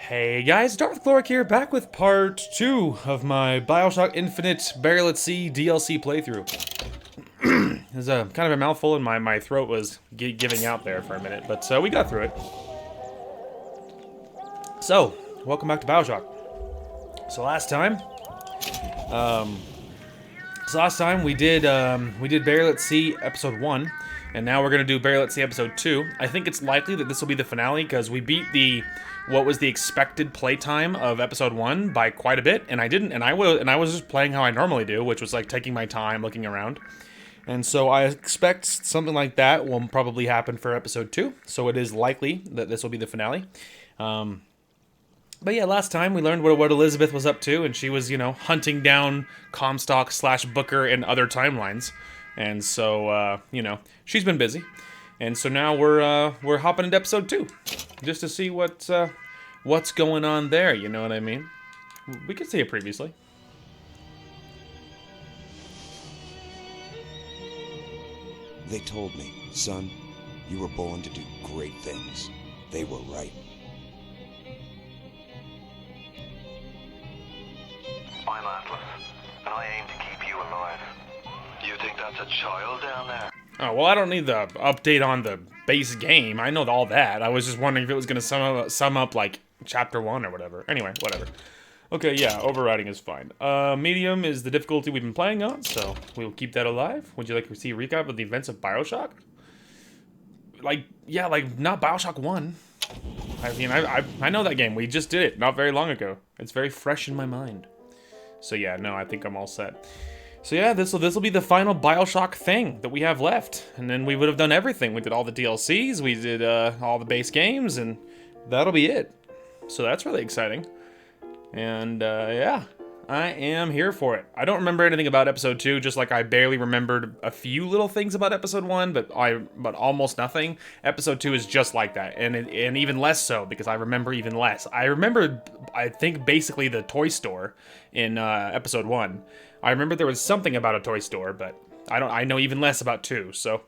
Hey guys, Darth Gloric here, back with part 2 of my Bioshock Infinite DLC playthrough. There's a kind of a mouthful and my throat was giving out there for a minute, but we got through it. So, welcome back to Bioshock. So last time we did Barely Let's See episode 1, and now we're gonna do Barely Let's See episode 2. I think it's likely that this will be the finale because we beat what was the expected playtime of episode 1 by quite a bit, and I was just playing how I normally do, which was like taking my time, looking around. And so I expect something like that will probably happen for episode 2. So it is likely that this will be the finale. But yeah, last time we learned what Elizabeth was up to, and she was, hunting down Comstock / Booker and other timelines. And so, she's been busy. And so now we're hopping into episode 2, just to see what's going on there. You know what I mean? We could see it previously. They told me, son, you were born to do great things. They were right. I'm Atlas, and I aim to keep you alive. You think that's a child down there? Oh, well, I don't need the update on the base game. I know all that. I was just wondering if it was going to sum up like chapter 1 or whatever. Anyway, whatever. Okay, yeah, overriding is fine. Medium is the difficulty we've been playing on, so we'll keep that alive. Would you like to see a recap of the events of Bioshock? Like not Bioshock 1. I mean, I know that game. We just did it not very long ago. It's very fresh in my mind. So yeah, no, I think I'm all set. So yeah, this will be the final Bioshock thing that we have left, and then we would have done everything. We did all the DLCs, we did all the base games, and that'll be it. So that's really exciting. And yeah, I am here for it. I don't remember anything about episode 2, just like I barely remembered a few little things about episode 1, but almost nothing. Episode 2 is just like that, and even less so because I remember even less. I think basically the toy store in episode 1. I remember there was something about a toy store, but I know even less about 2. So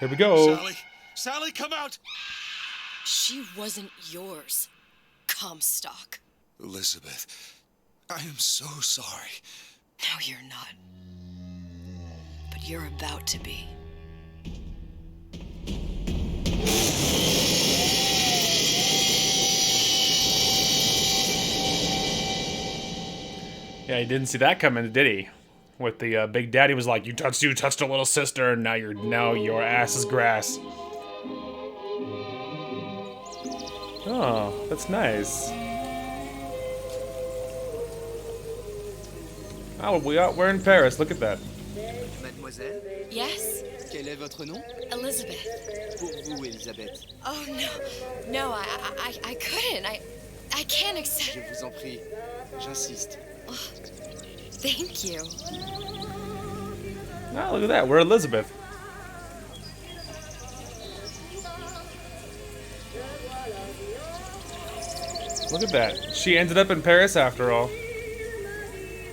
here we go. Sally, come out! She wasn't yours, Comstock. Elizabeth, I am so sorry. No, you're not. But you're about to be. Yeah, he didn't see that coming, did he? With the Big Daddy was like, you touched a little sister, and now your ass is grass. Oh, that's nice. Oh, we're in Paris. Look at that. Mademoiselle, Yes? quel est votre nom? Elizabeth. Pour vous, Elisabeth. Oh, no. No, I couldn't. I can't Je accept... vous en prie, j'insiste. Oh, thank you. Oh, look at that. We're Elizabeth. Look at that. She ended up in Paris after all.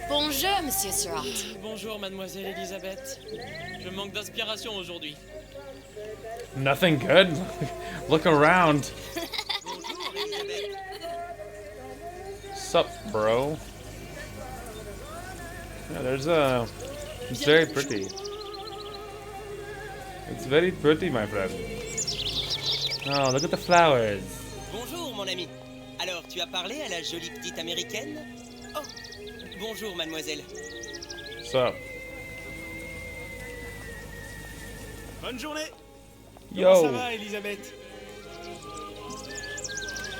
Bonjour, Monsieur Surratt. Bonjour, mademoiselle Elisabeth. Je manque d'inspiration aujourd'hui. Nothing good? Look around. Sup, bro? Yeah, there's a... It's very pretty. It's very pretty, my friend. Oh, look at the flowers. Bonjour, mon ami. Alors, tu as parlé à la jolie petite américaine? Oh, bonjour, mademoiselle. Sup? Bonne journée! Yo! Comment ça va, Elisabeth?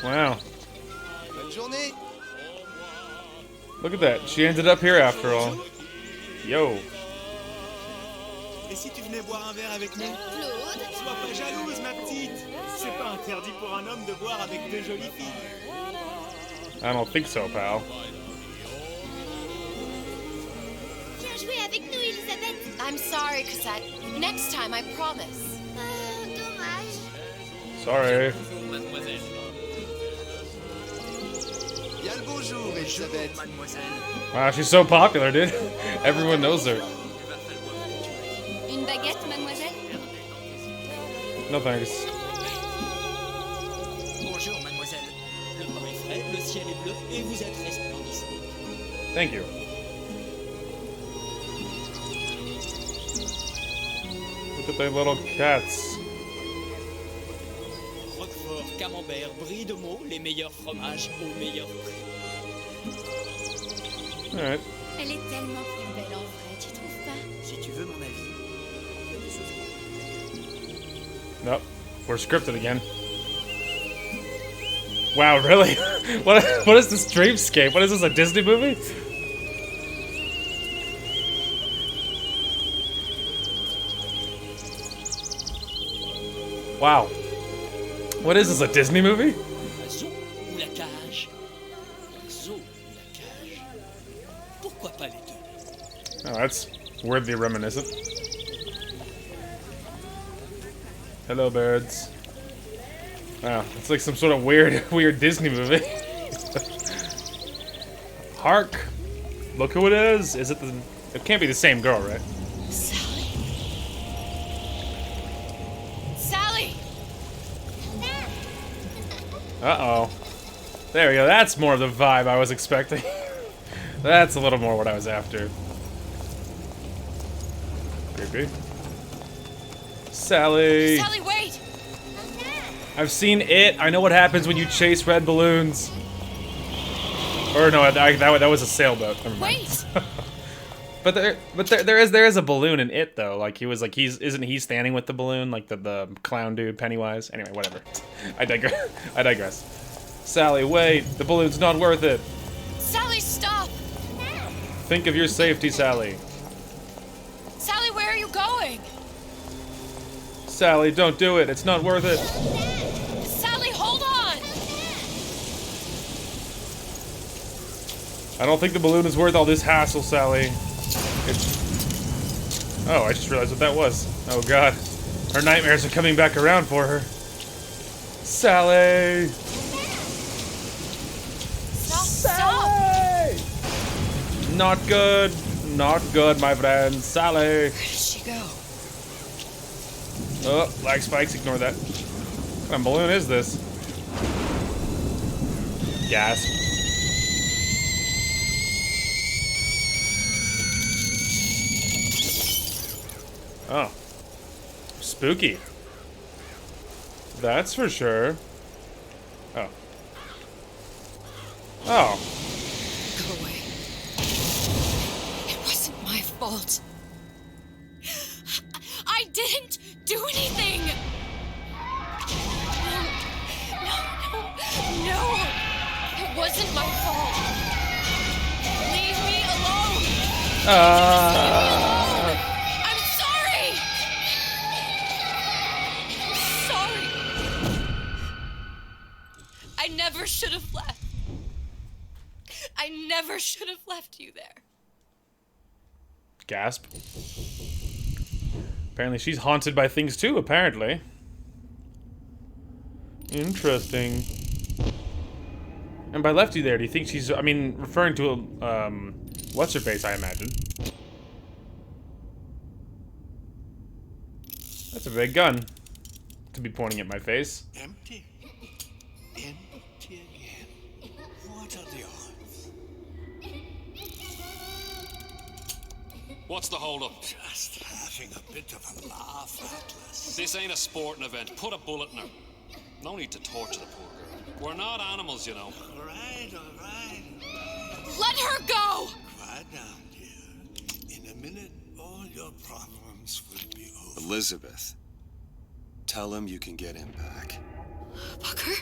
Wow. Bonne journée! Look at that. She ended up here after all. Yo. Et si tu venais boire un verre avec nous? Claude? Sois pas jalouse, ma petite! C'est pas interdit pour un homme de boire avec deux jolies filles. I don't think so, pal. Viens jouer avec nous, Elisabeth. I'm sorry, Cosette. Next time, I promise. Dommage. Sorry. Bonjour, mademoiselle. Bien le bonjour, Elisabeth. Mademoiselle. Wow, she's so popular, dude. Everyone knows her. Une baguette, mademoiselle? No thanks. Bonjour, mademoiselle. Le ciel est bleu et vous êtes resplendissant. Thank you. Look at the little cats. Roquefort, camembert, brie de Meaux, les meilleurs fromages au meilleur prix. Alright. Elle est tellement plus belle en vrai, tu trouves pas? Si tu veux mon avis, il y a des choses Nope. We're scripted again. Wow, really? What is this dreamscape? What is this, a Disney movie? Wow. What is this, a Disney movie? La zoo ou la cage? La zoo ou la cage? Pourquoi pas les deux? Oh, that's weirdly reminiscent. Hello, birds. Wow, it's like some sort of weird Disney movie. Hark! Look who it is! Is it the... It can't be the same girl, right? Sally? Sally! Uh-oh. There we go, that's more of the vibe I was expecting. That's a little more what I was after. Creepy. Sally! Sally, wait! I've seen it. I know what happens when you chase red balloons. Or no, that was a sailboat. Never mind. Wait! But there is a balloon in it though. Like isn't he standing with the balloon like the clown dude Pennywise? Anyway, whatever. I digress. Sally, wait. The balloon's not worth it. Sally, stop! Think of your safety, Sally. Sally, where are you going? Sally, don't do it. It's not worth it. Sally, hold on! I don't think the balloon is worth all this hassle, Sally. Oh, I just realized what that was. Oh god. Her nightmares are coming back around for her. Sally! Stop! Not good. Not good, my friend. Sally! Where did she go? Oh, lag spikes. Ignore that. What kind of balloon is this? Gasp. Oh. Spooky. That's for sure. Oh. Oh. Go away. It wasn't my fault. I didn't do anything! No! It wasn't my fault! Leave me alone! I'm sorry! Sorry! I never should have left. I never should have left you there. Gasp. Apparently she's haunted by things too, apparently. Interesting. And by left you there, do you think she's, I mean, referring to, what's her face, I imagine. That's a big gun to be pointing at my face. Empty. Empty again. What are the odds? What's the hold-up? Just having a bit of a laugh, Atlas. This ain't a sporting event. Put a bullet in her. No need to torture the poor girl. We're not animals, you know. All right. Let her go! Quiet down, dear. In a minute, all your problems will be over. Elizabeth, tell him you can get him back. Booker?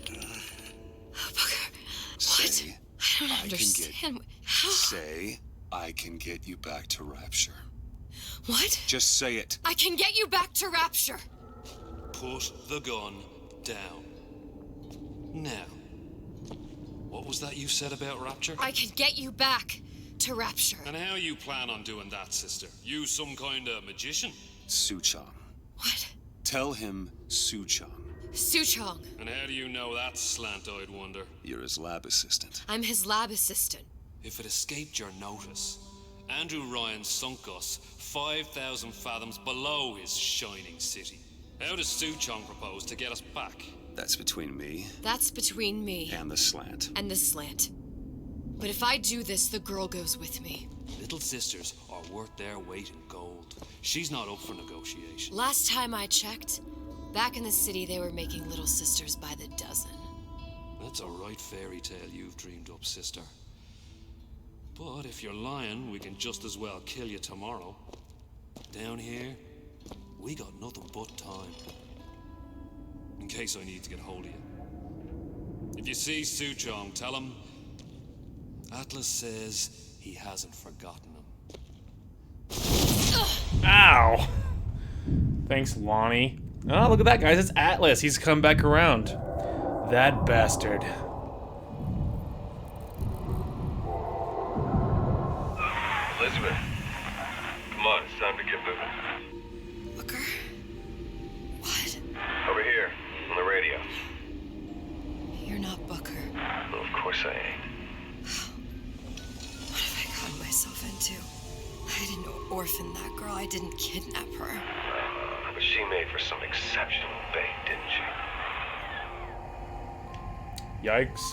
Booker? What? Say, I don't understand. How? Say, I can get you back to Rapture. What? Just say it. I can get you back to Rapture. Put the gun down. Now, what was that you said about Rapture? I can get you back to Rapture. And how you plan on doing that, sister? You some kind of magician? Suchong. What? Tell him Suchong. Suchong. And how do you know that, slant-eyed wonder? You're his lab assistant. I'm his lab assistant. If it escaped your notice, Andrew Ryan sunk us 5,000 fathoms below his shining city. How does Suchong propose to get us back? That's between me That's between me and the slant. and the slant. But if I do this, the girl goes with me. Little sisters are worth their weight in gold. She's not up for negotiation. Last time I checked, back in the city they were making little sisters by the dozen. That's a right fairy tale you've dreamed up, sister. But if you're lying, we can just as well kill you tomorrow. Down here, we got nothing but time. In case I need to get hold of you. If you see Suchong, tell him Atlas says he hasn't forgotten him. Ow! Thanks, Lonnie. Oh, look at that, guys. It's Atlas. He's come back around. That bastard. Elizabeth, come on, it's time to get moving. Booker? What? Over here, on the radio. You're not Booker. Well, of course I ain't. What have I gotten myself into? I didn't orphan that girl. I didn't kidnap her. But she made for some exceptional bait, didn't she? Yikes.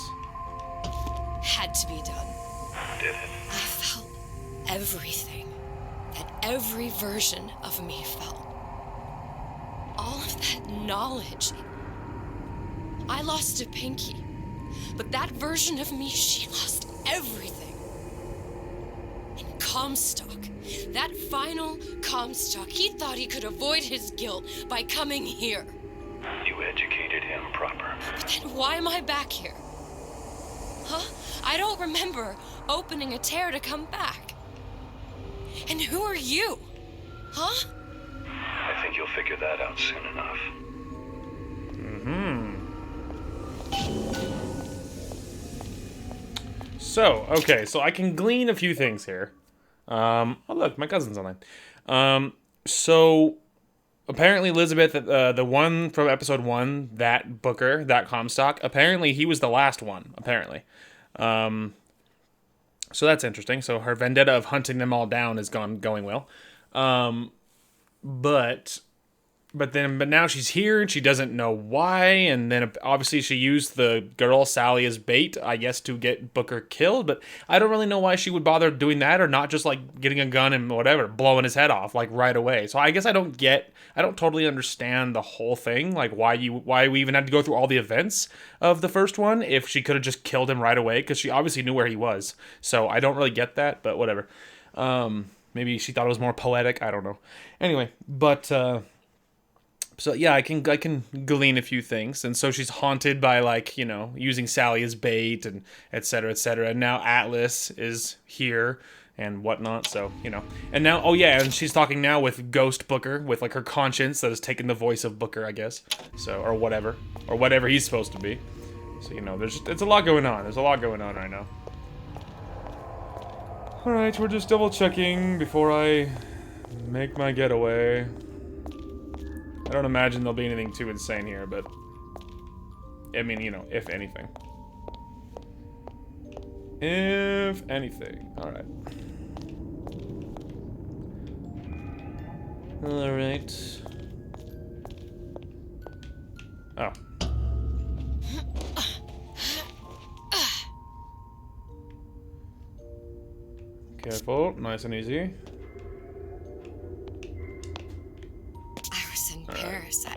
Had to be done. Did it? I felt everything that every version of me felt. All of that knowledge. I lost a pinky, but that version of me, she lost everything. And Comstock, that final Comstock, he thought he could avoid his guilt by coming here. You educated him proper. But then why am I back here? Huh? I don't remember opening a tear to come back. And who are you? Huh? I think you'll figure that out soon enough. So, okay, so I can glean a few things here. Oh, look, my cousin's online. So, apparently Elizabeth, the one from episode 1, that Booker, that Comstock, apparently he was the last one, apparently. So that's interesting. So her vendetta of hunting them all down is going well. But now she's here and she doesn't know why. And then obviously she used the girl Sally as bait, I guess, to get Booker killed. But I don't really know why she would bother doing that, or not just like getting a gun and whatever, blowing his head off like right away. So I guess I don't totally understand the whole thing. Like why we even had to go through all the events of the first one if she could have just killed him right away, because she obviously knew where he was. So I don't really get that, but whatever. Maybe she thought it was more poetic. I don't know. Anyway, but. So yeah, I can glean a few things, and so she's haunted by, like, you know, using Sally as bait and et cetera, and now Atlas is here and whatnot. So, you know, and now, oh yeah, and she's talking now with Ghost Booker, with like her conscience that has taken the voice of Booker, I guess. So, or whatever he's supposed to be. So, you know, it's a lot going on. There's a lot going on right now. All right, we're just double checking before I make my getaway. I don't imagine there'll be anything too insane here, but I mean, you know, if anything. If anything. Alright. Alright. Oh. Careful, nice and easy. Paris, I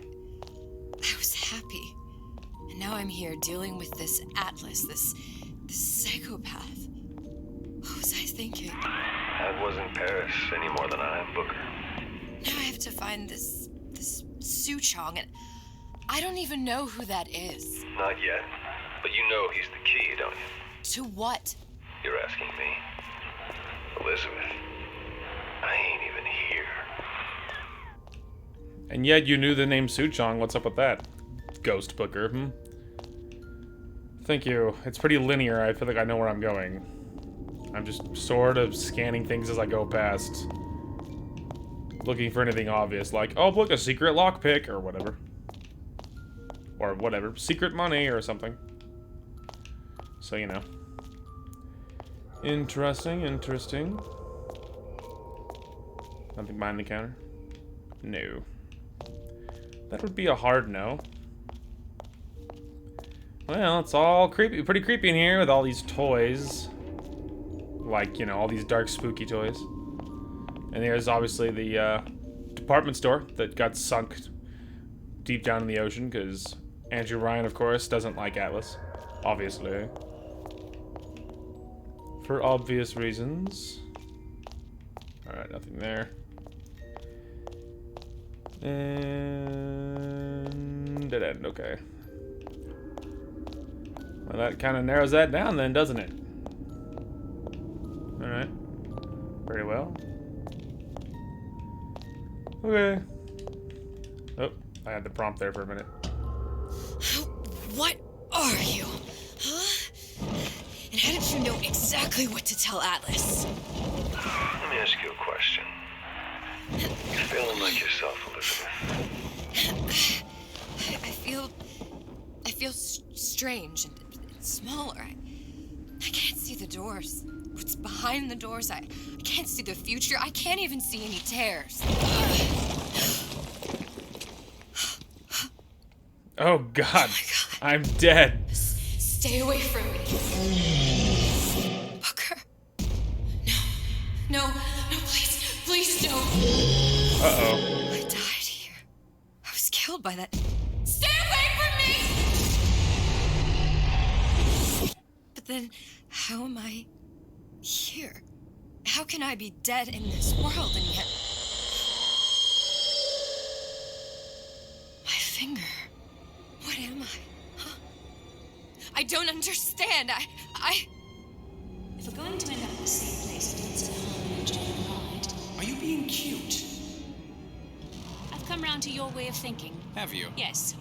was happy. And now I'm here dealing with this Atlas, this psychopath. What was I thinking? That wasn't Paris any more than I am Booker. Now I have to find this Suchong, and I don't even know who that is. Not yet, but you know he's the key, don't you? To what? You're asking me. Elizabeth, I ain't even here. And yet you knew the name Suchong. What's up with that? Ghost Booker, Thank you. It's pretty linear. I feel like I know where I'm going. I'm just sort of scanning things as I go past. Looking for anything obvious, like, oh, look, a secret lockpick, or whatever. Or whatever. Secret money, or something. So, you know. Interesting. Nothing behind the counter? No. That would be a hard no. Well, it's all creepy, pretty creepy in here with all these toys. Like, you know, all these dark, spooky toys. And there's obviously the department store that got sunk deep down in the ocean because Andrew Ryan, of course, doesn't like Atlas. Obviously. For obvious reasons. Alright, nothing there. And dead end, okay. Well, that kind of narrows that down then, doesn't it? Alright. Very well. Okay. Oh, I had the prompt there for a minute. What are you? Huh? And how did you know exactly what to tell Atlas? Let me ask you a question. You feeling like yourself, Elizabeth? I feel strange and smaller. I can't see the doors. What's behind the doors? I can't see the future. I can't even see any tears. Oh God, I'm dead. Stay away from me. Booker. No, please don't. Uh-oh. I died here. I was killed by that. Stay away from me! But then, how am I here? How can I be dead in this world and yet... My finger. What am I? Huh? I don't understand. If we're going to end up in the same place, it needs to harm and divide. Are you being cute? I've come round to your way of thinking. Have you? Yes.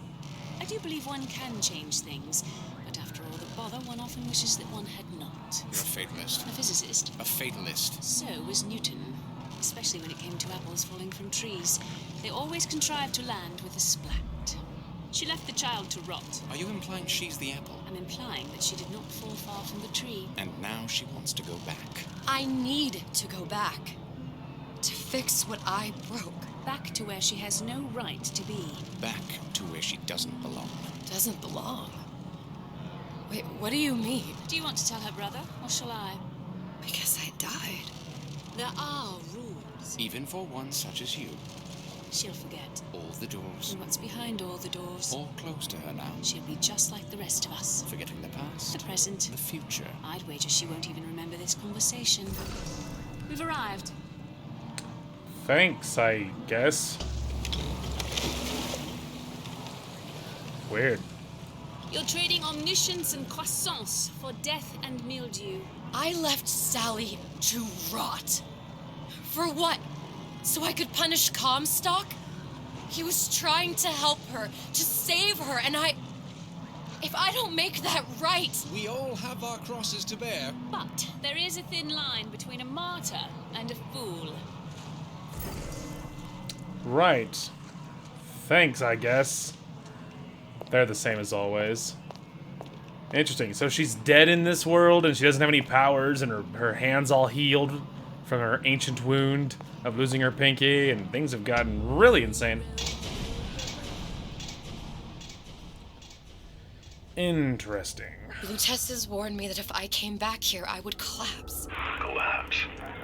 I do believe one can change things, but after all the bother, one often wishes that one had not. You're a fatalist. A physicist. A fatalist. So was Newton, especially when it came to apples falling from trees. They always contrived to land with a splat. She left the child to rot. Are you implying she's the apple? I'm implying that she did not fall far from the tree. And now she wants to go back. I need to go back. To fix what I broke. Back to where she has no right to be. Back to where she doesn't belong. Doesn't belong? Wait, what do you mean? Do you want to tell her brother, or shall I? Because I died. There are rules. Even for one such as you. She'll forget. All the doors. And what's behind all the doors? All close to her now. She'll be just like the rest of us. Forgetting the past. The present. The future. I'd wager she won't even remember this conversation. We've arrived. Thanks, I guess. Weird. You're trading omniscience and croissance for death and mildew. I left Sally to rot. For what? So I could punish Comstock? He was trying to help her, to save her, and if I don't make that right... We all have our crosses to bear. But there is a thin line between a martyr and a fool. Right. Thanks, I guess. They're the same as always. Interesting. So she's dead in this world, and she doesn't have any powers, and her hand's all healed from her ancient wound of losing her pinky, and things have gotten really insane. Interesting. Lutessa's warned me that if I came back here, I would collapse. Collapse.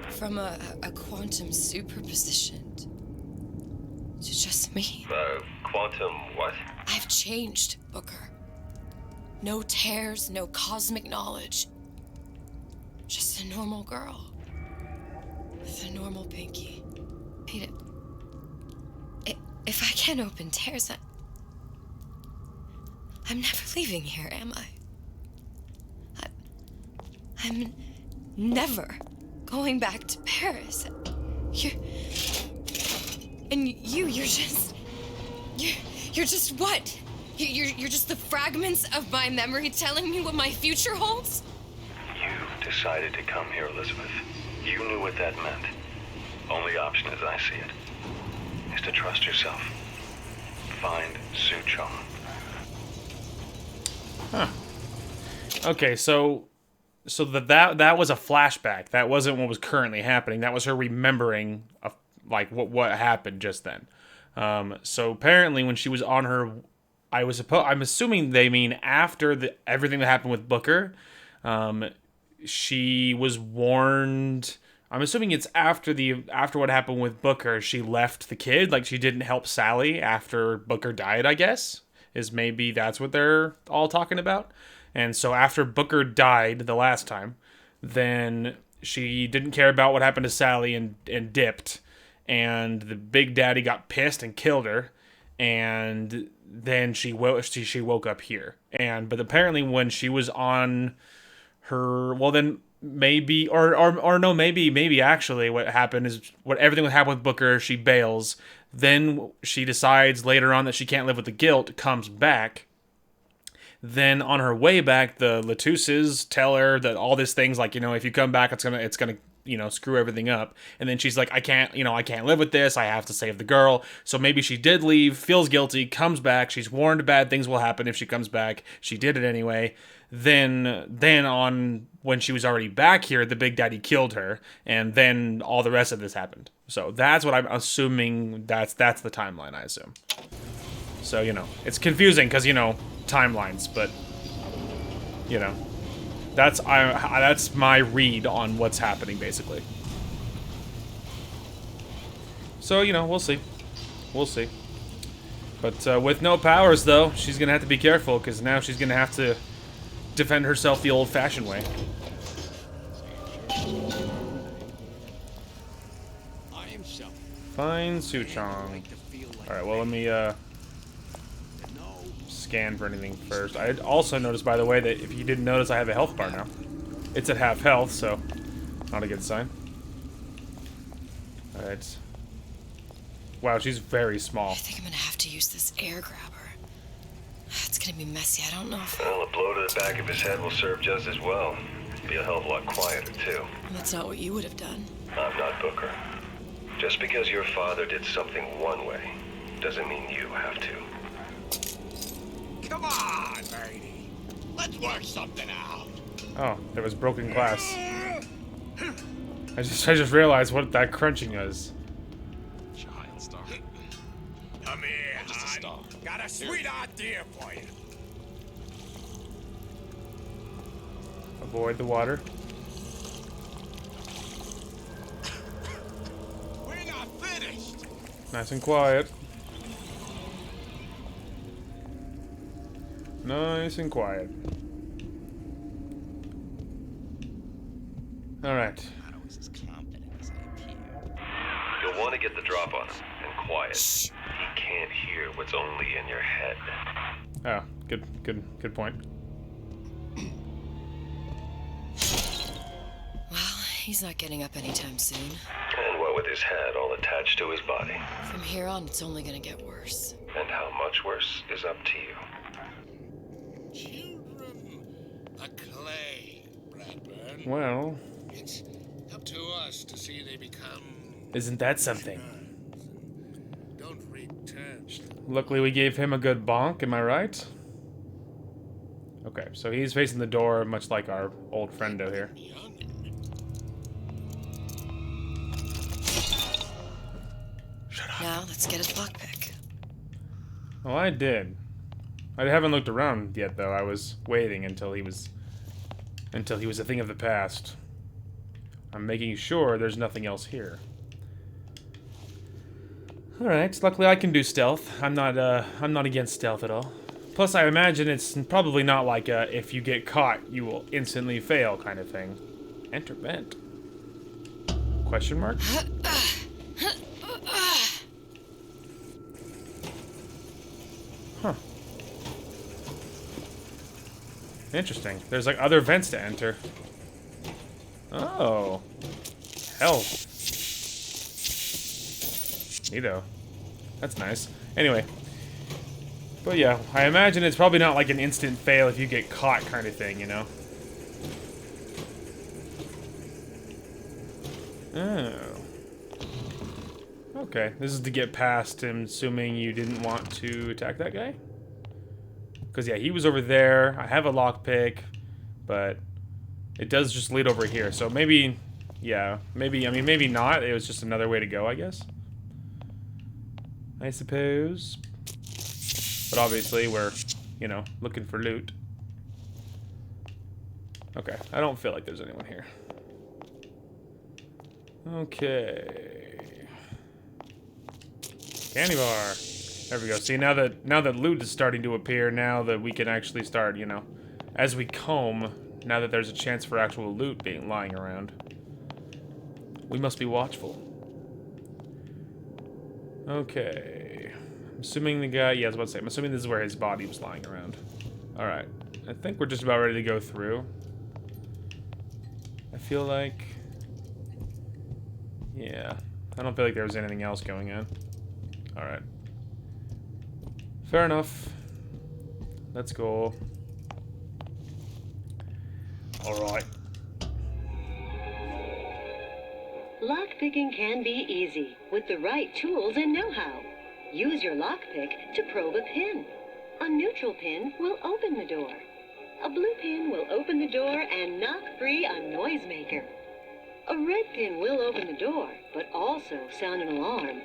From a quantum superposition to just me. Quantum what? I've changed, Booker. No tears, no cosmic knowledge. Just a normal girl. With a normal pinky. If I can't open tears, I'm never leaving here, am I? I'm never going back to Paris. You're just what? You're just the fragments of my memory telling me what my future holds? You decided to come here, Elizabeth. You knew what that meant. Only option, as I see it, is to trust yourself. Find Suchong. Huh. Okay, so that was a flashback. That wasn't what was currently happening. That was her remembering like what happened just then. So apparently when she was on her, I'm assuming they mean after everything that happened with Booker. She was warned. I'm assuming it's after what happened with Booker. She left the kid, like she didn't help Sally after Booker died. I guess is maybe that's what they're all talking about. And so after Booker died the last time, then she didn't care about what happened to Sally and dipped. And the Big Daddy got pissed and killed her. And then she woke up here. But apparently when she was on her, well then maybe or no, maybe actually what happened is everything that happened with Booker, she bails. Then she decides later on that she can't live with the guilt, comes back. Then on her way back, the Latuses tell her that all these things, like, if you come back, it's gonna screw everything up. And then she's like, I can't live with this. I have to save the girl. So maybe she did leave, feels guilty, comes back. She's warned bad things will happen if she comes back. She did it anyway. Then on when she was already back here, the Big Daddy killed her, and then all the rest of this happened. So that's what I'm assuming. That's the timeline, I assume. So it's confusing because timelines, but that's my read on what's happening basically. So we'll see. But with no powers though, she's gonna have to be careful because now she's gonna have to defend herself the old-fashioned way. Fine, Suchong. Alright, well let me scan for anything first. I also noticed, by the way, that if you didn't notice, I have a health bar now. It's at half health, so not a good sign. Alright. Wow, she's very small. I think I'm gonna have to use this air grabber. It's gonna be messy. I don't know if... Well, a blow to the back of his head will serve just as well. Be a hell of a lot quieter, too. That's not what you would have done. I'm not Booker. Just because your father did something one way, doesn't mean you have to. Come on, Brady. Let's work something out. Oh, there was broken glass. I just realized what that crunching is. Child star. Come here, Just a star. got a sweet idea for you. Avoid the water. We're not finished. Nice and quiet. Nice and quiet. Alright. Not always as confident as I appear. You'll want to get the drop on him, and quiet. He can't hear what's only in your head. Oh, good point. Well, he's not getting up anytime soon. And what with his head all attached to his body. From here on, it's only gonna get worse. And how much worse is up to you. Children, a clay, Bradburn. Well, It's up to us to see they become... isn't that something? Don't return. Luckily we gave him a good bonk, am I right? Okay, so he's facing the door, much like our old friendo here. Now, let's get his lockpick. Oh, I did. I haven't looked around yet, though. I was waiting until he was a thing of the past. I'm making sure there's nothing else here. All right. Luckily, I can do stealth. I'm not against stealth at all. Plus, I imagine it's probably not like a if you get caught, you will instantly fail kind of thing. Enter vent. Question mark? Huh. Interesting. There's like other vents to enter. Oh. Health. Neato. That's nice. Anyway. But yeah, I imagine it's probably not like an instant fail if you get caught kind of thing, you know? Oh. Okay, this is to get past him, assuming you didn't want to attack that guy? Because, yeah, he was over there. I have a lockpick, but it does just lead over here. So maybe, yeah, maybe, I mean, maybe not. It was just another way to go, I guess. I suppose. But obviously we're, you know, looking for loot. Okay, I don't feel like there's anyone here. Okay. Candy bar. There we go. See, now that loot is starting to appear, now that we can actually start, you know, as we comb, now that there's a chance for actual loot being lying around. We must be watchful. Okay. I'm assuming the guy, yeah, I was about to say, I'm assuming this is where his body was lying around. Alright. I think we're just about ready to go through. I feel like... yeah. I don't feel like there was anything else going on. Alright. Fair enough. Let's go. Alright. Lockpicking can be easy with the right tools and know-how. Use your lockpick to probe a pin. A neutral pin will open the door. A blue pin will open the door and knock free a noisemaker. A red pin will open the door, but also sound an alarm.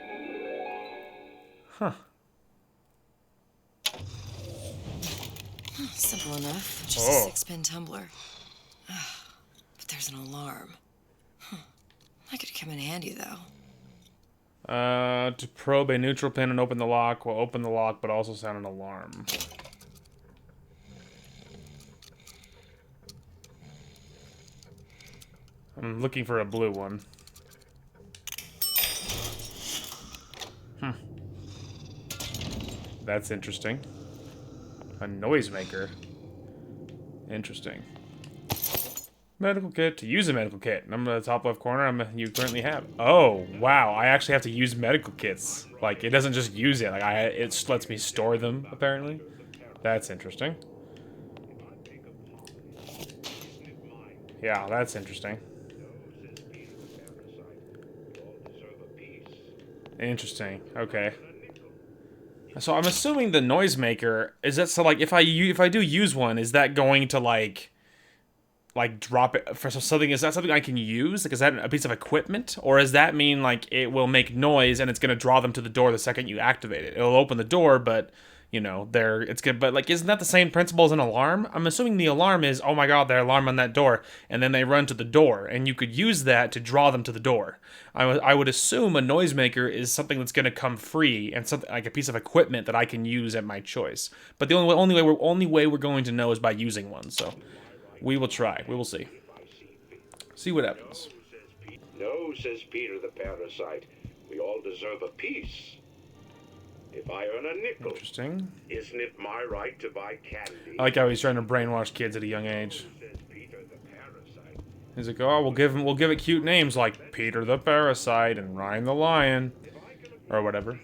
Huh. Simple enough. Just a 6-pin tumbler. But there's an alarm. That could come in handy, though. To probe a neutral pin and open the lock will open the lock, but also sound an alarm. I'm looking for a blue one. That's interesting. A noisemaker. Interesting. Medical kit. To use a medical kit. Number at the top left corner, you currently have. Oh, wow. I actually have to use medical kits. Like, it doesn't just use it. Like, it lets me store them, apparently. That's interesting. Yeah, that's interesting. Interesting. Okay. So I'm assuming the noisemaker is that so like if I do use one, is that going to like drop it for something? Is that something I can use? Like, is that a piece of equipment, or does that mean like it will make noise and it's gonna draw them to the door the second you activate it? It'll open the door, but you know it's good. But like, isn't that the same principle as an alarm? I'm assuming the alarm is, oh my god, there's alarm on that door, and then they run to the door, and you could use that to draw them to the door. I would assume a noisemaker is something that's going to come free and something like a piece of equipment that I can use at my choice. But the only way we're going to know is by using one. So we will try. We will see. See what happens. No, says Peter the parasite. We all deserve a piece. If I earn a nickel, interesting. Isn't it my right to buy candy? I like how he's trying to brainwash kids at a young age. He's like, oh, we'll give it cute names like Peter the Parasite and Ryan the Lion, or whatever,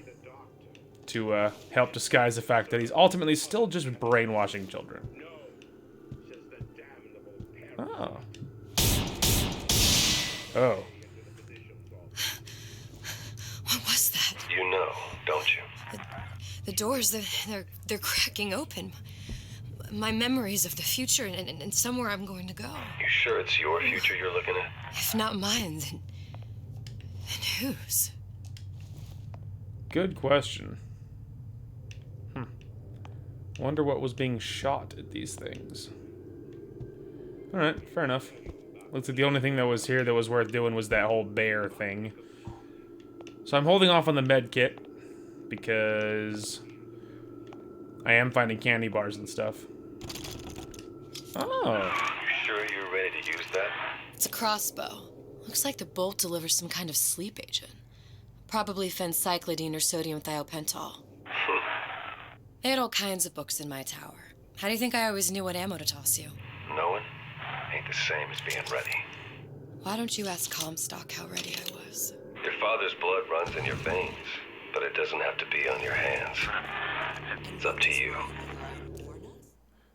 to help disguise the fact that he's ultimately still just brainwashing children. Oh. Oh. What was that? You know, don't you? The doors, they're cracking open. My memories of the future and somewhere I'm going to go. You sure it's your future you're looking at? If not mine, then whose? Good question. Wonder what was being shot at these things. Alright, fair enough. Looks like the only thing that was here that was worth doing was that whole bear thing. So I'm holding off on the med kit because I am finding candy bars and stuff. Oh. You sure you're ready to use that? It's a crossbow. Looks like the bolt delivers some kind of sleep agent. Probably phencyclidine or sodium thiopental. They had all kinds of books in my tower. How do you think I always knew what ammo to toss you? Knowing ain't the same as being ready. Why don't you ask Comstock how ready I was? Your father's blood runs in your veins, but it doesn't have to be on your hands. It's up to you.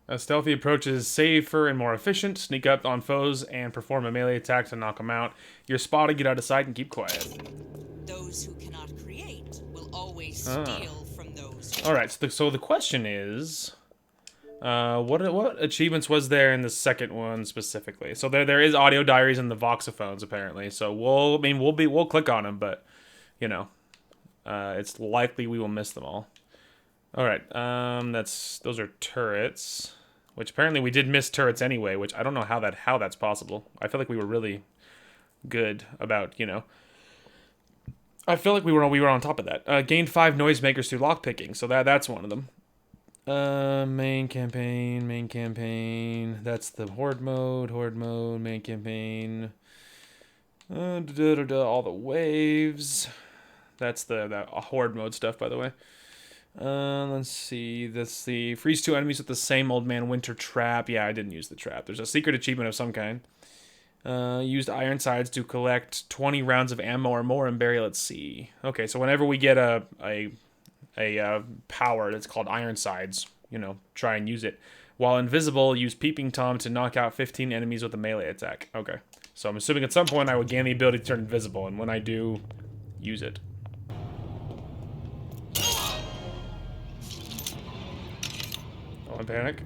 A stealthy approach is safer and more efficient. Sneak up on foes and perform a melee attack to knock them out. You're spotted, get out of sight, and keep quiet. Those who cannot create will always steal from those who... Alright, so the question is... what achievements was there in the second one specifically? So there is audio diaries and the voxophones apparently. So we'll click on them, but you know, it's likely we will miss them all. All right. Those are turrets, which apparently we did miss turrets anyway. Which I don't know how that's possible. I feel like we were really good about, you know. I feel like we were on top of that. Gained 5 noisemakers through lockpicking, so that's one of them. Main campaign. That's the horde mode, main campaign. All the waves. That's that horde mode stuff, by the way. Let's see. That's the freeze 2 enemies with the same old man winter trap. Yeah, I didn't use the trap. There's a secret achievement of some kind. Used iron sides to collect 20 rounds of ammo or more in burial at sea. Okay, so whenever we get a power that's called iron sides, you know, try and use it. While invisible, use Peeping Tom to knock out 15 enemies with a melee attack. Okay, so I'm assuming at some point I would gain the ability to turn invisible, and when I do, use it. Don't panic.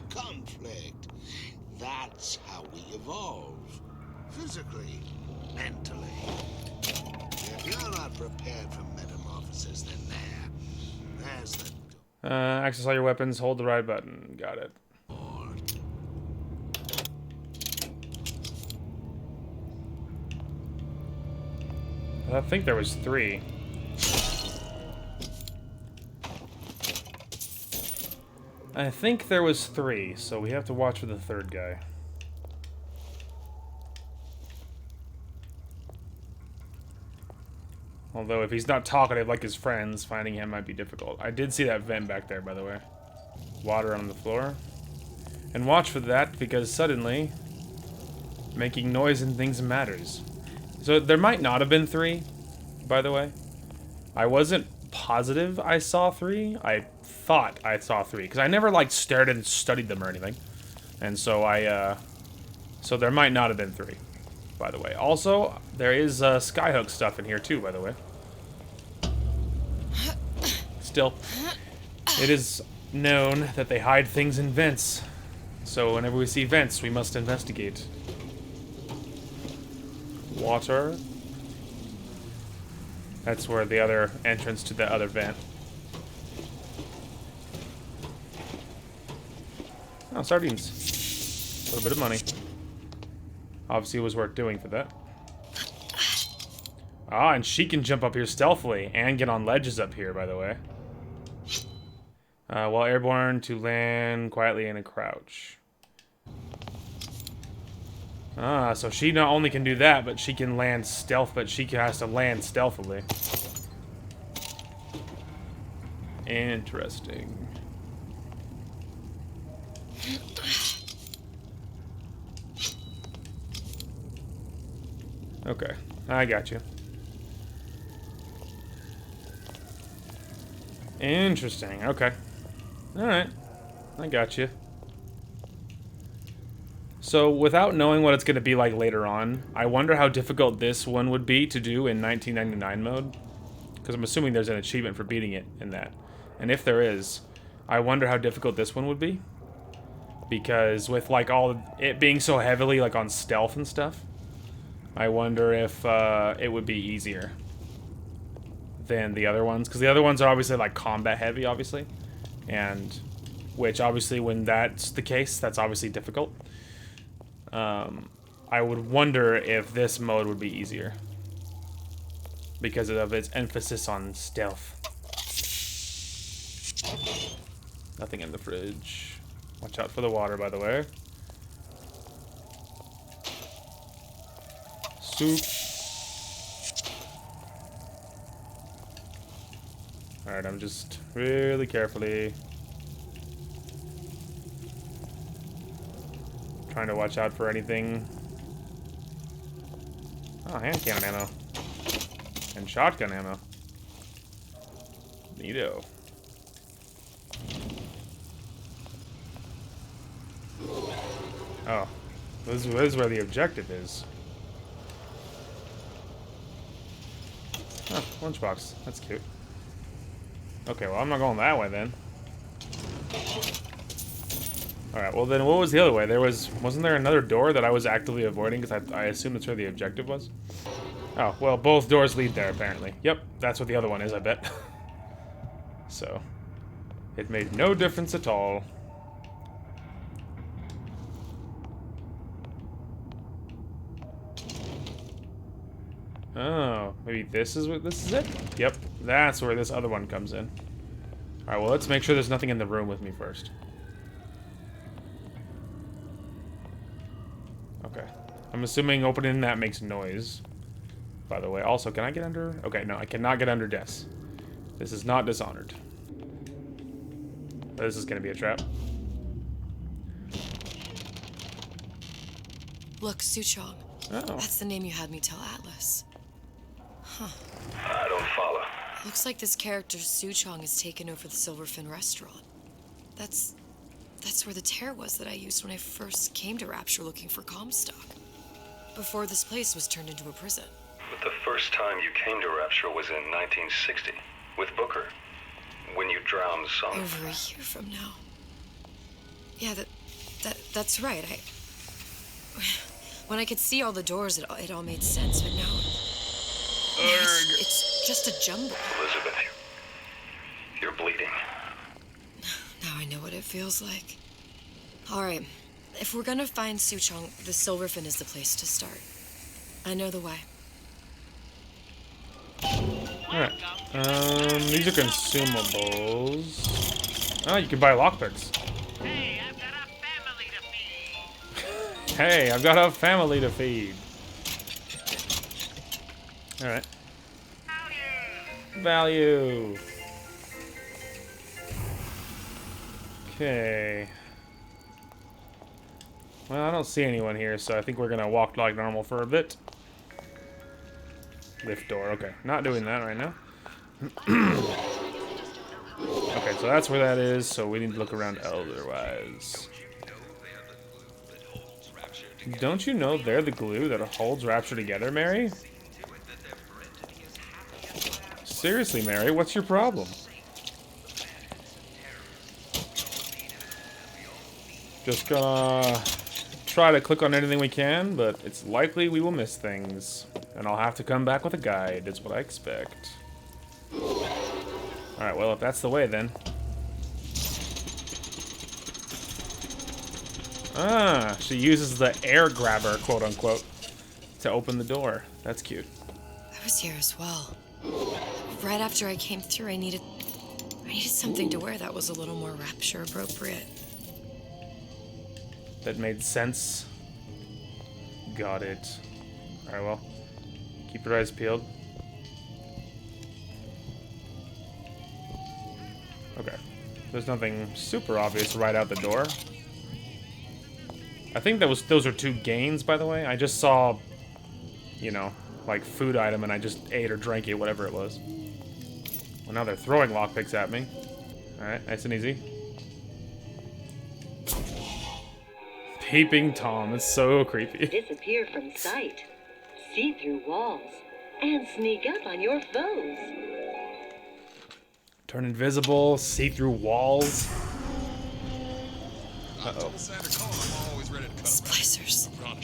Conflict. That's how we evolve. Physically, mentally. If you're not prepared for metamorphosis, then there's the... Access all your weapons, hold the right button. Got it. I think there was 3. I think there was 3, so we have to watch for the 3rd guy. Although if he's not talkative like his friends, finding him might be difficult. I did see that vent back there, by the way. Water on the floor. And watch for that, because suddenly, making noise and things matters. So there might not have been 3, by the way. I wasn't positive I saw 3. I thought I saw 3, because I never, like, stared and studied them or anything. And so so there might not have been 3, by the way. Also, there is skyhook stuff in here, too, by the way. Still, it is known that they hide things in vents. So whenever we see vents, we must investigate. Water. That's where the other entrance to the other vent. Oh, sardines. A little bit of money. Obviously it was worth doing for that. Ah, and she can jump up here stealthily and get on ledges up here, by the way. While airborne, to land quietly in a crouch. Ah, so she not only can do that, but she can land stealth, but she has to land stealthily. Interesting. Okay, I got you. Interesting, okay. Alright, I got you. So, without knowing what it's going to be like later on, I wonder how difficult this one would be to do in 1999 mode. Because I'm assuming there's an achievement for beating it in that. And if there is, I wonder how difficult this one would be. Because with, like, all it being so heavily, like, on stealth and stuff, I wonder if it would be easier than the other ones. Because the other ones are obviously, like, combat heavy, obviously. And, which, obviously, when that's the case, that's obviously difficult. I would wonder if this mode would be easier. Because of its emphasis on stealth. Nothing in the fridge. Watch out for the water, by the way. Soup. Alright, I'm just really carefully trying to watch out for anything. Oh, hand cannon ammo. And shotgun ammo. Neato. Oh. This is where the objective is. Oh, lunchbox. That's cute. Okay, well, I'm not going that way then. Alright, well then what was the other way? Wasn't there another door that I was actively avoiding because I assumed that's where the objective was? Oh, well, both doors lead there, apparently. Yep, that's what the other one is, I bet. So, it made no difference at all. Oh, maybe this is it? Yep, that's where this other one comes in. Alright, well, let's make sure there's nothing in the room with me first. Okay. I'm assuming opening that makes noise. By the way, also, can I get under? Okay, no, I cannot get under desks. This is not Dishonored. This is gonna be a trap. Look, Suchong. Oh. That's the name you had me tell Atlas. Huh. I don't follow. Looks like this character Suchong has taken over the Silverfin restaurant. That's where the tear was that I used when I first came to Rapture looking for Comstock. Before this place was turned into a prison. But the first time you came to Rapture was in 1960, with Booker. When you drowned some... Over a year from now. Yeah, that's right. When I could see all the doors, it all made sense, but now it's just a jumble. Elizabeth, you're bleeding. Now I know what it feels like. All right, if we're gonna find Suchong, the Silverfin is the place to start. I know the way. Alright. These are consumables. Oh, you can buy lockpicks. Hey, I've got a family to feed. Alright. Value. Okay. Well, I don't see anyone here, so I think we're gonna walk like normal for a bit. Lift door, okay. Not doing that right now. Okay, so that's where that is, so we need to look around otherwise. Don't you know they're the glue that holds Rapture together, Mary? Seriously, Mary, what's your problem? Just gonna try to click on anything we can, but it's likely we will miss things. And I'll have to come back with a guide, is what I expect. Alright, well, if that's the way, then. Ah, she uses the air grabber, quote-unquote, to open the door. That's cute. I was here as well. Right after I came through, I needed something to wear that was a little more Rapture appropriate. That made sense. Got it. Alright, well. Keep your eyes peeled. Okay. There's nothing super obvious right out the door. I think those are two gains, by the way. I just saw, you know, like food item and I just ate or drank it, whatever it was. Well, now they're throwing lockpicks at me. Alright, nice and easy. Peeping Tom is so creepy. Disappear from sight, see through walls, and sneak up on your foes. Turn invisible, see through walls. Uh-oh. Splicers. I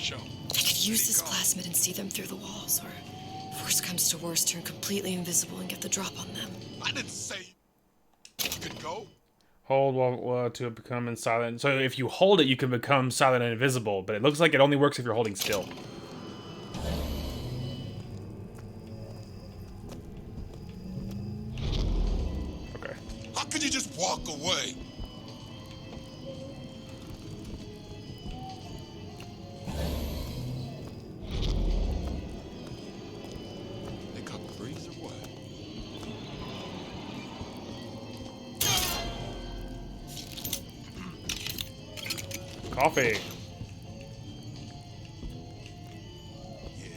could use this plasmid and see them through the walls, or if worst comes to worst, turn completely invisible and get the drop on them. I didn't say you could go. Hold while to become silent. So if you hold it, you can become silent and invisible, but it looks like it only works if you're holding still. Okay. How could you just walk away? They cut the breeze or what? Coffee. Yeah.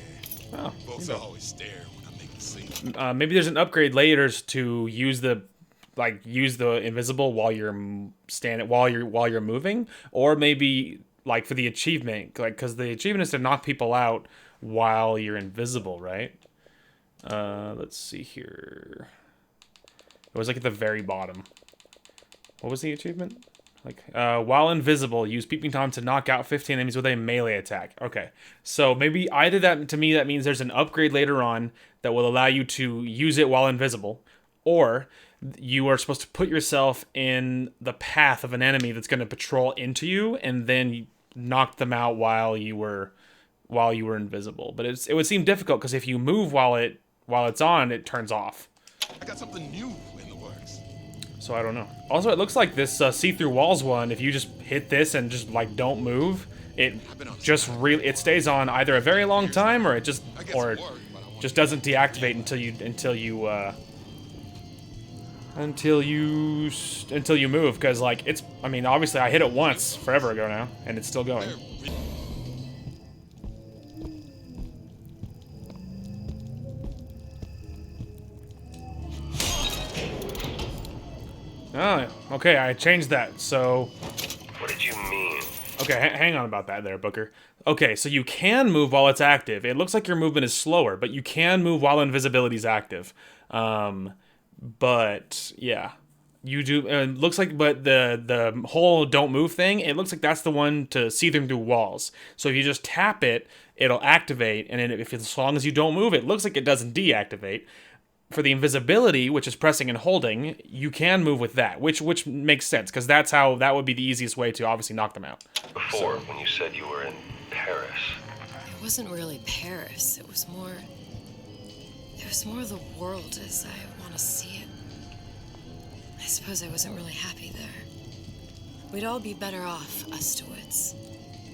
Oh, Folks always stare when I make the scene. maybe there's an upgrade later to use the invisible while you're while you're moving, or maybe like for the achievement, like because the achievement is to knock people out while you're invisible, right? Let's see here. It was like at the very bottom. What was the achievement? Like, while invisible, use Peeping Tom to knock out 15 enemies with a melee attack. Okay, so maybe either that, to me, that means there's an upgrade later on that will allow you to use it while invisible, or you are supposed to put yourself in the path of an enemy that's going to patrol into you, and then knock them out while you were invisible. But it would seem difficult because if you move while it's on, it turns off. I got something new in the works. So I don't know. Also, it looks like this see-through walls one, if you just hit this and just like don't move, it stays on either a very long time or it just doesn't deactivate until you move, because like I mean obviously I hit it once forever ago now and it's still going. Oh, okay, I changed that, so... What did you mean? Okay, hang on about that there, Booker. Okay, so you can move while it's active. It looks like your movement is slower, but you can move while invisibility is active. But, yeah. You do... It looks like, but the whole don't move thing, it looks like that's the one to see them through walls. So if you just tap it, it'll activate, and then as long as you don't move, it looks like it doesn't deactivate. For the invisibility, which is pressing and holding, you can move with that, which makes sense, because that would be the easiest way to obviously knock them out. Before, when you said you were in Paris. It wasn't really Paris. It was more of the world as I want to see it. I suppose I wasn't really happy there. We'd all be better off, us Stewarts,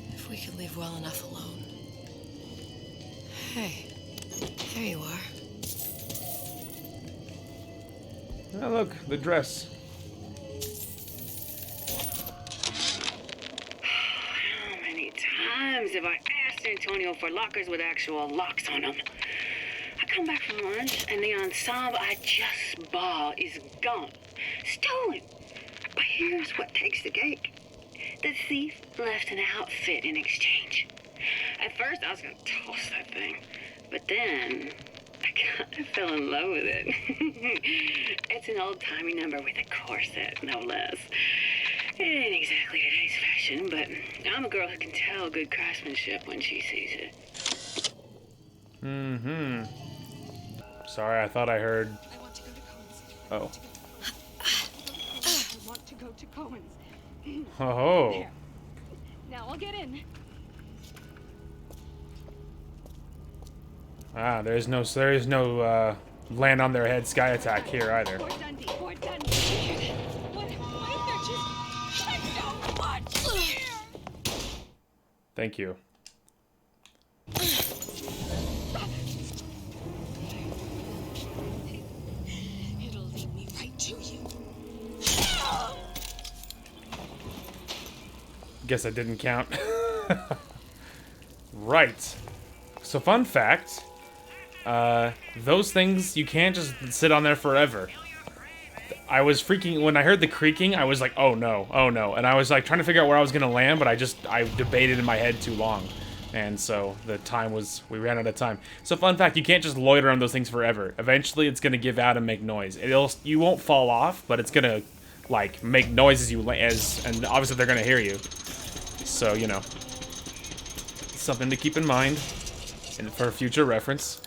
if we could leave well enough alone. Hey, there you are. Oh, look, the dress. How many times have I asked Antonio for lockers with actual locks on them? I come back from lunch and the ensemble I just bought is gone. Stolen. But here's what takes the cake. The thief left an outfit in exchange. At first I was gonna toss that thing, but then I kind of fell in love with it. It's an old-timey number with a corset, no less. It ain't exactly today's fashion, but I'm a girl who can tell good craftsmanship when she sees it. Mm-hmm. Sorry, I thought I heard... Oh. I want to go to Cohen's. Oh. There. Now I'll get in. Ah, there is no land on their head sky attack here either. Fort Dundee, Fort Dundee. What if they're just... I don't want here. Thank you. It'll lead me right to you. Guess that didn't count. Right. So fun fact, those things, you can't just sit on there forever. I was freaking, when I heard the creaking, I was like, oh no, and I was like trying to figure out where I was gonna land, but I debated in my head too long. And so we ran out of time. So fun fact, you can't just loiter on those things forever. Eventually it's gonna give out and make noise. You won't fall off, but it's gonna like make noise and obviously they're gonna hear you. So, you know, something to keep in mind and for future reference.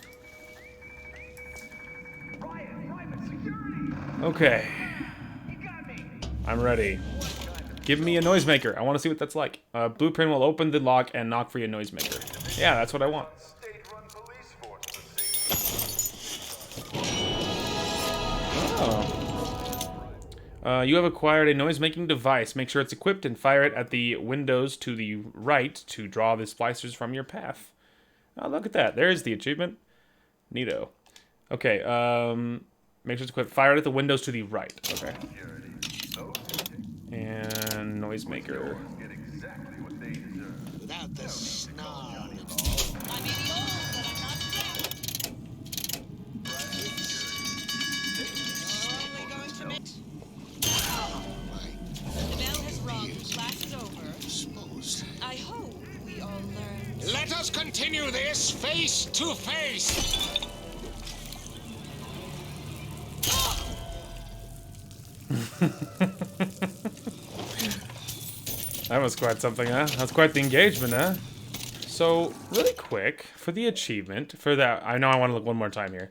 Okay. I'm ready. Give me a noisemaker. I want to see what that's like. Blueprint will open the lock and knock for your noisemaker. Yeah, that's what I want. Oh. You have acquired a noise-making device. Make sure it's equipped and fire it at the windows to the right to draw the splicers from your path. Oh, look at that. There's the achievement. Neato. Okay, make sure it's equipped. Fire it at the windows to the right. Okay. And noisemaker. Without the snarl. I may be old, but I'm not dead. You're only going to mix. The bell has rung. Class is over. I hope we all learn. Let us continue this face to face. That was quite something, huh? That's quite the engagement, huh? So, really quick, for the achievement, for that, I know I want to look one more time here.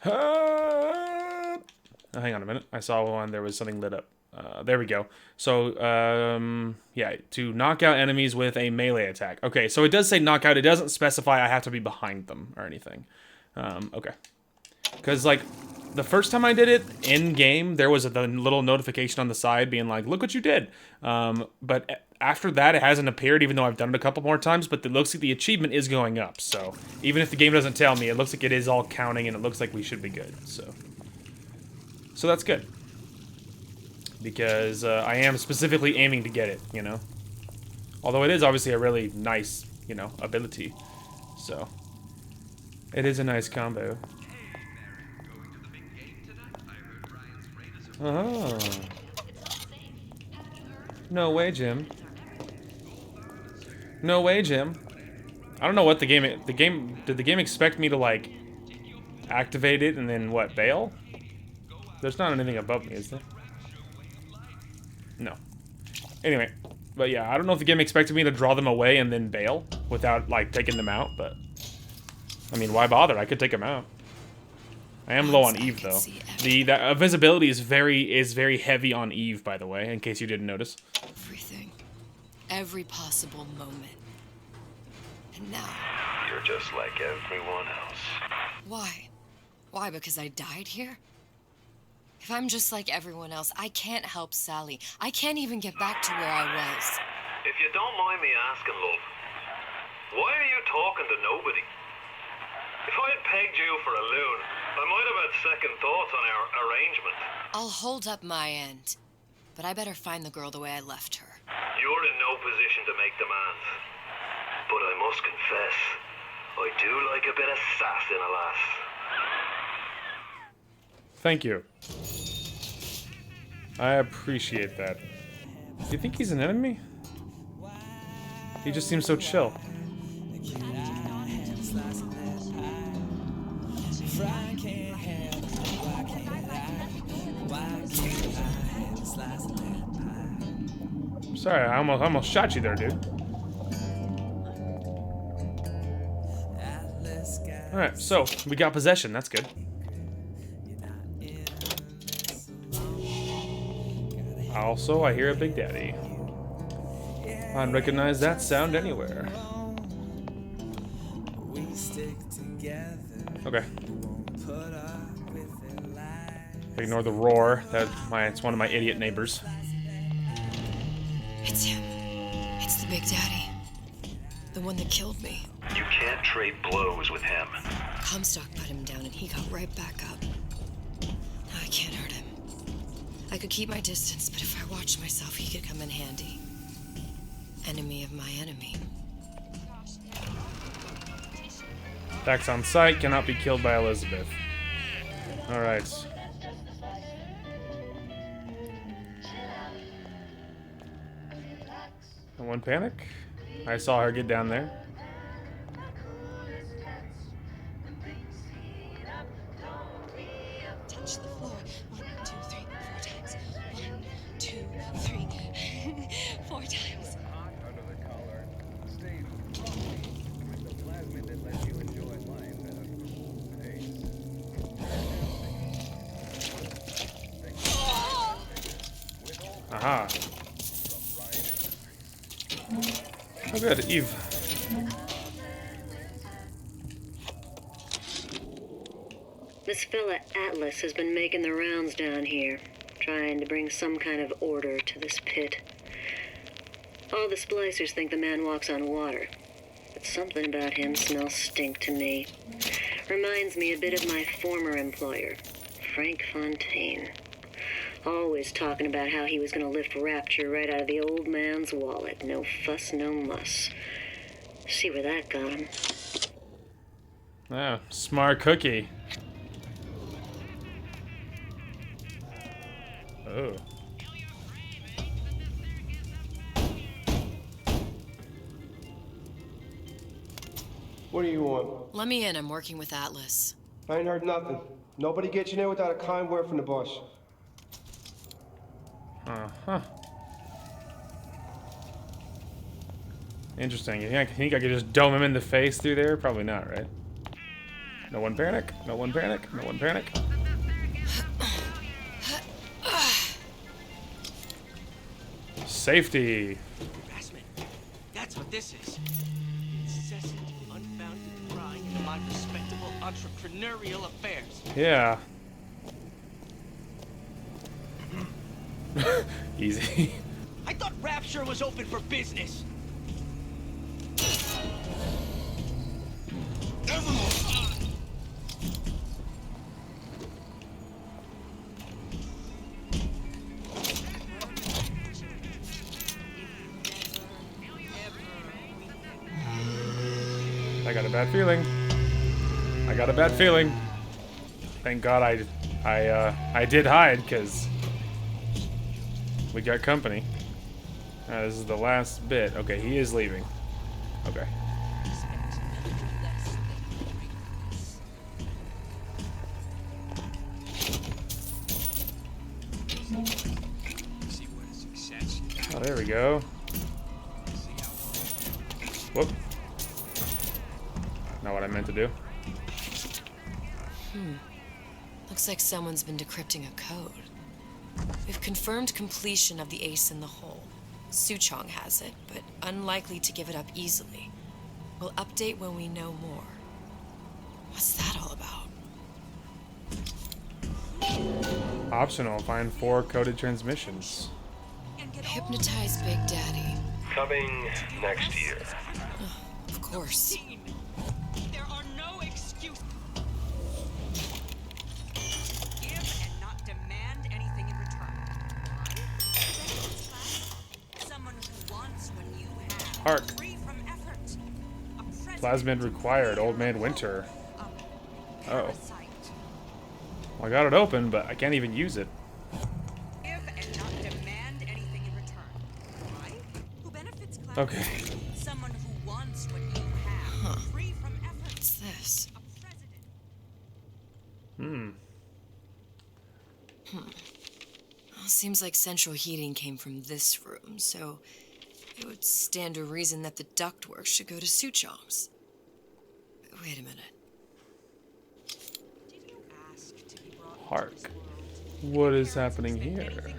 Oh, hang on a minute. I saw one, there was something lit up. There we go. So, yeah, to knock out enemies with a melee attack. Okay, so it does say knockout. It doesn't specify I have to be behind them or anything. Okay. Because, like, the first time I did it, in-game, there was a little notification on the side being like, look what you did. But after that, it hasn't appeared, even though I've done it a couple more times, but it looks like the achievement is going up. So, even if the game doesn't tell me, it looks like it is all counting, and it looks like we should be good. So that's good. Because I am specifically aiming to get it, you know? Although it is obviously a really nice, you know, ability. So, it is a nice combo. Oh. No way, Jim. No way, Jim. I don't know what did the game expect me to, like, activate it and then, what, bail? There's not anything above me, is there? No. Anyway, but yeah, I don't know if the game expected me to draw them away and then bail without, like, taking them out, but... I mean, why bother? I could take them out. I am low on Eve, though. The visibility is very heavy on Eve, by the way, in case you didn't notice. Everything. Every possible moment. And now... You're just like everyone else. Why? Why, because I died here? If I'm just like everyone else, I can't help Sally. I can't even get back to where I was. If you don't mind me asking, love, why are you talking to nobody? If I had pegged you for a loon, I might have had second thoughts on our arrangement. I'll hold up my end, but I better find the girl the way I left her. You're in no position to make demands. But I must confess, I do like a bit of sass in a lass. Thank you. I appreciate that. Do you think he's an enemy? He just seems so chill. Sorry, I almost shot you there, dude. Alright, so, we got possession, that's good. Also, I hear a Big Daddy. I'd recognize that sound anywhere. Okay. Ignore the roar. It's one of my idiot neighbors. It's him. It's the Big Daddy. The one that killed me. You can't trade blows with him. Comstock put him down and he got right back up. Now I can't hurt him. I could keep my distance, but if I watched myself, he could come in handy. Enemy of my enemy. Attacks on sight, cannot be killed by Elizabeth. Alright. No one panic. I saw her get down there. Touch the floor. 1, 2, 3, 4 times. 1, 2, 3, 4 times. Under the collar, stay with the plasmid that lets you enjoy life at a cool pace. Aha. Oh good, Eve. This fella Atlas has been making the rounds down here, trying to bring some kind of order to this pit. All the splicers think the man walks on water, but something about him smells stink to me. Reminds me a bit of my former employer, Frank Fontaine. Always talking about how he was going to lift Rapture right out of the old man's wallet. No fuss, no muss. See where that got him. Oh, smart cookie. Oh. What do you want? Let me in. I'm working with Atlas. I ain't heard nothing. Nobody gets you in there without a kind word from the boss. Uh-huh. Interesting. You think I could just dome him in the face through there? Probably not, right? No one panic. No one panic. No one panic. Safety. Harassment. That's what this is. Incessant, unfounded prying into my respectable entrepreneurial affairs. Yeah. Easy. I thought Rapture was open for business. I got a bad feeling. I got a bad feeling. Thank God I did hide, because we got company. This is the last bit. Okay, he is leaving. Okay. Oh, there we go. Whoop. Not what I meant to do. Looks like someone's been decrypting a code. We've confirmed completion of the ace in the hole. Suchong has it, but unlikely to give it up easily. We'll update when we know more. What's that all about? Optional. Find 4 coded transmissions. Hypnotize Big Daddy. Coming next year. Of course. There are no excuses. Give and not demand anything in return. Someone who wants what you have. Hark. Free from effort. Plasmid required. Old Man Winter. Oh. Well, I got it open, but I can't even use it. Give and not demand anything in return. Right? Who benefits class? Okay. Someone who wants what you have. Free from effort. What's this? Well, seems like central heating came from this room, so it would stand to reason that the ductwork should go to Suchong's. Wait a minute. Hark. What is happening here?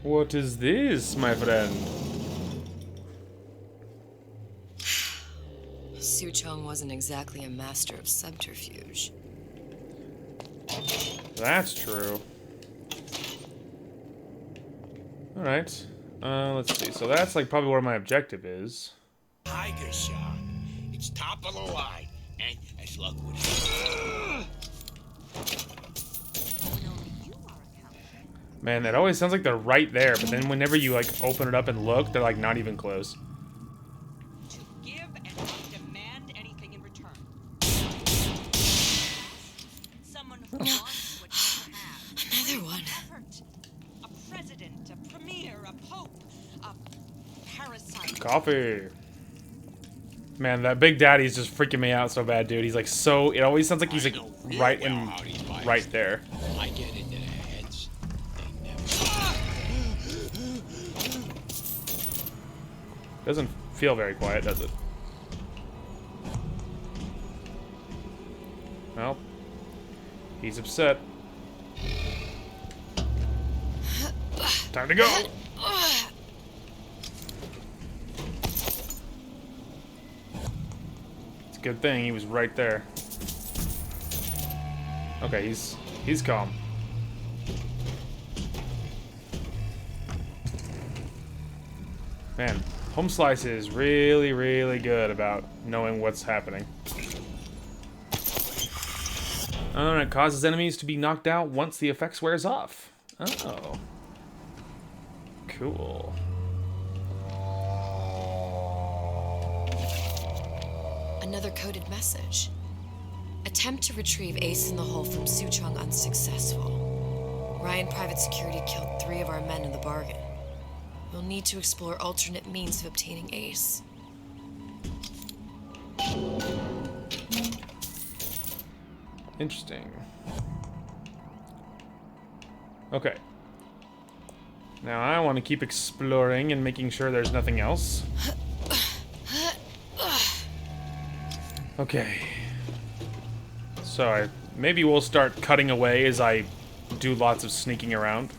What is this, my friend? Suchong wasn't exactly a master of subterfuge. That's true. Alright. Let's see. So that's like probably where my objective is. Tiger Shark. It's top of the line. And as luck would Man, that always sounds like they're right there, but then whenever you like open it up and look, they're like not even close. To give and not demand anything in return. Someone who wants what you have. Another one. Effort. A president, a premier, a pope, a parasite. Coffee. Man, that Big Daddy's just freaking me out so bad, dude. He's like so. It always sounds like he's like right there. I get into their heads. Doesn't feel very quiet, does it? Well, he's upset. Time to go. It's a good thing he was right there. Okay, he's calm. Man, Home Slice is really, really good about knowing what's happening. Oh, and it causes enemies to be knocked out once the effects wears off. Oh. Cool. Another coded message. Attempt to retrieve Ace in the Hole from Suchong unsuccessful. Ryan Private Security killed 3 of our men in the bargain. We'll need to explore alternate means of obtaining Ace. Interesting. Okay. Now I want to keep exploring and making sure there's nothing else. Okay. So maybe we'll start cutting away as I do lots of sneaking around.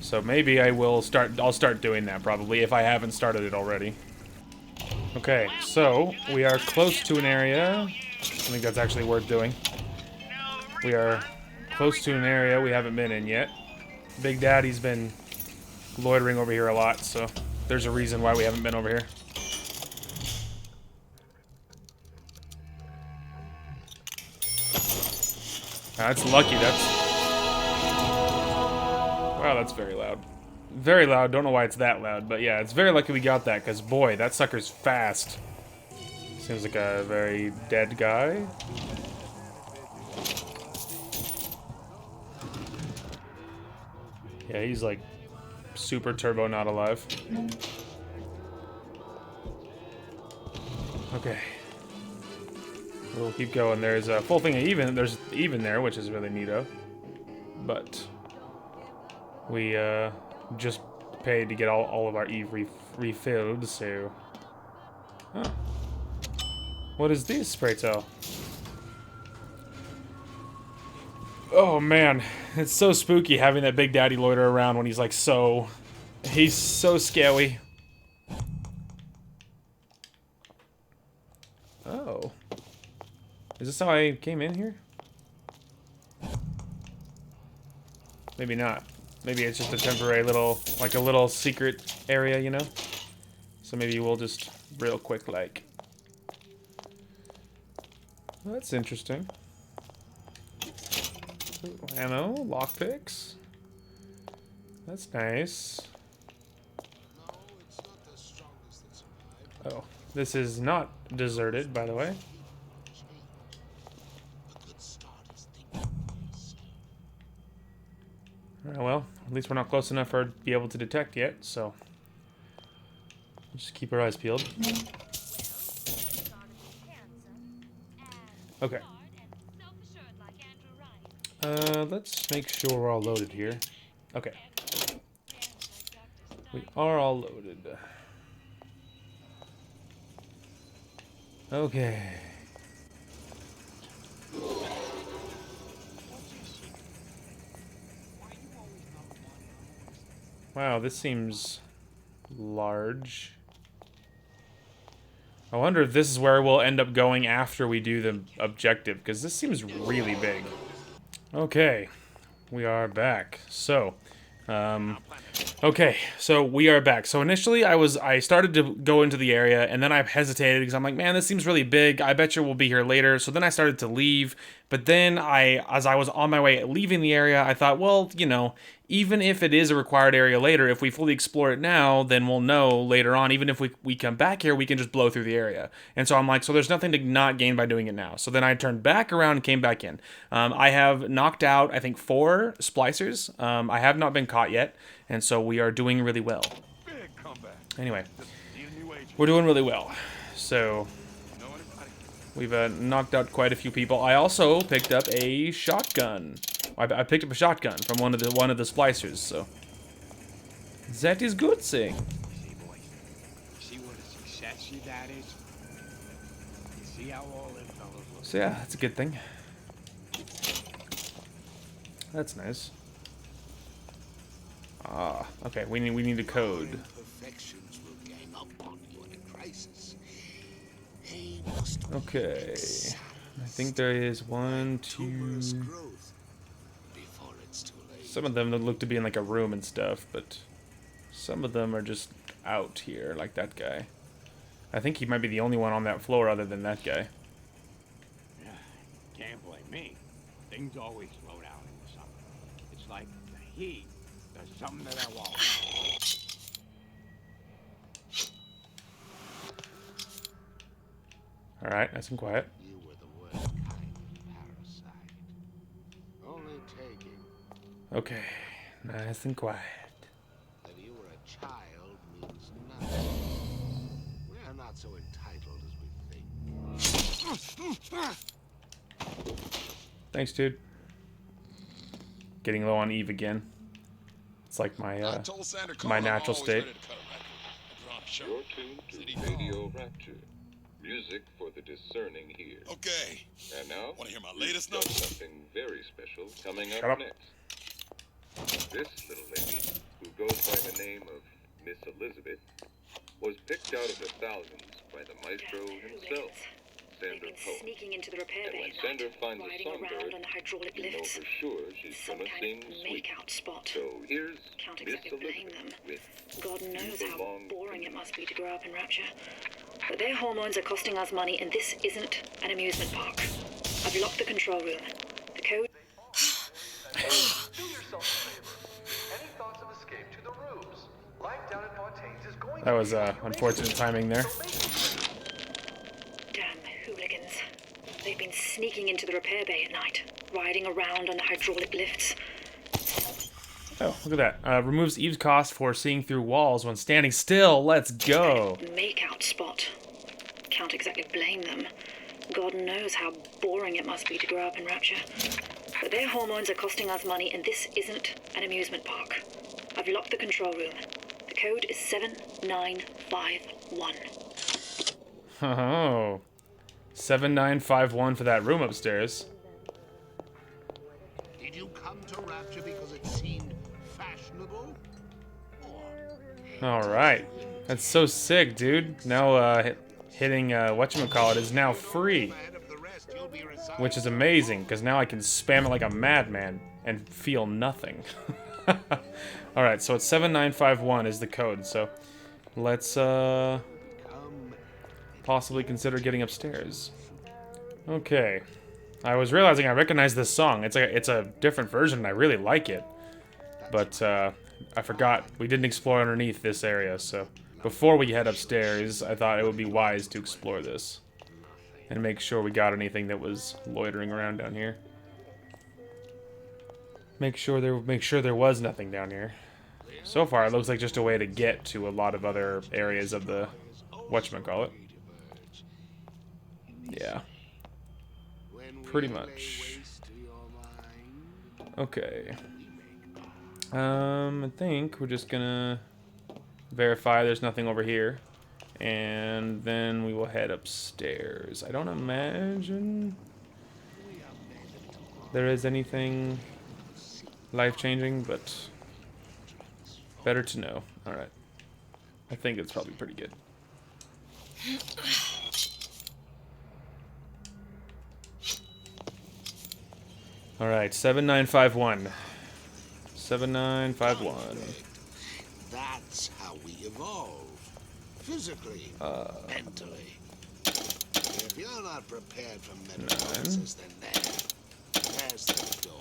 So maybe I'll start doing that probably if I haven't started it already. Okay, so we are close to an area. I think that's actually worth doing. We are close to an area we haven't been in yet. Big Daddy's been loitering over here a lot, so there's a reason why we haven't been over here. That's lucky, wow, that's very loud. Very loud, don't know why it's that loud, but yeah, it's very lucky we got that, because boy, that sucker's fast. Seems like a very dead guy. Yeah, he's like super turbo not alive. Okay. We'll keep going. There's a full thing of even. There's even there, which is really neato. But we just paid to get all of our Eve refilled, so... Huh. What is this, pray tell? Oh man, it's so spooky having that Big Daddy loiter around when he's like so... He's so scary. Oh. Is this how I came in here? Maybe not. Maybe it's just a temporary little, like a little secret area, you know? So maybe we'll just real quick, like... Well, that's interesting. Ooh, ammo, lockpicks. That's nice. Oh, this is not deserted, by the way. Well, at least we're not close enough for her to be able to detect yet, so... Just keep our eyes peeled. Okay. Let's make sure we're all loaded here. Okay. We are all loaded. Okay. Wow, this seems large. I wonder if this is where we'll end up going after we do the objective, because this seems really big. Okay, we are back. So, okay, so we are back. So initially I started to go into the area, and then I hesitated because I'm like, man, this seems really big. I bet you we'll be here later. So then I started to leave, but then as I was on my way leaving the area, I thought, well, you know, even if it is a required area later, if we fully explore it now, then we'll know later on, even if we come back here, we can just blow through the area. And so I'm like, so there's nothing to not gain by doing it now. So then I turned back around and came back in. I have knocked out, I think, 4 splicers. I have not been caught yet, and so we are doing really well. Anyway, we're doing really well. So we've knocked out quite a few people. I also picked up a shotgun. I picked up a shotgun from one of the splicers, so that is good thing. See, boys, see what a success your dad is? You see how all them fellas look? So yeah, that's a good thing. That's nice. Ah, okay. We need a code. Imperfections will gang up on you in a crisis. Okay. I think there is 1, 2. Some of them look to be in like a room and stuff, but some of them are just out here, like that guy. I think he might be the only one on that floor other than that guy. Yeah, can't blame me. Things always slow down in the summer. It's like the heat does something that I won't. Alright, nice and quiet. You were the worst kind of parasite. Only taking. Okay, nice and quiet. That you were a child means nothing. We're not so entitled as we think. Thanks, dude. Getting low on Eve again. It's like my my natural state. You're tuned to Radio Rapture. Music for the discerning here. Okay. And now, Want to hear my latest we've got number? something very special coming Shut up up. next. This little lady, who goes by the name of Miss Elizabeth, was picked out of the thousands by the maestro himself, Sander Poe. Sneaking into the repair And bay when at Sander night, finds a riding around songbird, on the hydraulic you know lifts. for sure she's Some gonna kind sing of sweet. make-out spot. So here's Can't Miss exactly blame them. Elizabeth with God knows You how Belong to boring Me. it must be to grow up in Rapture. But their hormones are costing us money, and this isn't an amusement park. I've locked the control room. The code... Do yourself a favor. Any thoughts of escape to the roofs? Life down at Fontaine's is going That was unfortunate timing there. Damn hooligans. They've been sneaking into the repair bay at night, riding around on the hydraulic lifts. Oh, look at that. Removes Eve's cost for seeing through walls when standing still. Let's go. Make-out spot. Can't exactly blame them. God knows how boring it must be to grow up in Rapture. But their hormones are costing us money, and this isn't an amusement park. I've locked the control room. The code is 7951. Oh. 7951 for that room upstairs. Did you come to Rapture because it seemed fashionable? Alright. That's so sick, dude. Now, hitting, whatchamacallit is now free. Which is amazing, because now I can spam it like a madman and feel nothing. Alright, so it's 7951 is the code, so let's, possibly consider getting upstairs. Okay. I was realizing I recognize this song. It's a different version, and I really like it. But, I forgot. We didn't explore underneath this area, so before we head upstairs, I thought it would be wise to explore this. And make sure we got anything that was loitering around down here. Make sure there was nothing down here. So far, it looks like just a way to get to a lot of other areas of the whatchamacallit. Yeah. Pretty much. Okay. I think we're just gonna verify there's nothing over here. And then we will head upstairs. I don't imagine there is anything life-changing, but better to know. Alright. I think it's probably pretty good. Alright, 7951. 7951. That's how we evolve. Physically, mentally. If you're not prepared for metamorphosis, then there's the door.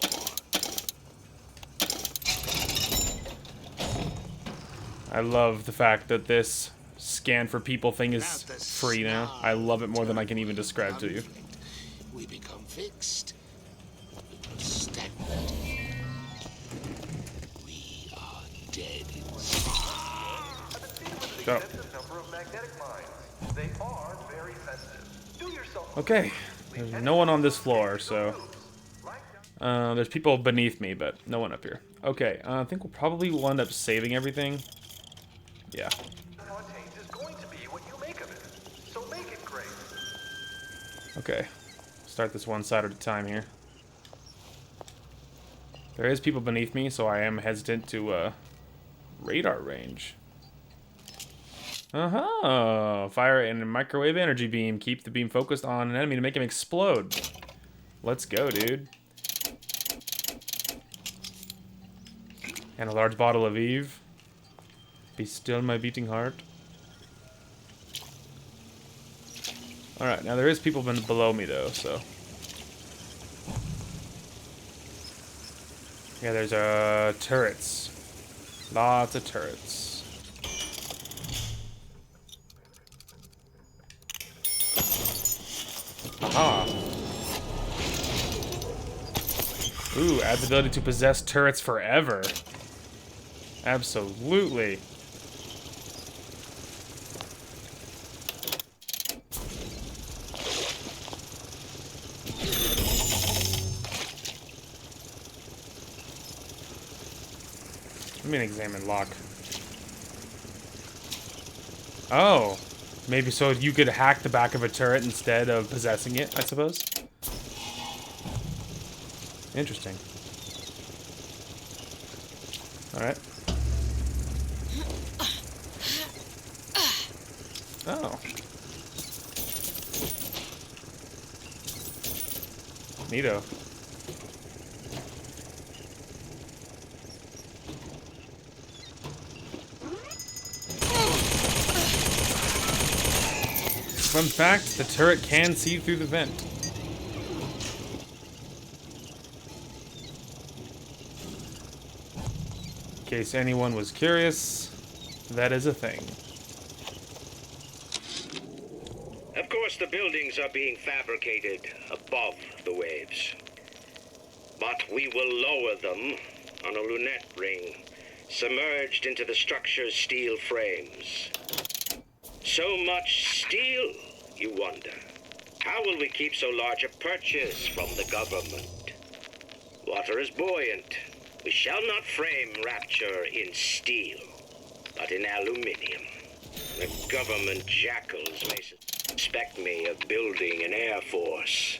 I love the fact that this scan for people thing is free now. I love it more than I can even describe to you. We become fixed. We become stagnant. We are dead Shut up. Number of magnetic mines. They are very sensitive. Do yourself Okay, there's no one on this floor, so... there's people beneath me, but no one up here. Okay, I think we'll probably end up saving everything. Yeah. Fontaine's is going to be what you make of it. So make it great. Okay. Start this one side at a time here. There is people beneath me, so I am hesitant to, radar range. Fire and a microwave energy beam. Keep the beam focused on an enemy to make him explode. Let's go, dude. And a large bottle of Eve. Be still, my beating heart. Alright, now there is people below me, though, so... Yeah, there's, turrets. Lots of turrets. Aha. Ooh, adds ability to possess turrets forever. Absolutely. me an examine lock. Oh. Maybe so you could hack the back of a turret instead of possessing it, I suppose? Interesting. Alright. Oh. Neato. Fun fact, the turret can see through the vent. In case anyone was curious, that is a thing. Of course, the buildings are being fabricated above the waves. But we will lower them on a lunette ring, submerged into the structure's steel frames. So much steel, you wonder. How will we keep so large a purchase from the government? Water is buoyant. We shall not frame Rapture in steel, but in aluminium. The government jackals may suspect me of building an air force,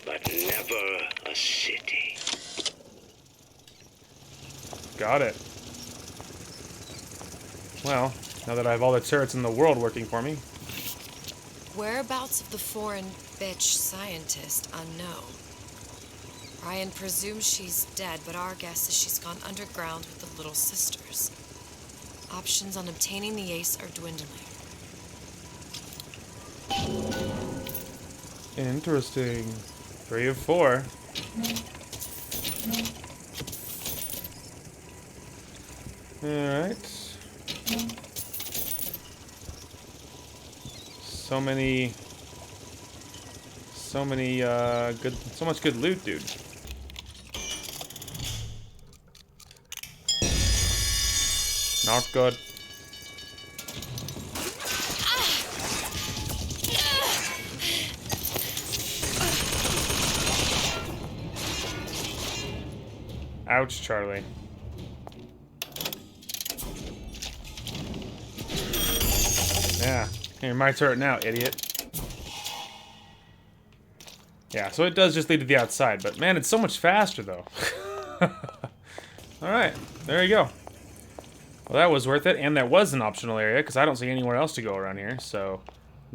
but never a city. Got it. Well, now that I have all the turrets in the world working for me. Whereabouts of the foreign bitch scientist unknown. Ryan presumes she's dead, but our guess is she's gone underground with the Little Sisters. Options on obtaining the ace are dwindling. Interesting. 3 of 4. Alright. So much good loot, dude. Not good. Ouch, Charlie. Yeah. You're my turret now, idiot. Yeah, so it does just lead to the outside, but man, it's so much faster, though. Alright, there you go. Well, that was worth it, and that was an optional area, because I don't see anywhere else to go around here, so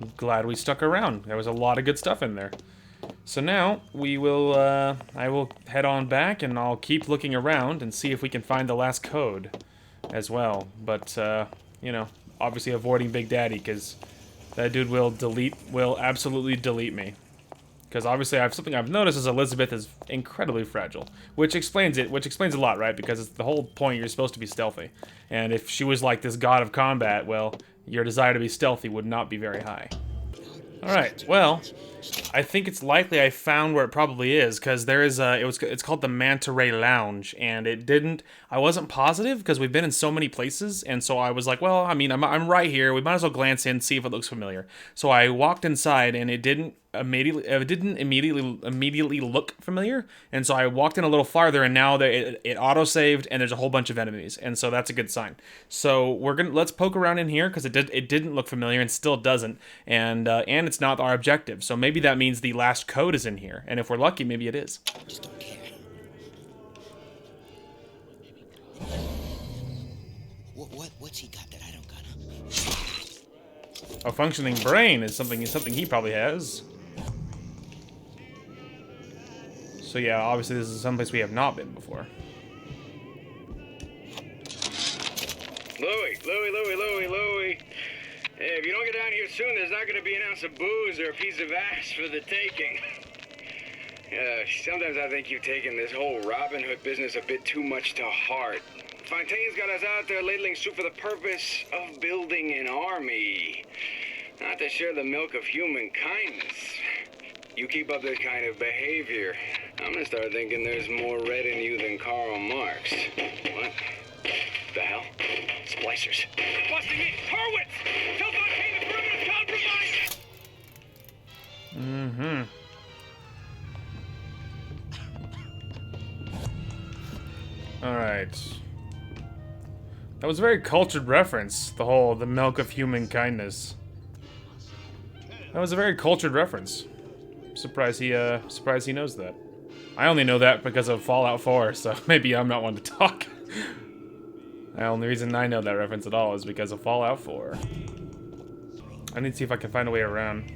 I'm glad we stuck around. There was a lot of good stuff in there. So now, we will, I will head on back, and I'll keep looking around and see if we can find the last code as well. But, you know, obviously avoiding Big Daddy, because that dude will absolutely delete me. Because obviously something I've noticed is Elizabeth is incredibly fragile. Which explains a lot, right? Because it's the whole point, you're supposed to be stealthy. And if she was like this god of combat, well, your desire to be stealthy would not be very high. Alright, well, I think it's likely I found where it probably is, because there is it's called the Manta Ray Lounge, and I wasn't positive, because we've been in so many places, and so I was like, well, I mean, I'm right here, we might as well glance in, see if it looks familiar. So I walked inside, and it didn't immediately look familiar, and so I walked in a little farther, and now it auto-saved, and there's a whole bunch of enemies, and so that's a good sign. So let's poke around in here, because it didn't look familiar, and still doesn't, and it's not our objective, so maybe that means the last code is in here, and if we're lucky, maybe it is. Just don't care. What's he got that I don't got? A functioning brain is something he probably has. So yeah, obviously this is someplace we have not been before. Louie. Hey, if you don't get down here soon, there's not going to be an ounce of booze or a piece of ass for the taking. Sometimes I think you've taken this whole Robin Hood business a bit too much to heart. Fontaine's got us out there ladling soup for the purpose of building an army. Not to share the milk of human kindness. You keep up this kind of behavior, I'm gonna start thinking there's more red in you than Karl Marx. What the hell? Splicers. They're busting in! Hurwitz! Tell Fontaine the perimeter's compromised! Mm-hmm. Alright. That was a very cultured reference. The milk of human kindness. That was a very cultured reference. Surprised he knows that. I only know that because of Fallout 4, so maybe I'm not one to talk. The only reason I know that reference at all is because of Fallout 4. I need to see if I can find a way around.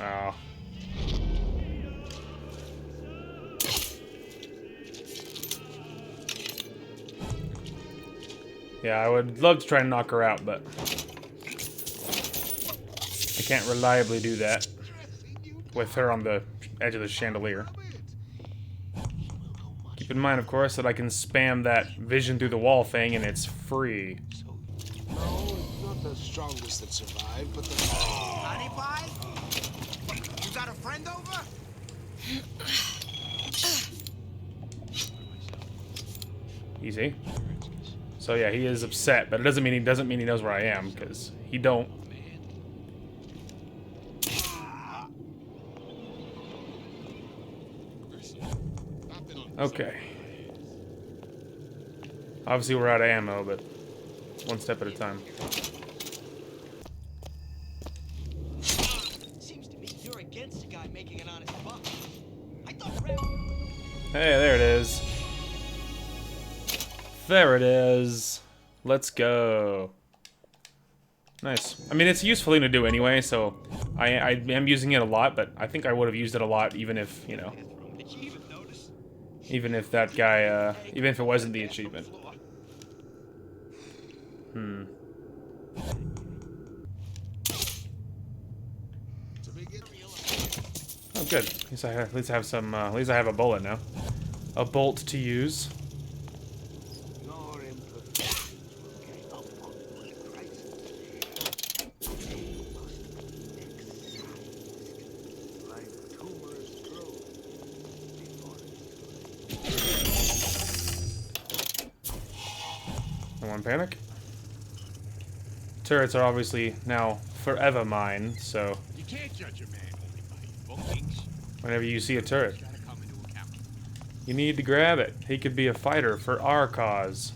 Oh. Yeah, I would love to try and knock her out, but I can't reliably do that with her on the edge of the chandelier. Keep in mind, of course, that I can spam that vision through the wall thing and it's free. No, not the strongest that survived, but the... Honey pie? You got a friend over? Easy. So yeah, he is upset, but it doesn't mean he knows where I am, because he don't. Okay. Obviously we're out of ammo, but one step at a time. Seems to me you're against a guy making an honest buck. Hey, there it is. There it is. Let's go. Nice. I mean, it's a useful thing to do anyway, so I am using it a lot, but I think I would have used it a lot even if, you know, even if that guy, even if it wasn't the achievement. Oh, good. At least I have some. At least I have a bullet now. A bolt to use. No one panic. Turrets are obviously now forever mine, so You can't judge a man only by his bookings. whenever you see a turret, you need to grab it. He could be a fighter for our cause.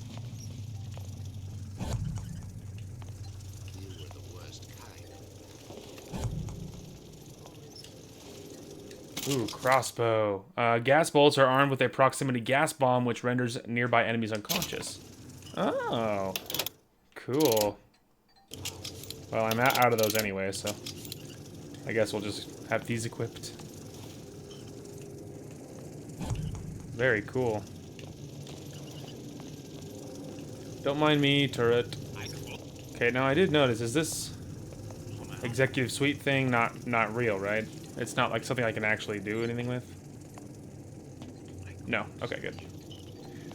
Ooh, crossbow. Gas bolts are armed with a proximity gas bomb, which renders nearby enemies unconscious. Oh, cool. Well, I'm out of those anyway, so I guess we'll just have these equipped. Very cool. Don't mind me, turret. Okay, now I did notice, is this executive suite thing not real, right? It's not like something I can actually do anything with? No. Okay, good.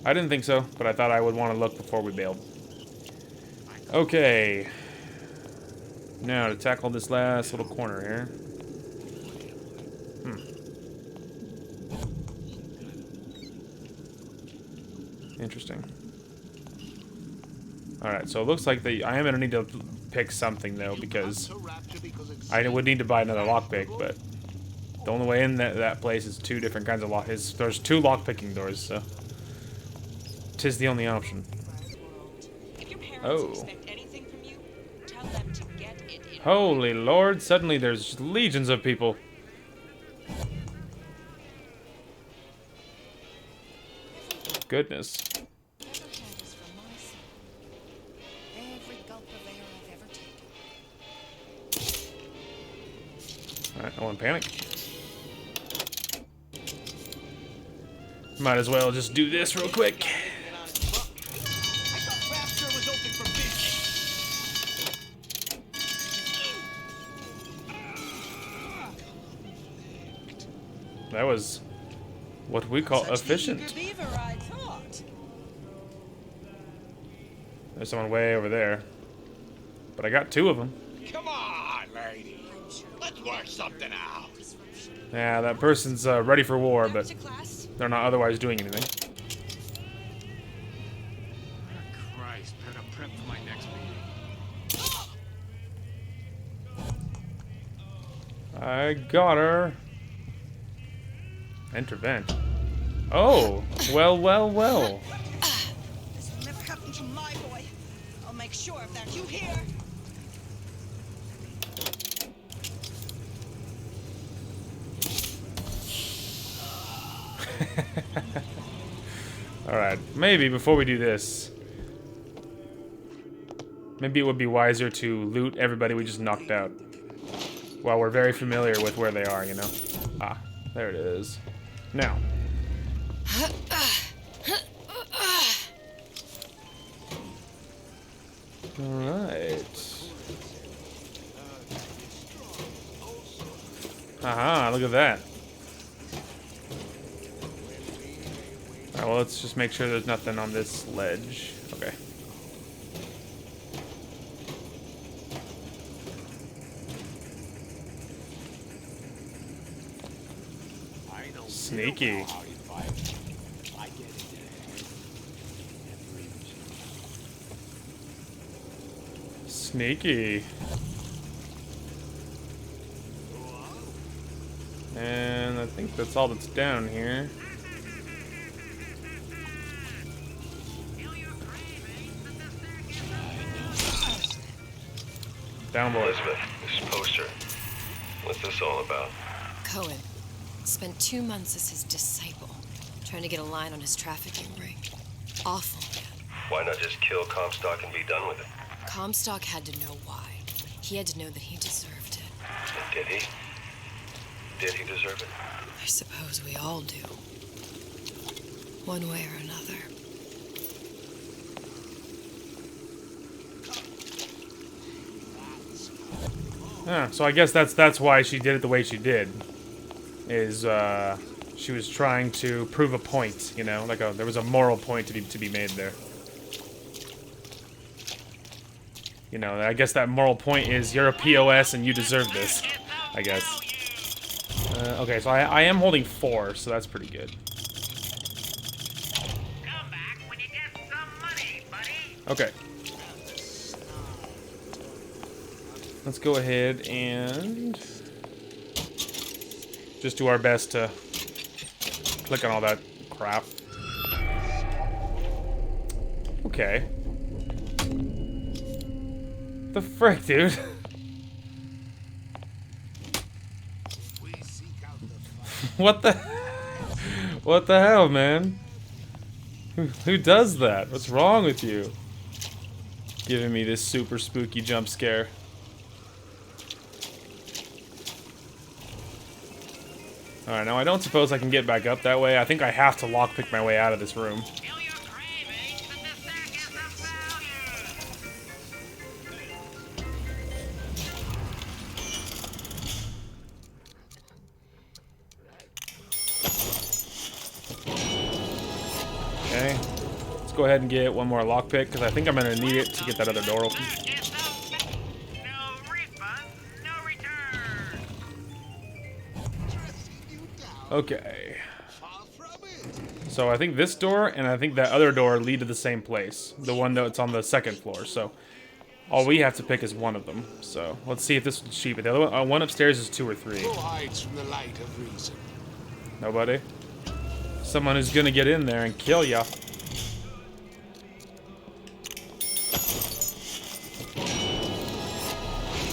I didn't think so, but I thought I would want to look before we bailed. Okay. Now, to tackle this last little corner here. Interesting. Alright, so it looks like I am going to need to pick something, though, because I would need to buy another lockpick, but the only way in that place is two different kinds of there's two lockpicking doors, so 'tis the only option. Oh. Holy Lord, suddenly there's legions of people. Goodness. Alright, no one panic. Might as well just do this real quick. That was what we call efficient. There's someone way over there. But I got two of them. Come on, lady. Let's work something out. Yeah, that person's ready for war, but they're not otherwise doing anything. Christ, better prep for my next meeting. I got her. Enter vent. Oh, well, well, well. to my boy. I'll make sure of that. You hear? Alright, maybe before we do this, maybe it would be wiser to loot everybody we just knocked out. While we're very familiar with where they are, you know? Ah, there it is. Now. Alright. Aha, look at that. Alright, well, let's just make sure there's nothing on this ledge. Okay. Sneaky. Sneaky. And I think that's all that's down here. Down below. Elizabeth, this poster. What's this all about? Cohen spent 2 months as his disciple, trying to get a line on his trafficking ring. Awful man. Why not just kill Comstock and be done with it? Comstock had to know why. He had to know that he deserved it. And did he? Did he deserve it? I suppose we all do. One way or another. Yeah, so I guess that's why she did it the way she did. Is she was trying to prove a point, you know, like there was a moral point to be made there. You know, I guess that moral point is you're a POS and you deserve this, I guess. Okay, so I am holding 4, so that's pretty good. Okay. Let's go ahead and just do our best to click on all that crap. Okay. The frick, dude? What the hell, man? Who does that? What's wrong with you? Giving me this super spooky jump scare. Alright, now I don't suppose I can get back up that way. I think I have to lockpick my way out of this room. Okay. Let's go ahead and get one more lockpick, because I think I'm going to need it to get that other door open. Okay. So I think this door and I think that other door lead to the same place. The one that's on the 2nd floor. So all we have to pick is one of them. So let's see if this is cheap. The other one upstairs is 2 or 3. Who hides from the light of reason? Nobody. Someone who's gonna get in there and kill ya.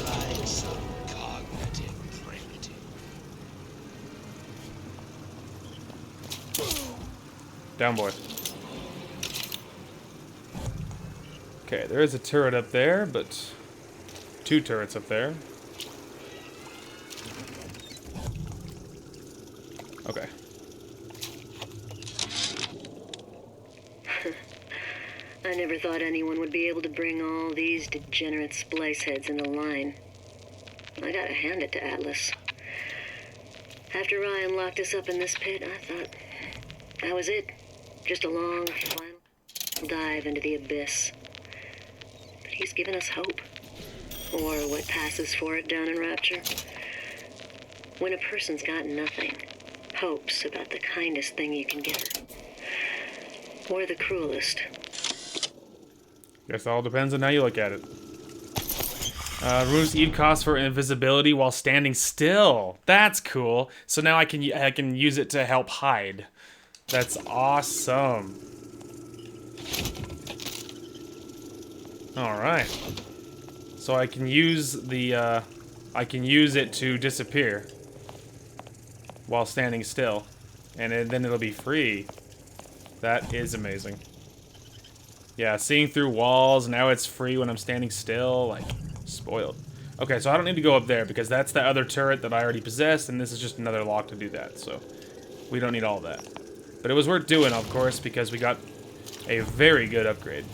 Like some cognitive primitive. Down, boy. Okay, there is a turret up there, but 2 turrets up there. Okay. I never thought anyone would be able to bring all these degenerate splice heads into line. I gotta hand it to Atlas. After Ryan locked us up in this pit, I thought that was it. Just a long, final dive into the abyss. But he's given us hope. Or what passes for it down in Rapture. When a person's got nothing, hope's about the kindest thing you can give her. Or the cruelest. Guess all depends on how you look at it. Runes Eve costs for invisibility while standing still. That's cool. So now I can use it to help hide. That's awesome. Alright. So I can use the, I can use it to disappear while standing still. And then it'll be free. That is amazing. Yeah, seeing through walls, now it's free when I'm standing still, like, spoiled. Okay, so I don't need to go up there, because that's the other turret that I already possessed, and this is just another lock to do that, so we don't need all that. But it was worth doing, of course, because we got a very good upgrade.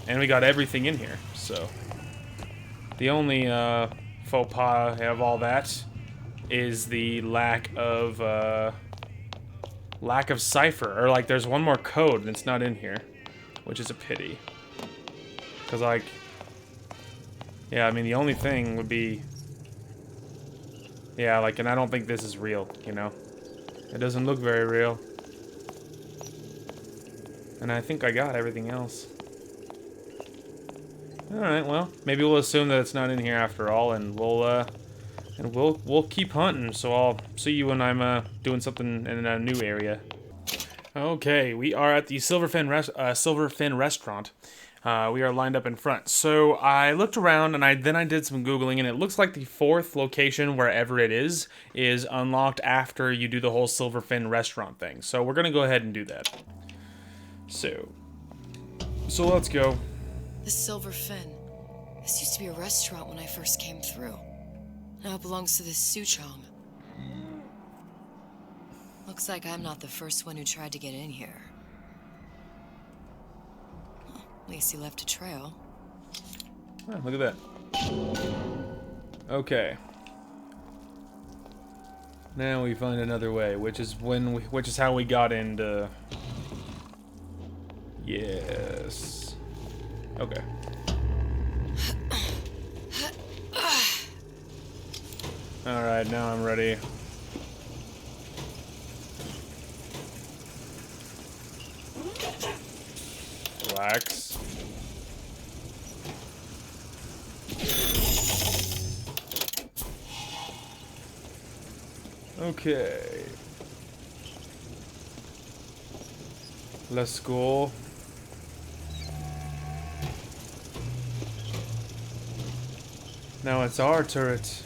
And we got everything in here, so... The only, faux pas of all that is the lack of cipher. Or, like, there's one more code, and it's not in here. Which is a pity. Because, like... Yeah, I mean, the only thing would be... Yeah, like, and I don't think this is real, you know? It doesn't look very real. And I think I got everything else. Alright, well, maybe we'll assume that it's not in here after all, and we'll keep hunting, so I'll see you when I'm, doing something in a new area. Okay, we are at the Silverfin restaurant. We are lined up in front. So I looked around and then I did some Googling, and it looks like the 4th location, wherever it is unlocked after you do the whole Silverfin restaurant thing. So we're gonna go ahead and do that. So let's go. The Silverfin. This used to be a restaurant when I first came through. Now it belongs to this Suchong. Looks like I'm not the first one who tried to get in here. Well, at least he left a trail. Oh, look at that. Okay. Now we find another way, which is how we got into... Yes. Okay. Alright, now I'm ready. Relax. Okay. Let's go. Now it's our turret.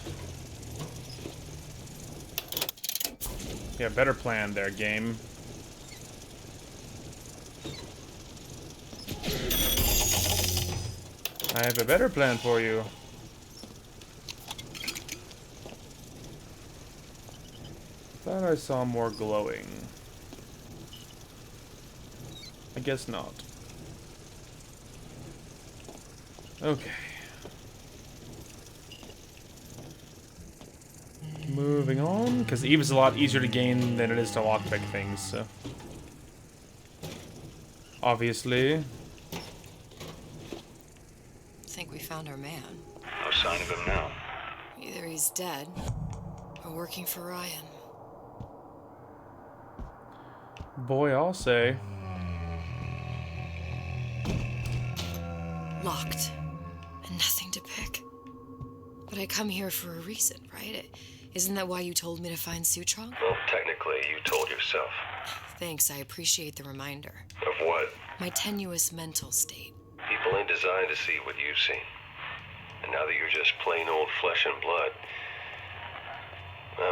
Yeah, better plan there, game. I have a better plan for you. Thought I saw more glowing. I guess not. Okay. Moving on, because Eve is a lot easier to gain than it is to lockpick things, so... Obviously. Think we found our man. No sign of him now. Either he's dead, or working for Ryan. Boy, I'll say. Locked. And nothing to pick. But I come here for a reason, right? Isn't that why you told me to find Suchong? Well, technically, you told yourself. Thanks, I appreciate the reminder. Of what? My tenuous mental state. People ain't designed to see what you've seen. And now that you're just plain old flesh and blood,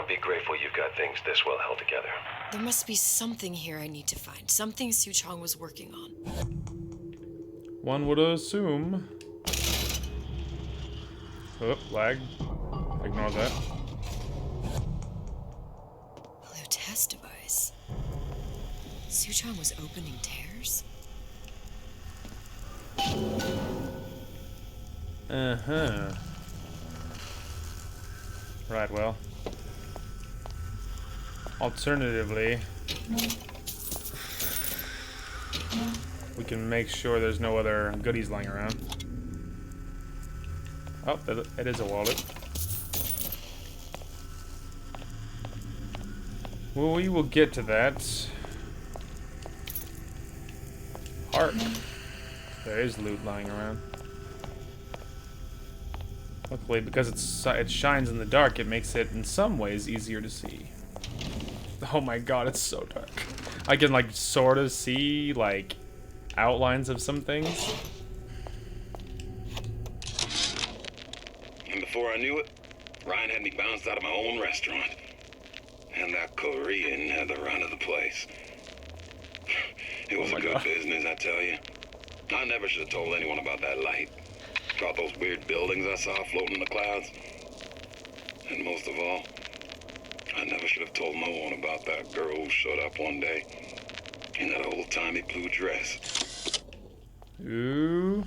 be grateful you've got things this well held together. There must be something here I need to find. Something Suchong was working on. One would assume. Oh, lag. Ignore that. Blue test device. Suchong was opening tears? Uh-huh. Right, well. Alternatively, we can make sure there's no other goodies lying around. Oh, it is a wallet. Well, we will get to that. Hark. There is loot lying around. Luckily, because it shines in the dark, it makes it, in some ways, easier to see. Oh my god, it's so dark. I can, like, sort of see, like, outlines of some things. And before I knew it, Ryan had me bounced out of my own restaurant. And that Korean had the run of the place. It was a good business, I tell you. I never should have told anyone about that light. About those weird buildings I saw floating in the clouds. And most of all, I never should have told no one about that girl who showed up one day in that old-timey blue dress. Ooh.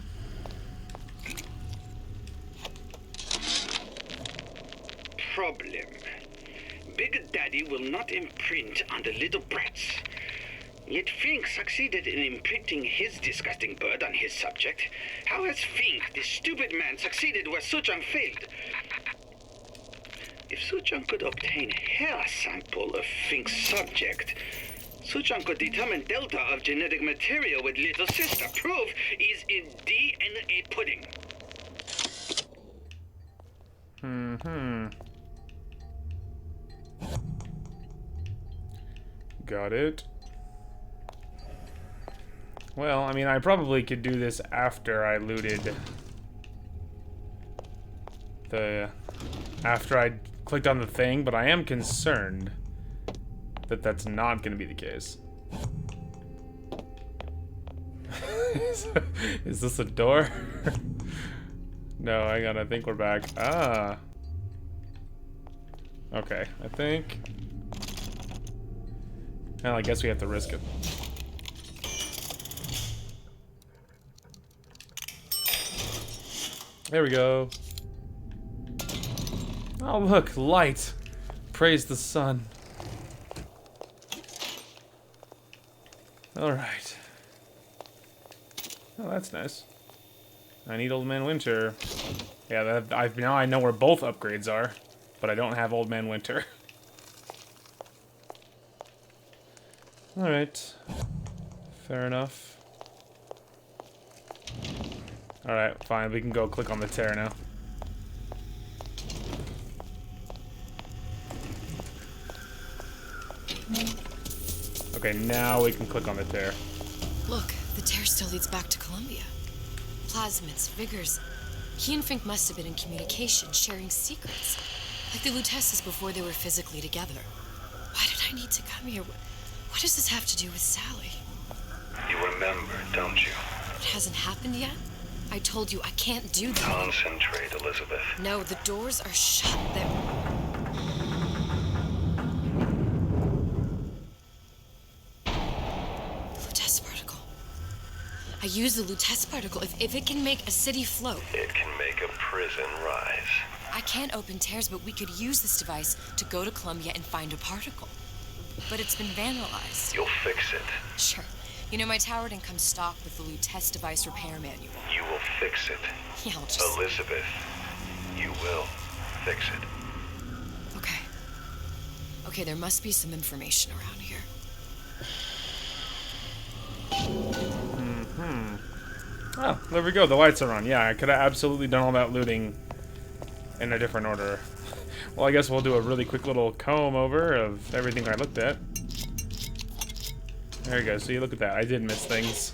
Problem. Big Daddy will not imprint on the little brats. Yet Fink succeeded in imprinting his disgusting bird on his subject. How has Fink, this stupid man, succeeded where Suchong failed? If Suchong could obtain hair sample of Fink's subject, Suchong could determine delta of genetic material with little sister. Proof is in DNA pudding. Got it. Well, I mean, I probably could do this after I looted after I clicked on the thing, but I am concerned that that's not going to be the case. Is this a door? No, hang on, I think we're back. Ah. Okay, I think... Well, I guess we have to risk it. There we go. Oh, look, light. Praise the sun. Alright. Oh, that's nice. I need Old Man Winter. Yeah, now I know where both upgrades are, but I don't have Old Man Winter. Alright. Fair enough. Alright, fine. We can go click on the tear now. Okay, now we can click on the tear. Look, the tear still leads back to Columbia. Plasmids, Vigors. He and Fink must have been in communication, sharing secrets. Like the Lutesses before they were physically together. Why did I need to come here? What does this have to do with Sally? You remember, don't you? It hasn't happened yet? I told you I can't do that. Concentrate, Elizabeth. No, the doors are shut. They're... Lutece particle. I use the Lutece particle. If it can make a city float. It can make a prison rise. I can't open tears, but we could use this device to go to Columbia and find a particle. But it's been vandalized. You'll fix it. Sure. You know, my tower didn't come stocked with the Lutece device repair manual. You will fix it. Yeah, I'll just... Elizabeth, you will fix it. Okay. Okay, there must be some information around here. Oh, there we go. The lights are on. Yeah, I could have absolutely done all that looting in a different order. Well, I guess we'll do a really quick little comb over of everything I looked at. There you go. So you look at that. I did miss things.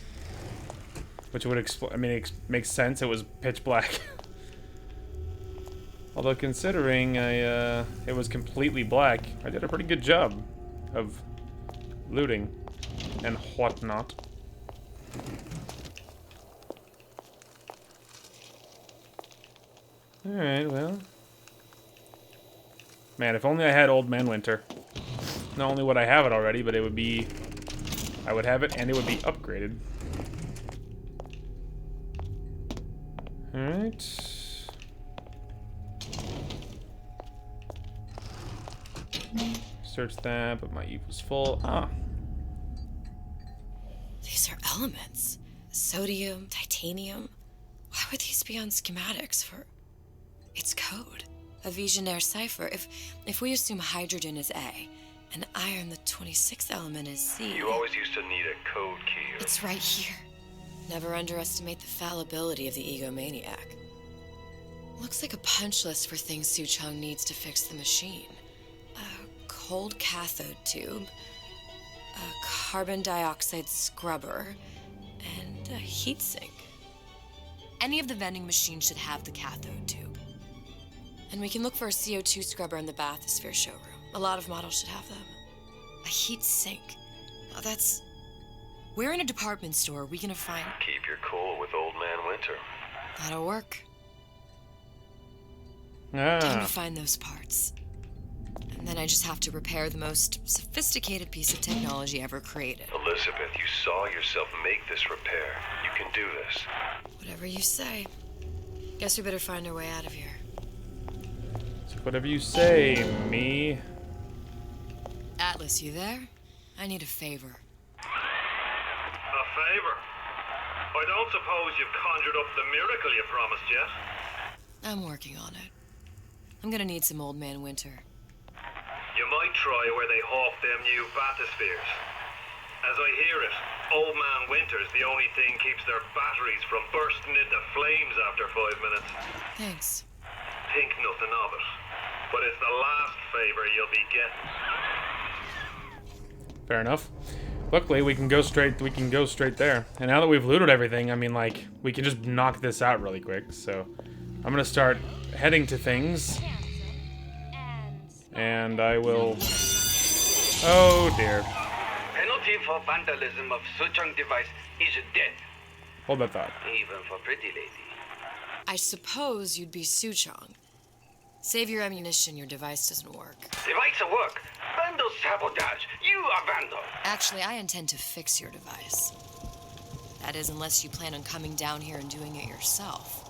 Which would I mean, it makes sense. It was pitch black. Although considering it was completely black, I did a pretty good job of looting and whatnot. Alright, well. Man, if only I had Old Man Winter. Not only would I have it already, but it would be... I would have it and it would be upgraded. Alright. Search that, but my equals full. Ah. These are elements. Sodium, titanium. Why would these be on schematics for... It's code. A Visionaire cipher. If we assume hydrogen is A, and iron, the 26th element, is C... You always used to need a code key. It's right here. Never underestimate the fallibility of the egomaniac. Looks like a punch list for things Suchong needs to fix the machine. A cold cathode tube, a carbon dioxide scrubber, and a heatsink. Any of the vending machines should have the cathode tube. And we can look for a CO2 scrubber in the bathysphere showroom. A lot of models should have them. A heat sink. Oh, that's... Where in a department store are we gonna find... Keep your cool with Old Man Winter. That'll work. Ah. Time to find those parts. And then I just have to repair the most sophisticated piece of technology ever created. Elizabeth, you saw yourself make this repair. You can do this. Whatever you say. Guess we better find our way out of here. Whatever you say, me. Atlas, you there? I need a favor. A favor? I don't suppose you've conjured up the miracle you promised yet? I'm working on it. I'm gonna need some Old Man Winter. You might try where they hawk them new bathyspheres. As I hear it, Old Man Winter's the only thing keeps their batteries from bursting into flames after 5 minutes. Thanks. Think nothing of it. But it's the last favor you'll be getting. Fair enough. Luckily, we can go straight there. And now that we've looted everything, I mean, like, we can just knock this out really quick. So, I'm gonna start heading to things. And I will... Oh, dear. Penalty for vandalism of Suchong device is death. Hold that thought. Even for pretty lady. I suppose you'd be Suchong. Save your ammunition, your device doesn't work. Device at work. Vandal sabotage. You are vandal. Actually, I intend to fix your device. That is, unless you plan on coming down here and doing it yourself.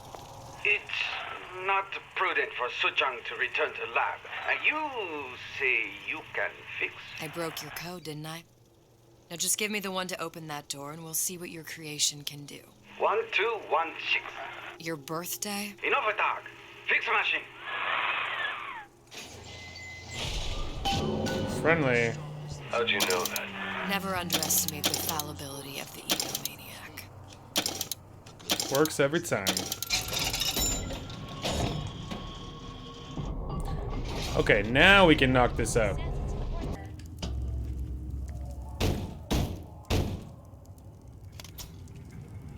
It's not prudent for Suchong to return to lab. And you say you can fix? I broke your code, didn't I? Now just give me the one to open that door and we'll see what your creation can do. 1216. Your birthday? Enough attack. Fix machine. Friendly. How'd you know that? Never underestimate the fallibility of the egomaniac. Works every time. Okay, now we can knock this out.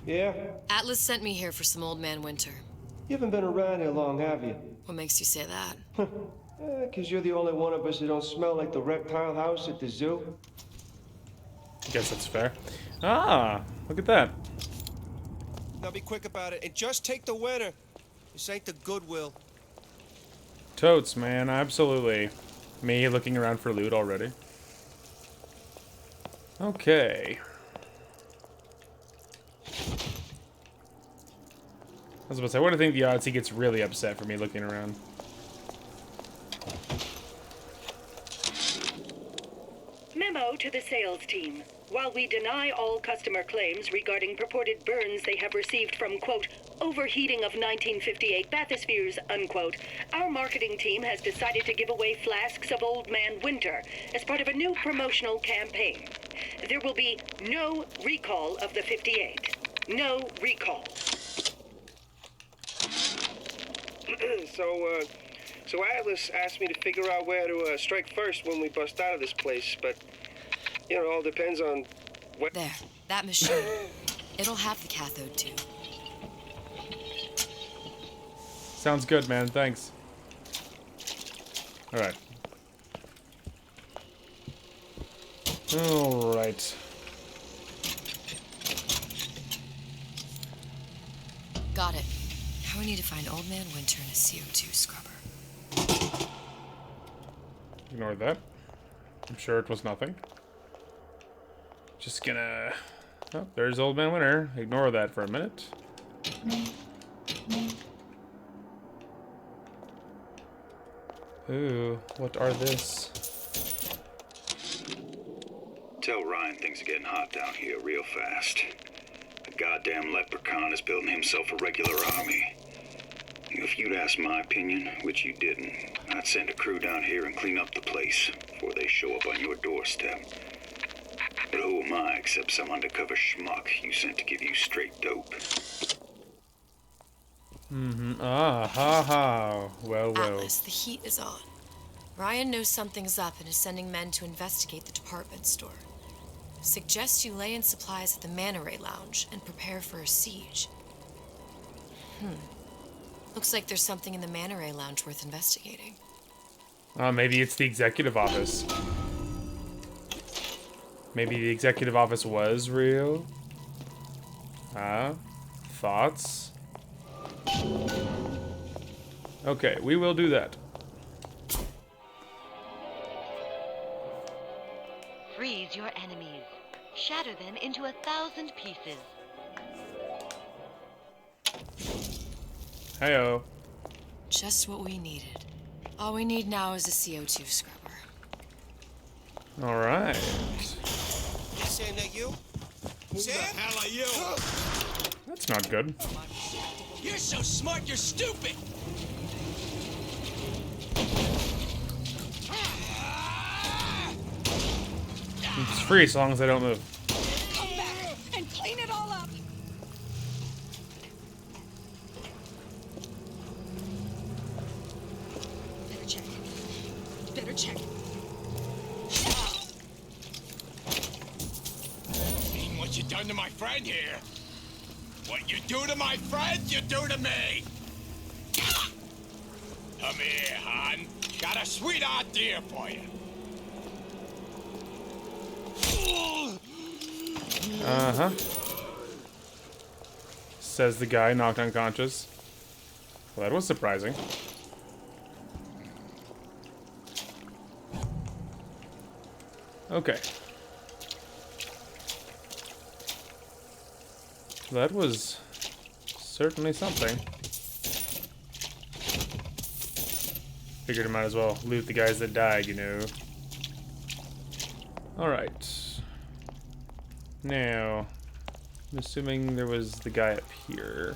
Yeah? Atlas sent me here for some Old Man Winter. You haven't been around here long, have you? What makes you say that? 'Cause you're the only one of us that don't smell like the reptile house at the zoo. Guess that's fair. Ah, look at that. Now be quick about it and just take the winner. This ain't the Goodwill. Totes, man, absolutely. Me looking around for loot already. Okay. I was about to say, what do you think the odds he gets really upset for me looking around? Memo to the sales team. While we deny all customer claims regarding purported burns they have received from, quote, overheating of 1958 bathyspheres, unquote, our marketing team has decided to give away flasks of Old Man Winter as part of a new promotional campaign. There will be no recall of the 58. No recall. So Atlas asked me to figure out where to strike first when we bust out of this place, but, you know, it all depends on what... There, that machine. It'll have the cathode tube. Sounds good, man, thanks. Alright. Alright. Got it. Now we need to find Old Man Winter and a CO2 scrubber. Ignore that. I'm sure it was nothing. Just gonna... Oh, there's Old Man Winter. Ignore that for a minute. Ooh, what are this? Tell Ryan things are getting hot down here real fast. The goddamn leprechaun is building himself a regular army. If you'd asked my opinion, which you didn't, I'd send a crew down here and clean up the place before they show up on your doorstep. But who am I except some undercover schmuck you sent to give you straight dope? Mm-hmm. Ah, ha, ha. Well, well. Atlas, the heat is on. Ryan knows something's up and is sending men to investigate the department store. Suggest you lay in supplies at the Manta Ray Lounge and prepare for a siege. Looks like there's something in the Manta Ray Lounge worth investigating. Maybe it's the executive office. Maybe the executive office was real? Thoughts? Okay, we will do that. Freeze your enemies. Shatter them into 1,000 pieces. Heyo. Just what we needed. All we need now is a CO2 scrubber. Alright. Sam, that you? Who the hell are you? That's not good. You're so smart, you're stupid! It's free as long as I don't move. Come back and clean it all up. Better check. Better check. Seen what you done to my friend here. What you do to my friend, you do to me. Come here, hon. Got a sweet idea for you. Uh-huh. Says the guy knocked unconscious. Well, that was surprising. Okay. That was certainly something. Figured I might as well loot the guys that died, you know. Alright. Now, I'm assuming there was the guy up here.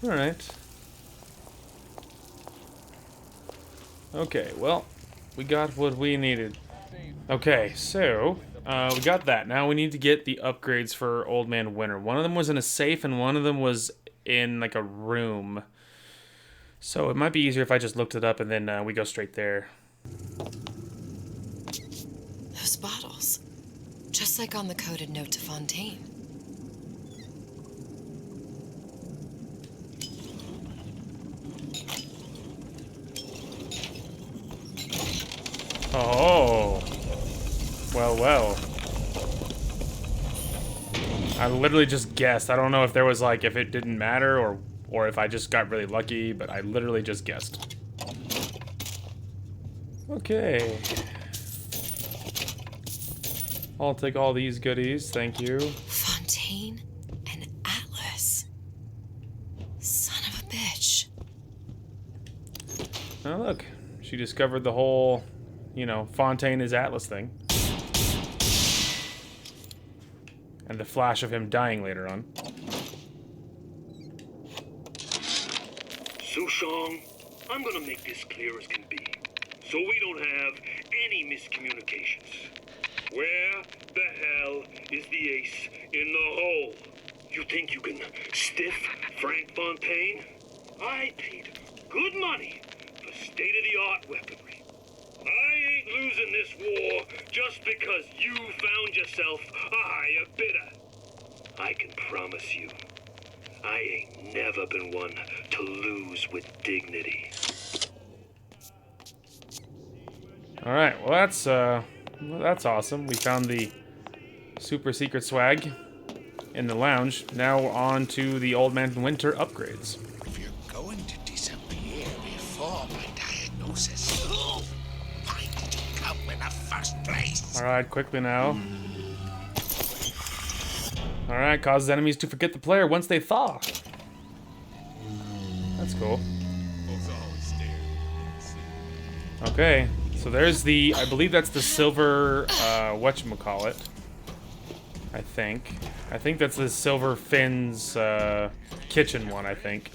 Alright. Okay, well, we got what we needed. Okay, so, we got that. Now we need to get the upgrades for Old Man Winter. One of them was in a safe and one of them was in, like, a room. So it might be easier if I just looked it up and then we go straight there. Those bottles. Just like on the coded note to Fontaine. Oh. Well, well. I literally just guessed. I don't know if there was like, if it didn't matter or if I just got really lucky, but I literally just guessed. Okay. I'll take all these goodies, thank you. Fontaine and Atlas. Son of a bitch. Oh, look. She discovered the whole, you know, Fontaine is Atlas thing. And the flash of him dying later on. Sushong, I'm gonna make this clear as can be, so we don't have any miscommunications. Where the hell is the ace in the hole? You think you can stiff Frank Fontaine? I paid good money for state-of-the-art weaponry. I ain't losing this war just because you found yourself a higher bidder. I can promise you, I ain't never been one to lose with dignity. Alright, well that's awesome. We found the super secret swag in the lounge. Now on to the Old Man Winter upgrades. If you're going to disappear before my diagnosis, why did you come in the first place? Alright, quickly now. Alright, causes enemies to forget the player once they thaw. That's cool. Okay, so there's the, I believe that's the silver, whatchamacallit. I think that's the Silver Finn's, kitchen one, I think.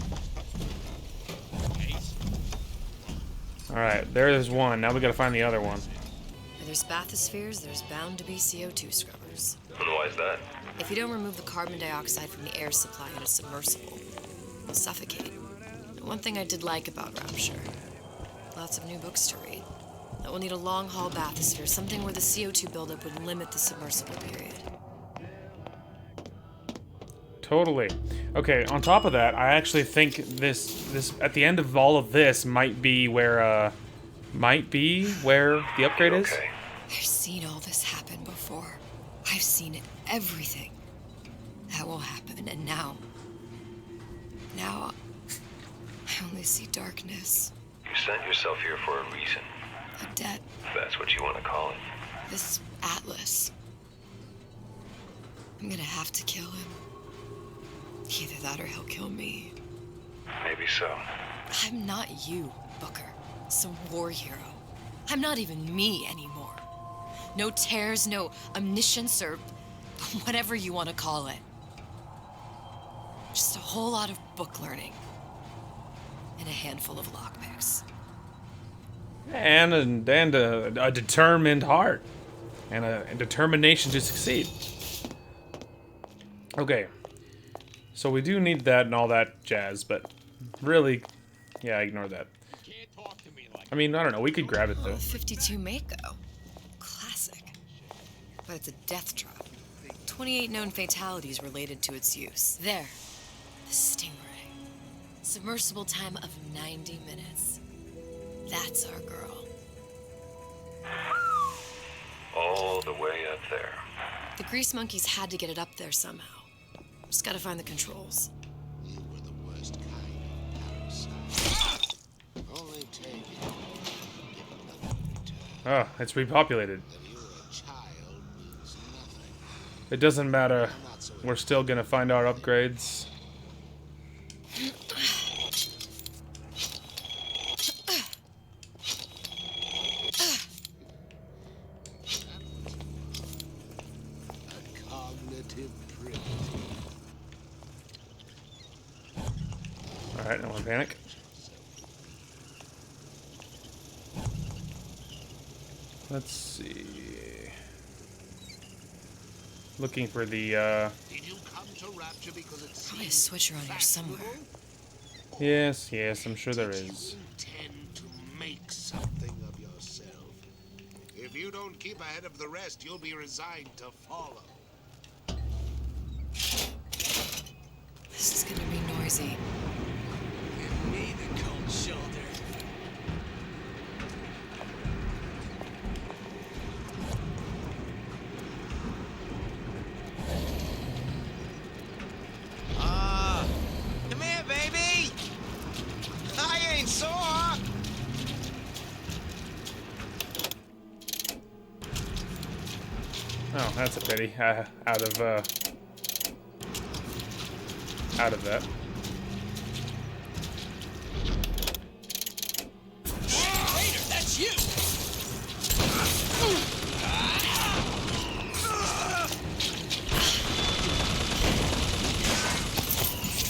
Alright, there's one. Now we gotta find the other one. Where there's bathyspheres, there's bound to be CO2 scrubbers. And why is that? If you don't remove the carbon dioxide from the air supply in a submersible, you'll suffocate. One thing I did like about Rapture, lots of new books to read. That we'll need a long-haul bathysphere, something where the CO2 buildup would limit the submersible period. Totally. Okay, on top of that, I actually think this at the end of all of this might be where the upgrade is. I've seen all this happen before. I've seen everything that will happen, and now I only see darkness. You sent yourself here for a reason. A debt. If that's what you want to call it. This Atlas. I'm gonna have to kill him. Either that or he'll kill me. Maybe so. I'm not you, Booker. Some war hero. I'm not even me anymore. No tears, no omniscience, or whatever you want to call it. Just a whole lot of book learning. And a handful of lockpicks. And a determined heart. And a determination to succeed. Okay. So we do need that and all that jazz, but really, yeah, ignore that. I mean, I don't know, we could grab it though. 52 Mako. Classic. But it's a death trap. 28 known fatalities related to its use. There. The Stingray. Submersible time of 90 minutes. That's our girl. All the way up there. The grease monkeys had to get it up there somehow. Just gotta find the controls. You were the worst kind of parasite. Only take it. Oh, it's repopulated. It doesn't matter. We're still gonna find our upgrades. Alright, no more panic. Let's see. Looking for the, Probably a switcher on here somewhere. Yes, I'm sure there is. Intend to make something of yourself. If you don't keep ahead of the rest, you'll be resigned to follow. This is gonna be noisy. Give me the cold shoulder. Come here, baby. I ain't sore. Oh, that's a pity. Out of that. Raider, that's you.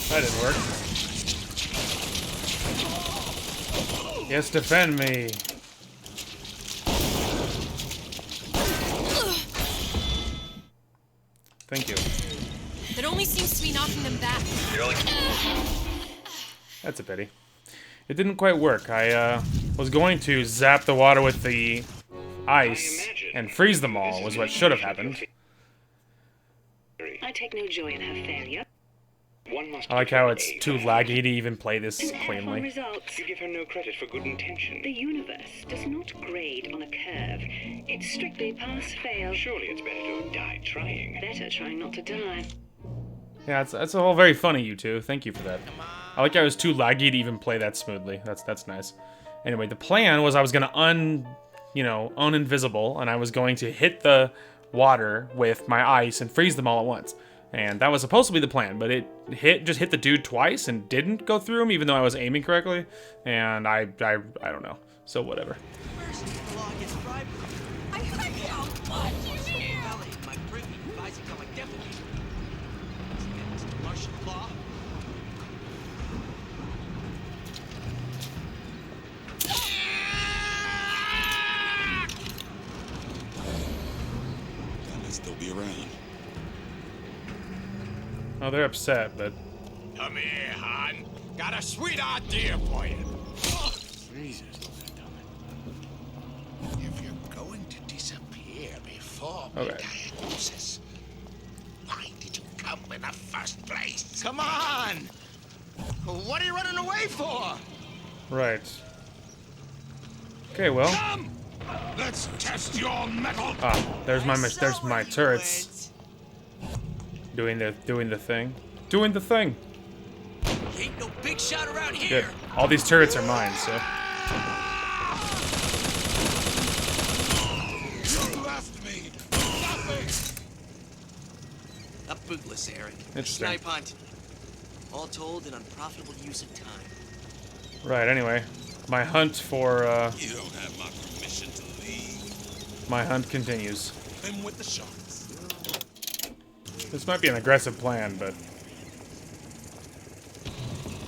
That didn't work. Yes, defend me. Thank you. That only seems to be knocking them back. That's a pity. It didn't quite work. I was going to zap the water with the ice and freeze them all, was what should have happened. I take no joy in her failure. I like how it's too laggy to even play this cleanly. Results. You give her no credit for good intention. The universe does not grade on a curve. It's strictly pass-fail. Surely it's better to have died trying. Better trying not to die. Yeah, that's all very funny, you two. Thank you for that. I like how it was too laggy to even play that smoothly. That's nice. Anyway, the plan was I was gonna uninvisible, and I was going to hit the water with my ice and freeze them all at once. And that was supposed to be the plan, but it just hit the dude twice and didn't go through him, even though I was aiming correctly. And I don't know. So whatever. They'll be around. Oh, they're upset, but... Come here, hon. Got a sweet idea for you. Jesus. If you're going to disappear before my diagnosis, why did you come in the first place? Come on! What are you running away for? Right. Okay, well. Come! Let's test your metal. Ah, there's my turrets. Doing the thing. Doing the thing. Ain't no big shot around here. Good. All these turrets are mine, so. You left me nothing. A bootless errand. Interesting. Snipe hunt. All told, an unprofitable use of time. Right, anyway. My hunt for, You don't have my permission to leave. my hunt continues. Them with the shots. This might be an aggressive plan, but...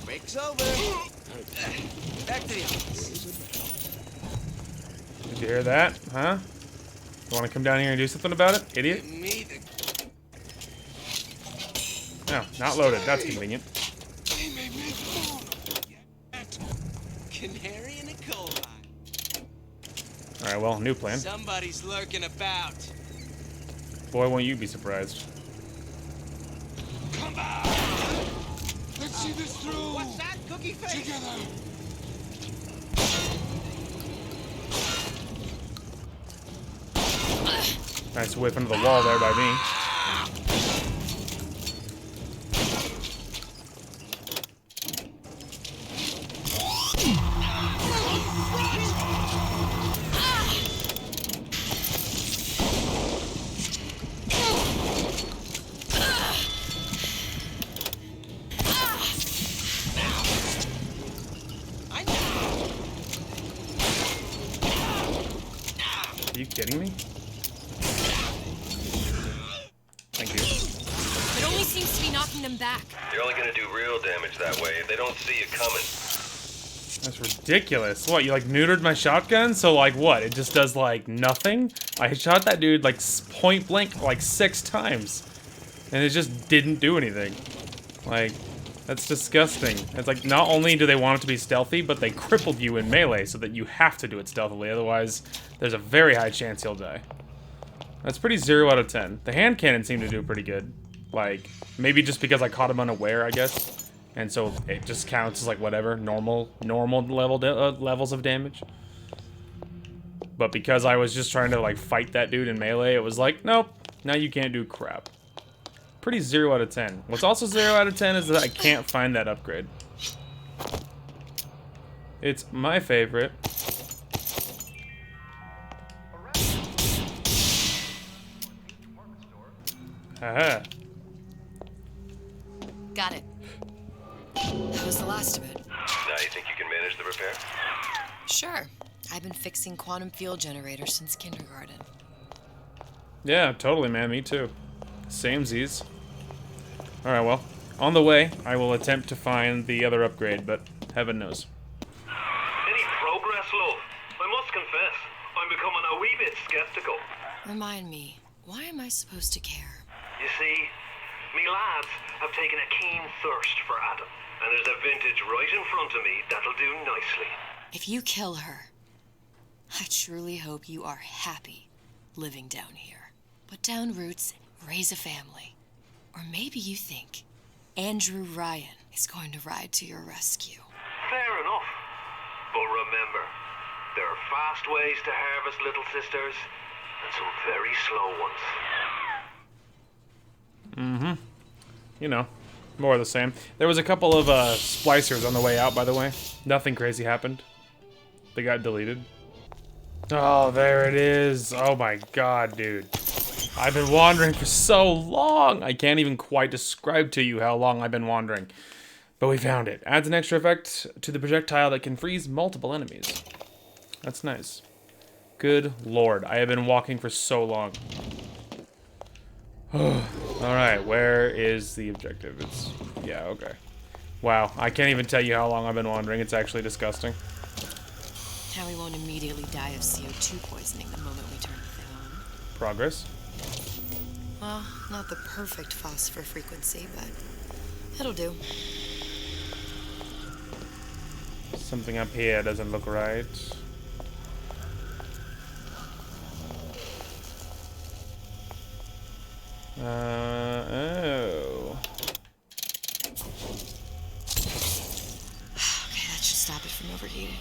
Break's over. Back to the office. Did you hear that? Huh? You want to come down here and do something about it, idiot? Me the No, not loaded. That's convenient. canary in a coal mine. Alright, well, new plan. Somebody's lurking about. Boy, won't you be surprised. Come back. Let's see this through. What's that, Cookie Face? Together. Nice whip into the wall there by me. Are you kidding me? Thank you. It only seems to be knocking them back. You're only gonna do real damage that way if they don't see you coming. That's ridiculous. What, you like neutered my shotgun? So like what? It just does like nothing? I shot that dude like point blank like 6 times. And it just didn't do anything. Like, that's disgusting. It's like not only do they want it to be stealthy, but they crippled you in melee so that you have to do it stealthily. Otherwise, there's a very high chance he'll die. That's pretty 0 out of 10. The hand cannon seemed to do pretty good. Like, maybe just because I caught him unaware, I guess. And so it just counts as like whatever, normal levels of damage. But because I was just trying to like fight that dude in melee, it was like, nope, now you can't do crap. Pretty 0 out of 10. What's also 0 out of 10 is that I can't find that upgrade. It's my favorite. Haha. Got it. That was the last of it. Now you think you can manage the repair? Sure. I've been fixing quantum field generators since kindergarten. Yeah, totally, man. Me too. Samesies. Alright, well. On the way, I will attempt to find the other upgrade, but heaven knows. Any progress, love? I must confess, I'm becoming a wee bit skeptical. Remind me, why am I supposed to care? You see, me lads have taken a keen thirst for Adam, and there's a vintage right in front of me that'll do nicely. If you kill her, I truly hope you are happy living down here. Put down roots, raise a family. Or maybe you think Andrew Ryan is going to ride to your rescue. Fair enough. But remember, there are fast ways to harvest little sisters, and some very slow ones. Mm-hmm. You know, more of the same. There was a couple of splicers on the way out, by the way. Nothing crazy happened. They got deleted. Oh, there it is. Oh my god, dude. I've been wandering for so long. I can't even quite describe to you how long I've been wandering. But we found it. Adds an extra effect to the projectile that can freeze multiple enemies. That's nice. Good lord. I have been walking for so long. Alright, where is the objective? It's... yeah, okay. Wow, I can't even tell you how long I've been wandering. It's actually disgusting. Now we won't immediately die of CO2 poisoning the moment we turn the thing on. Progress. Well, not the perfect phosphor frequency, but it'll do. Something up here doesn't look right. Oh. overheating.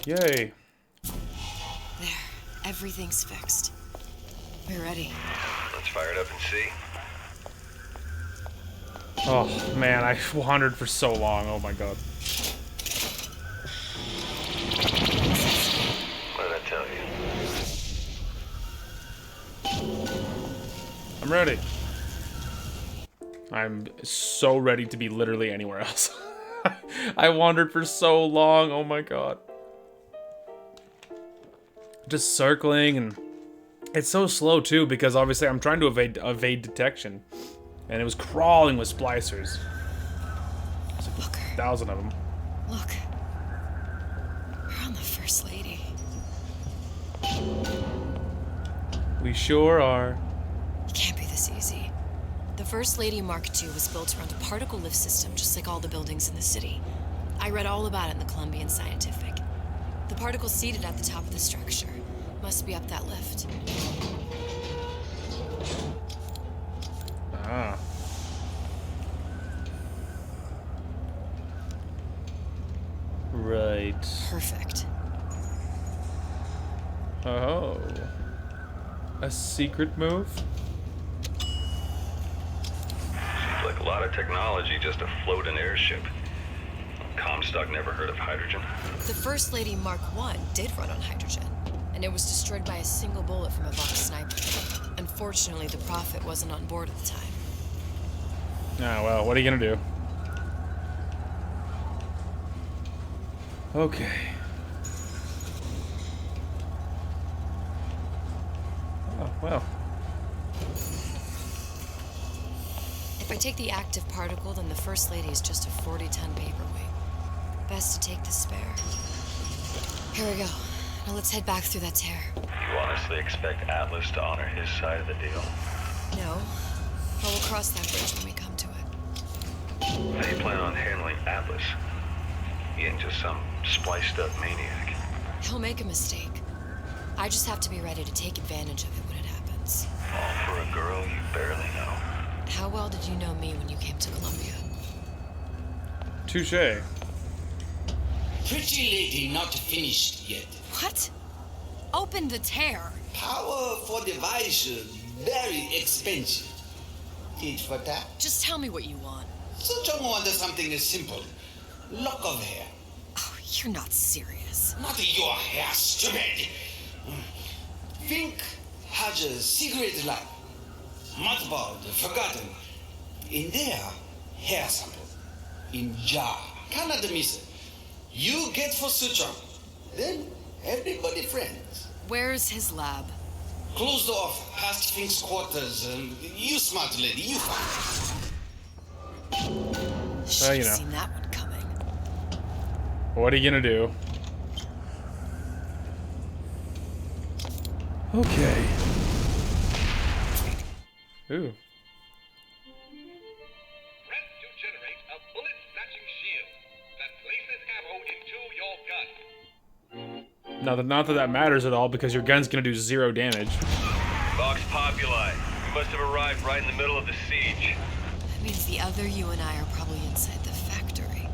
Yay. There. Everything's fixed. We're ready. Let's fire it up and see. Oh, man, I wandered for so long. Oh, my God. What did I tell you? I'm ready. I'm so ready to be literally anywhere else. I wandered for so long. Oh, my God. Just circling, and it's so slow, too, because obviously I'm trying to evade detection. And it was crawling with splicers. There's like 1,000 of them. Look. We're on the First Lady. We sure are. It can't be this easy. The First Lady Mark II was built around a particle lift system, just like all the buildings in the city. I read all about it in the Columbian Scientific. The particle seated at the top of the structure. Must be up that lift. Ah. Right. Perfect. Oh. A secret move? Seems like a lot of technology just to float an airship. Comstock never heard of hydrogen. The First Lady Mark I did run on hydrogen, and it was destroyed by a single bullet from a Vox sniper. Unfortunately, the Prophet wasn't on board at the time. Ah, well, what are you gonna do? Okay. Oh, well. If I take the active particle, then the First Lady is just a 40-ton paperweight. Best to take the spare. Here we go. Now let's head back through that tear. You honestly expect Atlas to honor his side of the deal? No. But we'll cross that bridge when we come to it. How do you plan on handling Atlas? He ain't just some spliced up maniac. He'll make a mistake. I just have to be ready to take advantage of it when it happens. All for a girl you barely know. How well did you know me when you came to Columbia? Touché. Pretty lady not finished yet. What? Open the tear. Power for device very expensive. Tit for tat. Just tell me what you want. Such a want something simple. Lock of hair. Oh, you're not serious. Not your hair, stupid. Fink has a secret lab. Mothballed, forgotten. In there, hair sample. In jar. Cannot miss it. You get for Suchong. Then everybody friends. Where's his lab? Closed off, past Fink's quarters. You smart lady, you find. Well, you know. Seen that one coming. What are you gonna do? Okay. Ooh. Press to generate a bullet-snatching shield that places ammo into your gun. Not that matters at all, because your gun's gonna do 0 damage. Vox Populi. We must have arrived right in the middle of the siege. That means the other you and I are probably inside the factory.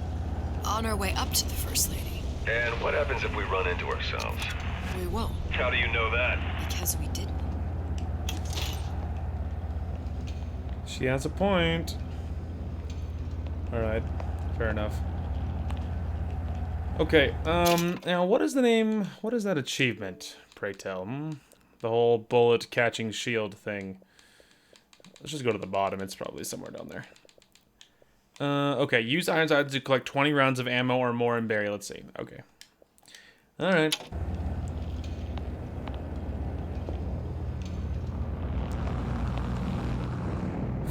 On our way up to the First Lady. And what happens if we run into ourselves? We won't. How do you know that? Because we didn't. She has a point. Alright, fair enough. Okay, now what is the name, what is that achievement, pray tell? The whole bullet catching shield thing. Let's just go to the bottom, it's probably somewhere down there. Okay, use iron sights to collect 20 rounds of ammo or more in Barry, let's see, okay. Alright.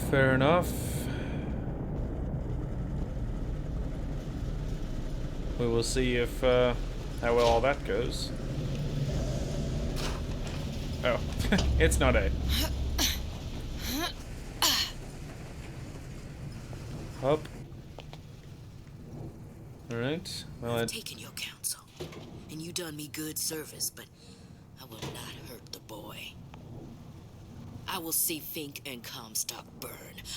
Fair enough. We will see if, how well all that goes. Oh, it's not A. Up. Alright, well, I've taken your counsel, and you done me good service, but I will not hurt the boy. I will see Fink and Comstock burn,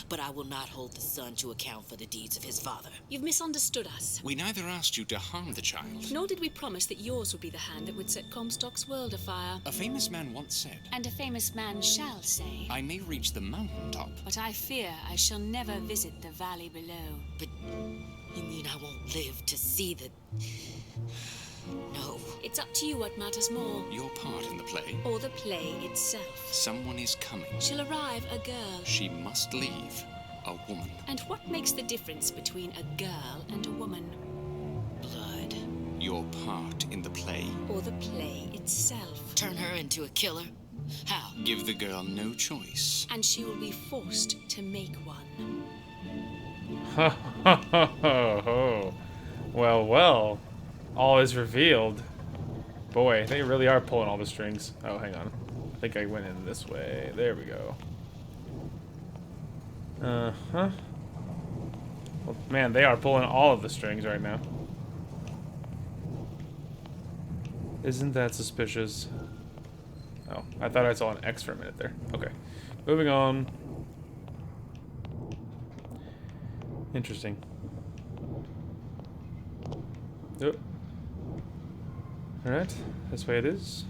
but I will not hold the son to account for the deeds of his father. You've misunderstood us. We neither asked you to harm the child. Nor did we promise that yours would be the hand that would set Comstock's world afire. A famous man once said, And a famous man shall say, I may reach the mountaintop, but I fear I shall never visit the valley below. But you mean I won't live to see the... No. It's up to you what matters more. Your part in the play. Or the play itself. Someone is coming. She'll arrive, a girl. She must leave, a woman. And what makes the difference between a girl and a woman? Blood. Your part in the play. Or the play itself. Turn her into a killer? How? Give the girl no choice. And she will be forced to make one. Ha ha ha ha. Well, well. All is revealed. Boy, they really are pulling all the strings. Oh, hang on. I think I went in this way. There we go. Uh-huh. Well, man, they are pulling all of the strings right now. Isn't that suspicious? Oh, I thought I saw an X for a minute there. Okay. Moving on. Interesting. Yep. Alright, this way it is.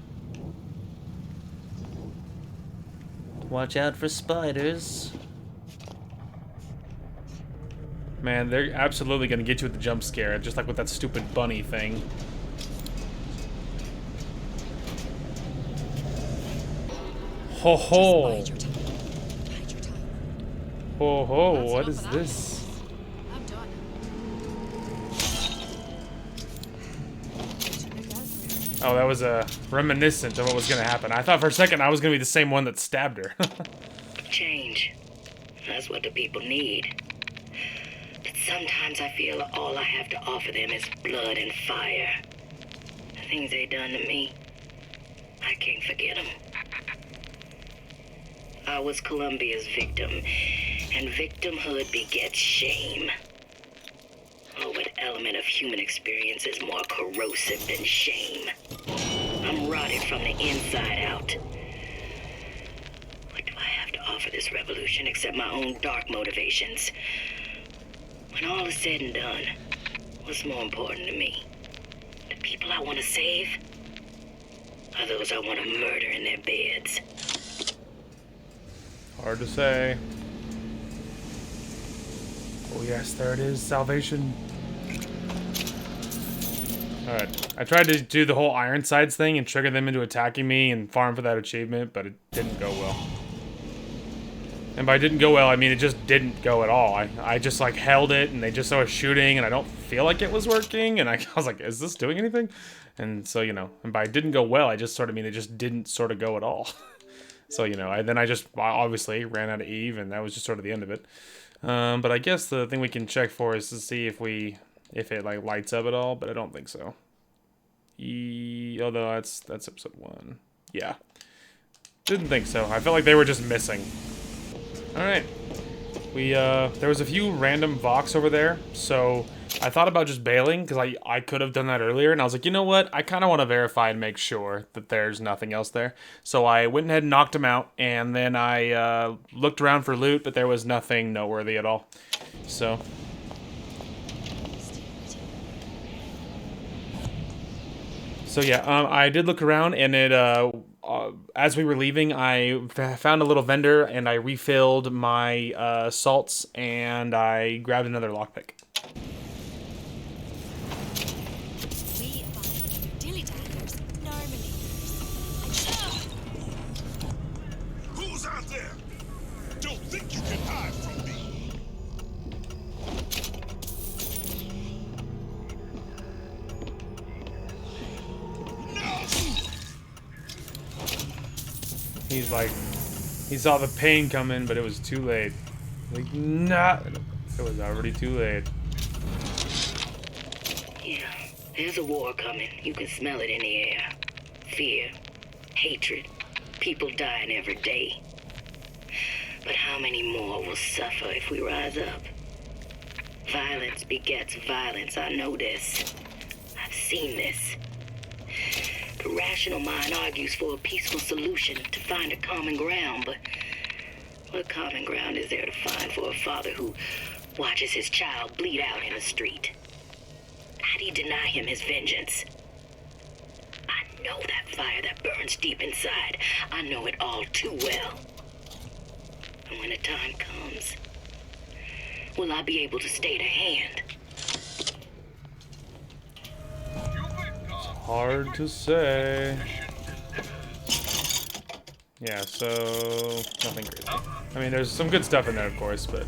Watch out for spiders. Man, they're absolutely gonna get you with the jump scare, just like with that stupid bunny thing. Ho ho! Ho ho, what is this? Oh, that was reminiscent of what was gonna happen. I thought for a second I was gonna be the same one that stabbed her. Change. That's what the people need. But sometimes I feel all I have to offer them is blood and fire. The things they done to me, I can't forget them. I was Columbia's victim, and victimhood begets shame. Oh, what element of human experience is more corrosive than shame? I'm rotted from the inside out. What do I have to offer this revolution except my own dark motivations? When all is said and done, what's more important to me? The people I want to save? Or those I want to murder in their beds? Hard to say. Oh yes, there it is, salvation. Alright, I tried to do the whole Ironsides thing and trigger them into attacking me and farm for that achievement, but it didn't go well. And by didn't go well, I mean it just didn't go at all. I just like held it and they just started shooting and I don't feel like it was working and I was like, is this doing anything? And so, you know, and by didn't go well, I just sort of mean it just didn't sort of go at all. So, you know, then I just obviously ran out of Eve and that was just sort of the end of it. But I guess the thing we can check for is to see if it like lights up at all, but I don't think so. Although that's episode 1. Yeah. Didn't think so. I felt like they were just missing. Alright. There was a few random Vox over there, so I thought about just bailing, because I could have done that earlier, and I was like, you know what? I kind of want to verify and make sure that there's nothing else there. So I went ahead and knocked them out, and then I looked around for loot, but there was nothing noteworthy at all. So... So yeah, I did look around, and it as we were leaving, I found a little vendor, and I refilled my salts, and I grabbed another lockpick. We are dilly-dallers, normally. Who's out there? Don't think you can hide from me. He's like, he saw the pain coming, but it was too late. Like, nah, it was already too late. Yeah, there's a war coming. You can smell it in the air. Fear, hatred, people dying every day. But how many more will suffer if we rise up? Violence begets violence, I know this. I've seen this. The rational mind argues for a peaceful solution to find a common ground, but What common ground is there to find for a father who watches his child bleed out in the street? How do you deny him his vengeance? I know that fire that burns deep inside. I know it all too well. And when the time comes, will I be able to stay to hand? Hard to say. Yeah, so nothing crazy. I mean, there's some good stuff in there, of course, but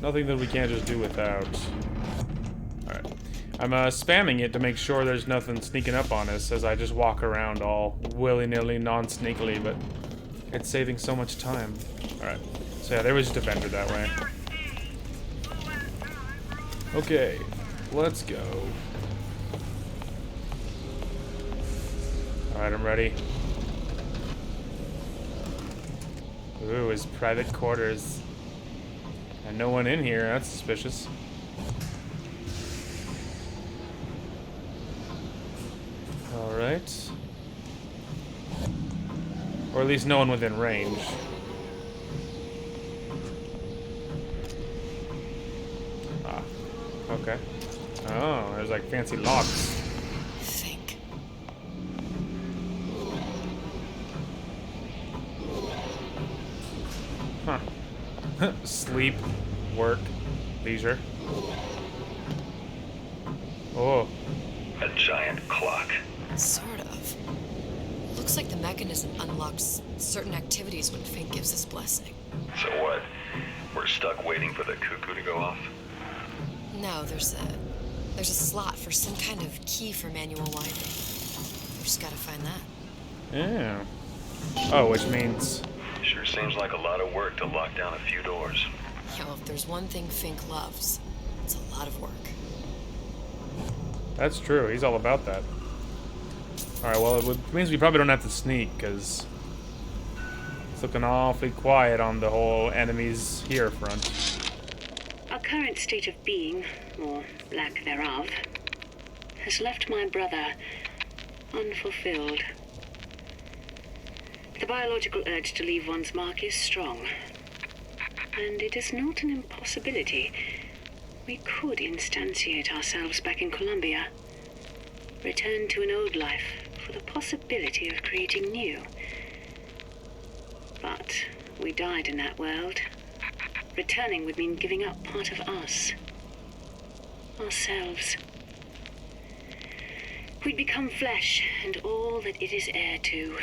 nothing that we can't just do without. Alright. I'm spamming it to make sure there's nothing sneaking up on us as I just walk around all willy-nilly, non-sneakily, but it's saving so much time. Alright. So yeah, there was just a vendor that way. Okay. Let's go. Alright, I'm ready. Ooh, his private quarters. And no one in here, that's suspicious. Alright. Or at least no one within range. Ah, okay. Oh, there's like fancy locks. Huh. Sleep, work, leisure. Oh. A giant clock. Sort of. Looks like the mechanism unlocks certain activities when Fink gives his blessing. So what? We're stuck waiting for the cuckoo to go off? No, there's a slot for some kind of key for manual winding. We just gotta find that. Yeah. Oh, which means... Sure seems like a lot of work to lock down a few doors. You know, if there's one thing Fink loves, it's a lot of work. That's true. He's all about that. Alright, well, it means we probably don't have to sneak, because it's looking awfully quiet on the whole enemies here front. Our current state of being, or lack thereof, has left my brother unfulfilled. The biological urge to leave one's mark is strong, and it is not an impossibility. We could instantiate ourselves back in Columbia, return to an old life for the possibility of creating new. But we died in that world. Returning would mean giving up part of us, ourselves. We'd become flesh and all that it is heir to.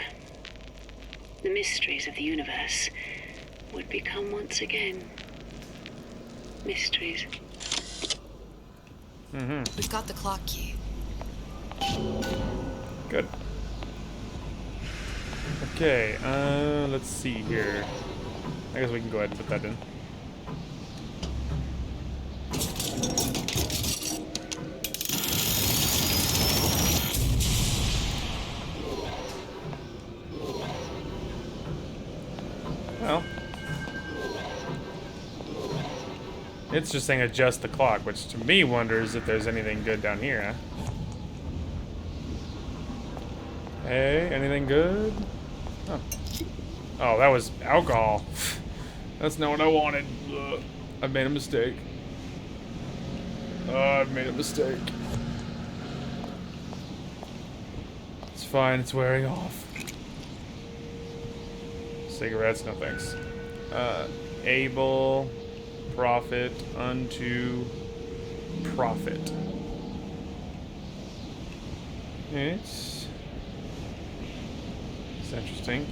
The mysteries of the universe would become once again mysteries. Mm-hmm. We've got the clock key. Good. Okay, let's see here. I guess we can go ahead and put that in. Well, it's just saying adjust the clock, which to me wonders if there's anything good down here, huh? Hey, anything good? Oh, oh, that was alcohol. That's not what I wanted. Ugh. I made a mistake. I've made a mistake. It's fine, it's wearing off. Cigarettes, no thanks. Able, profit, unto, profit. It's interesting.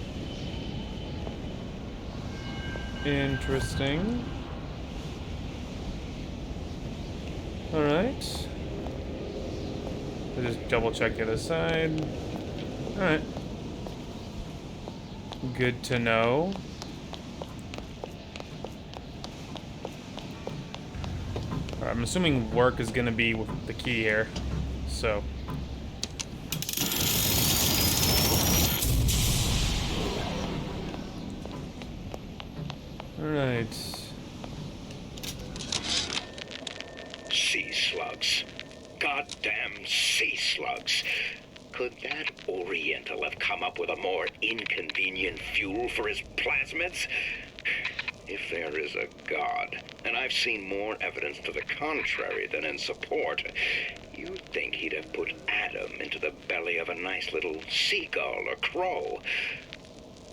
Interesting. Alright. I'll just double check the other side. Alright. Good to know. Alright, I'm assuming work is gonna be with the key here. So. Alright. Sea slugs. Goddamn sea slugs. Could that Oriental have come up with a more inconvenient fuel for his plasmids? If there is a God, and I've seen more evidence to the contrary than in support, you'd think he'd have put Adam into the belly of a nice little seagull or crow.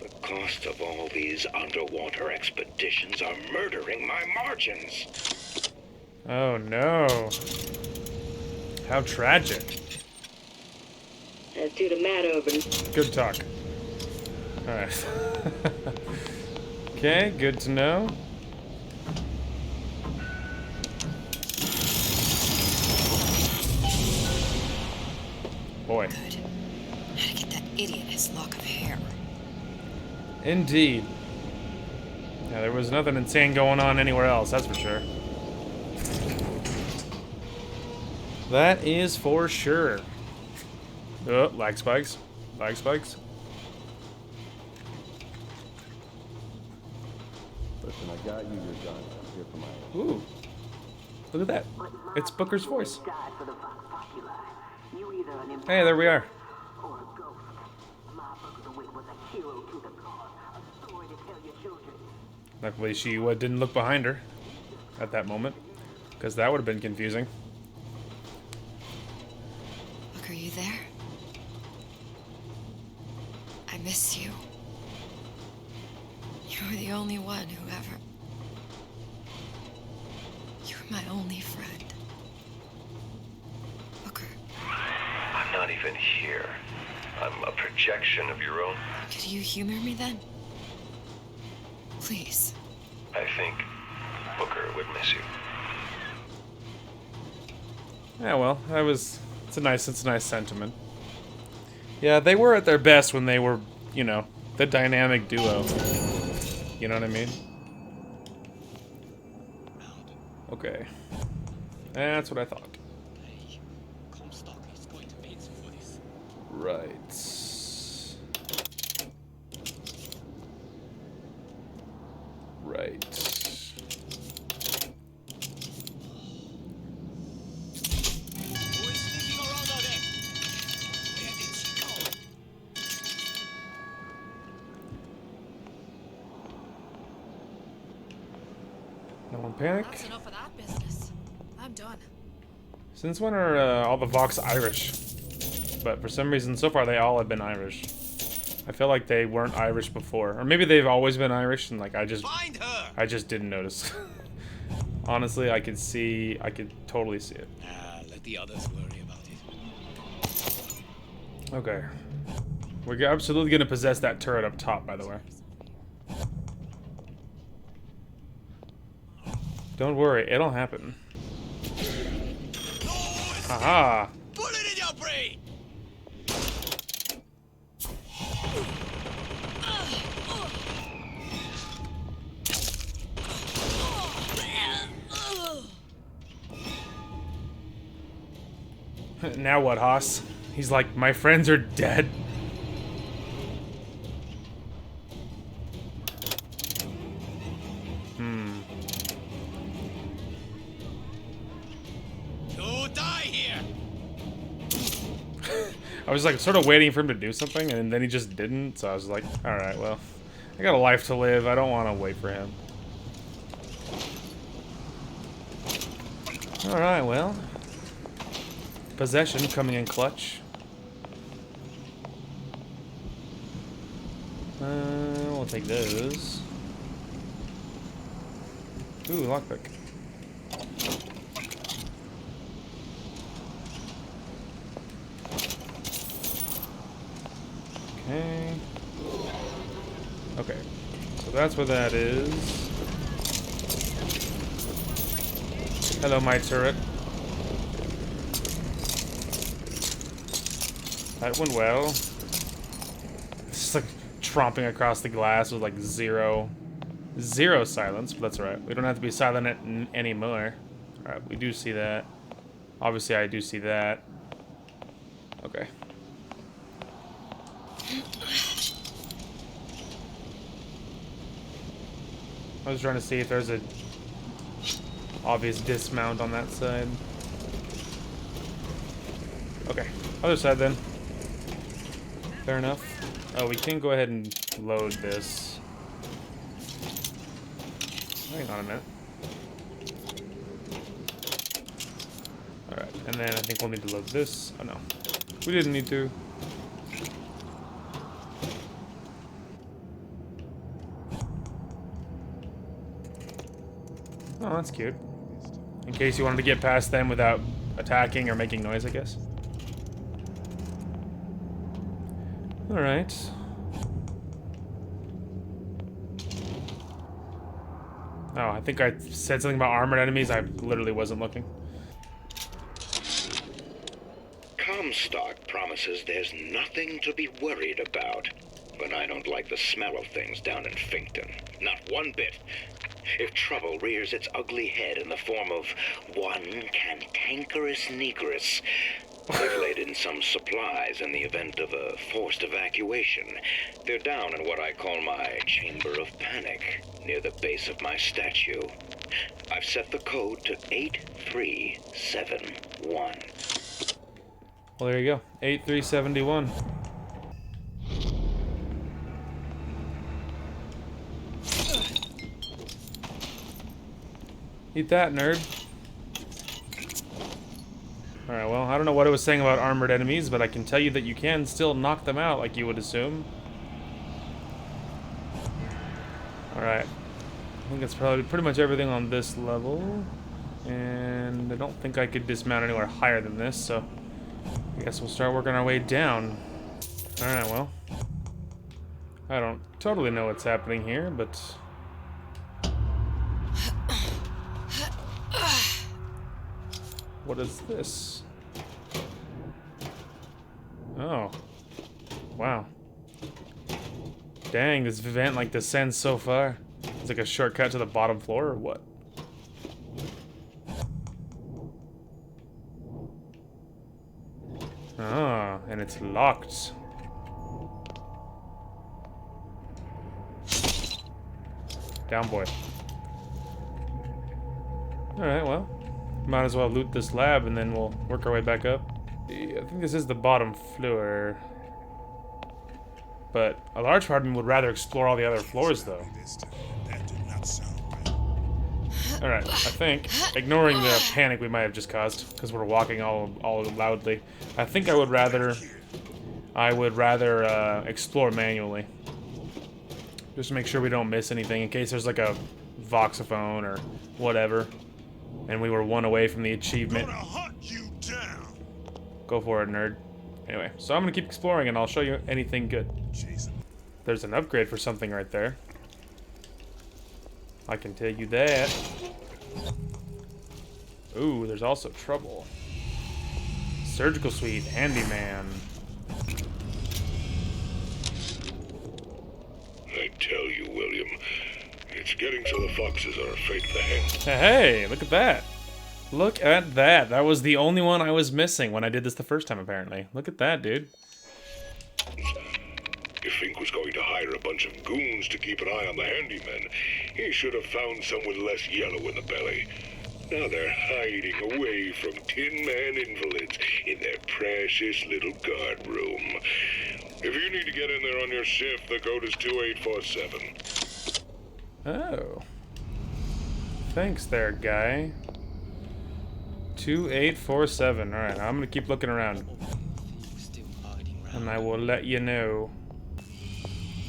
The cost of all these underwater expeditions are murdering my margins. Oh no. How tragic. As to the matter of Good talk. Alright. Okay, good to know. Boy. Good. How to get that idiot his lock of hair. Indeed. Yeah, there was nothing insane going on anywhere else, that's for sure. That is for sure. Oh, lag spikes. Lag spikes. Listen, I got you your gun. I'm here for my... Ooh. Look at that. It's Booker's voice. Hey, there we are. Luckily, she didn't look behind her at that moment, because that would have been confusing. Look, are you there? I miss you. You were the only one who ever... You were my only friend. Booker. I'm not even here. I'm a projection of your own. Could you humor me then? Please. I think Booker would miss you. Yeah, well, it's a nice sentiment. Yeah, they were at their best when they were, you know, the dynamic duo. You know what I mean? Okay. That's what I thought. Right. Right. No one panic. That's enough of that business. I'm done. Since when are all the Vox Irish? But for some reason, so far they all have been Irish. I feel like they weren't Irish before, or maybe they've always been Irish, and like I just didn't notice. Honestly, I could totally see it. Let the others worry about it. Okay, we're absolutely gonna possess that turret up top, by the way. Don't worry, it'll happen. Haha! Bullet in your brain! Now what, Haas? He's like, my friends are dead. You die here! I was like sort of waiting for him to do something, and then he just didn't, so I was like, alright, well, I got a life to live, I don't want to wait for him. Alright, well. Possession coming in clutch. We'll take those. Ooh, lockpick. Okay. Okay. So that's where that is. Hello, my turret. That went well. It's just like tromping across the glass with like zero silence, but that's alright. We don't have to be silent anymore. Alright, we do see that. Obviously, I do see that. Okay. I was trying to see if there's a obvious dismount on that side. Okay, other side then. Fair enough. Oh, we can go ahead and load this. Hang on a minute. Alright, and then I think we'll need to load this. Oh no. We didn't need to. Oh, that's cute. In case you wanted to get past them without attacking or making noise, I guess. Alright. Oh, I think I said something about armored enemies. I literally wasn't looking. Comstock promises there's nothing to be worried about. But I don't like the smell of things down in Finkton. Not one bit. If trouble rears its ugly head in the form of one cantankerous negress, they've laid in some supplies in the event of a forced evacuation. They're down in what I call my chamber of panic, near the base of my statue. I've set the code to 8371. Well, there you go. 8371. Eat that, nerd. Alright, well, I don't know what it was saying about armored enemies, but I can tell you that you can still knock them out, like you would assume. Alright. I think that's probably pretty much everything on this level. And I don't think I could dismount anywhere higher than this, so I guess we'll start working our way down. Alright, well. I don't totally know what's happening here, but... What is this? Oh. Wow. Dang, this vent like descends so far. It's like a shortcut to the bottom floor or what? Ah, and it's locked. Down, boy. Alright, well. Might as well loot this lab and then we'll work our way back up. I think this is the bottom floor. But a large part of me would rather explore all the other floors, though. Alright, I think, ignoring the panic we might have just caused, because we're walking all loudly, I think I would rather explore manually. Just to make sure we don't miss anything, in case there's like a voxophone or whatever. And we were one away from the achievement. Go for it, nerd. Anyway, so I'm gonna keep exploring and I'll show you anything good. There's an upgrade for something right there. I can tell you that. Ooh, there's also trouble. Surgical suite, handyman. I tell you, William, it's getting so the foxes are afraid of the hen. Hey, look at that. Look at that. That was the only one I was missing when I did this the first time, apparently. Look at that, dude. If Fink was going to hire a bunch of goons to keep an eye on the handyman, he should have found some with less yellow in the belly. Now they're hiding away from Tin Man invalids in their precious little guard room. If you need to get in there on your shift, the code is 2847. Oh. Thanks there, guy. 2847. Alright, I'm gonna keep looking around. And I will let you know.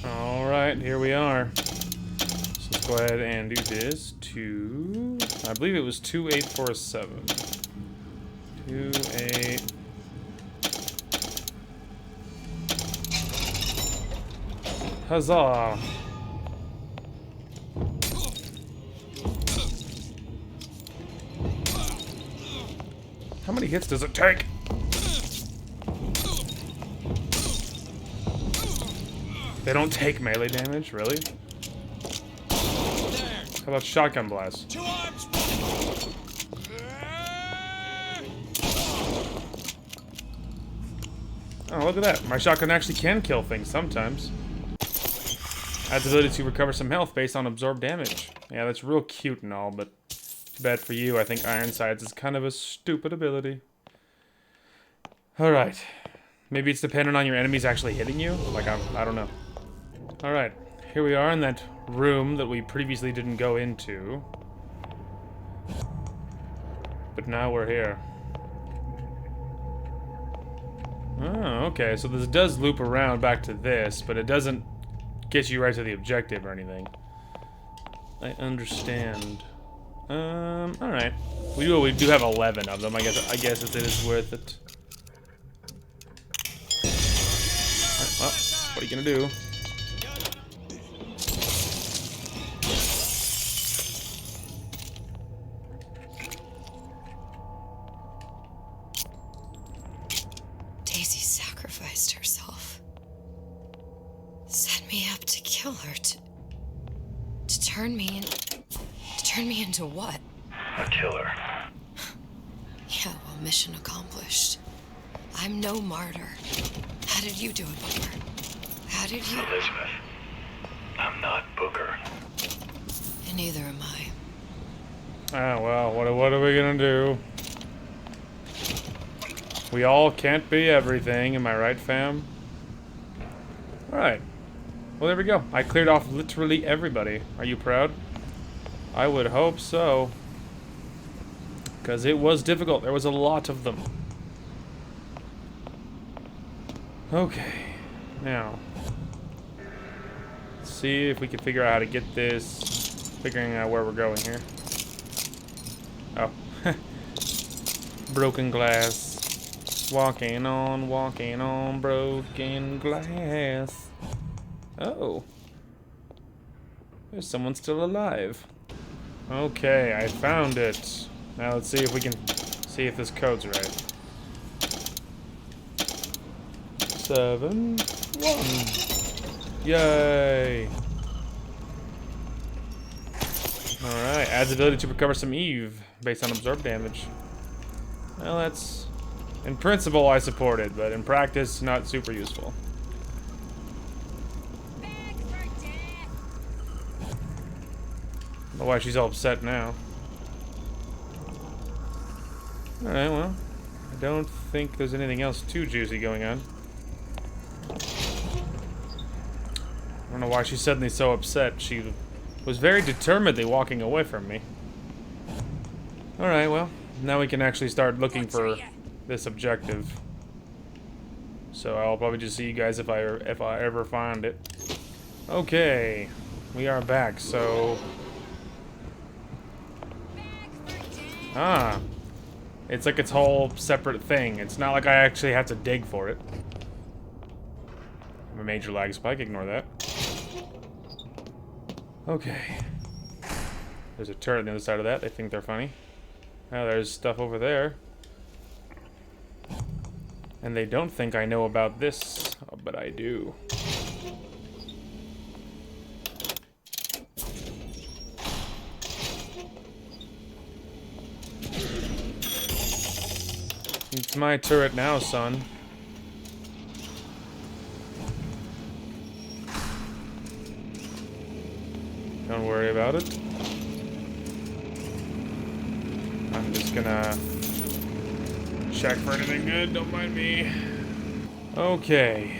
Alright, here we are. So let's go ahead and do this to... I believe it was 2847. 28... Huzzah! How many hits does it take? They don't take melee damage, really? How about shotgun blast? Oh, look at that. My shotgun actually can kill things sometimes. Adds the ability to recover some health based on absorbed damage. Yeah, that's real cute and all, but too bad for you. I think Ironsides is kind of a stupid ability. Alright. Maybe it's dependent on your enemies actually hitting you? Like, I don't know. Alright, here we are in that room that we previously didn't go into. But now we're here. Oh, okay, so this does loop around back to this, but it doesn't get you right to the objective or anything. I understand. Alright. We do have 11 of them. I guess it is worth it. Alright, well, what are you gonna do? Daisy sacrificed herself. Set me up to kill her, to turn me into what? A killer. Yeah, well, mission accomplished. I'm no martyr. How did you do it, Booker? How did you... Elizabeth, I'm not Booker. And neither am I. Ah, well, what are we gonna do? We all can't be everything, am I right, fam? Alright. Well, there we go. I cleared off literally everybody. Are you proud? I would hope so. Because it was difficult. There was a lot of them. Okay. Now. Let's see if we can figure out how to get this. Figuring out where we're going here. Oh. Broken glass. Walking on broken glass. Oh. There's someone still alive. Okay, I found it. Now let's see if we can see if this code's right. 7, 1. Yay! Alright, adds ability to recover some Eve based on absorbed damage. Well, that's... in principle, I support it, but in practice, not super useful. I don't know why she's all upset now. Alright, well, I don't think there's anything else too juicy going on. I don't know why she's suddenly so upset. She was very determinedly walking away from me. Alright, well, now we can actually start looking for this objective. So I'll probably just see you guys if I ever find it. Okay, we are back, so... Ah, it's like its whole separate thing. It's not like I actually have to dig for it. A major lag spike, ignore that. Okay. There's a turret on the other side of that. They think they're funny. Now there's stuff over there. And they don't think I know about this, but I do. It's my turret now, son. Don't worry about it. I'm just gonna check for anything good, don't mind me. Okay.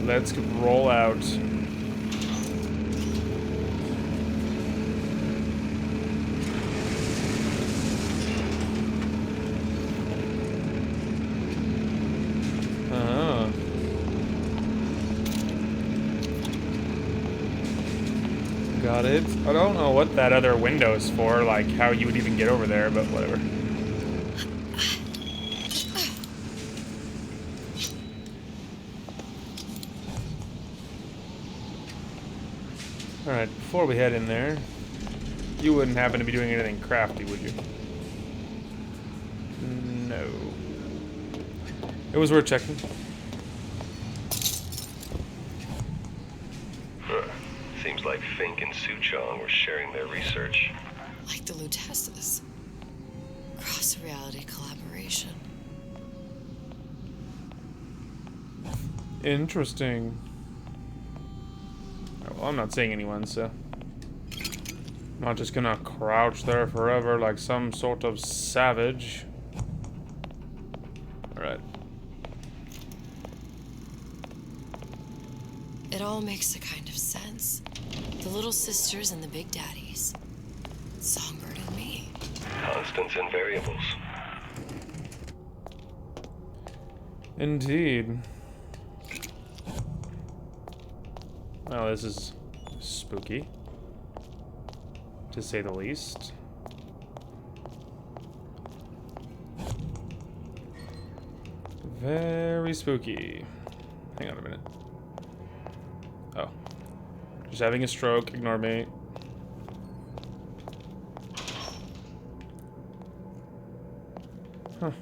Let's roll out. Got it. I don't know what that other window is for, like how you would even get over there, but whatever. Alright, before we head in there, you wouldn't happen to be doing anything crafty, would you? No. It was worth checking. Seems like Fink and Suchong were sharing their research. Like the Lutesses. Cross-reality collaboration. Interesting. Well, I'm not seeing anyone, so... I'm not just gonna crouch there forever like some sort of savage. It all makes a kind of sense. The little sisters and the big daddies. Songbird and me. Constants and variables. Indeed. Well, this is spooky, to say the least. Very spooky. Hang on a minute. Oh. Just having a stroke. Ignore me. Huh.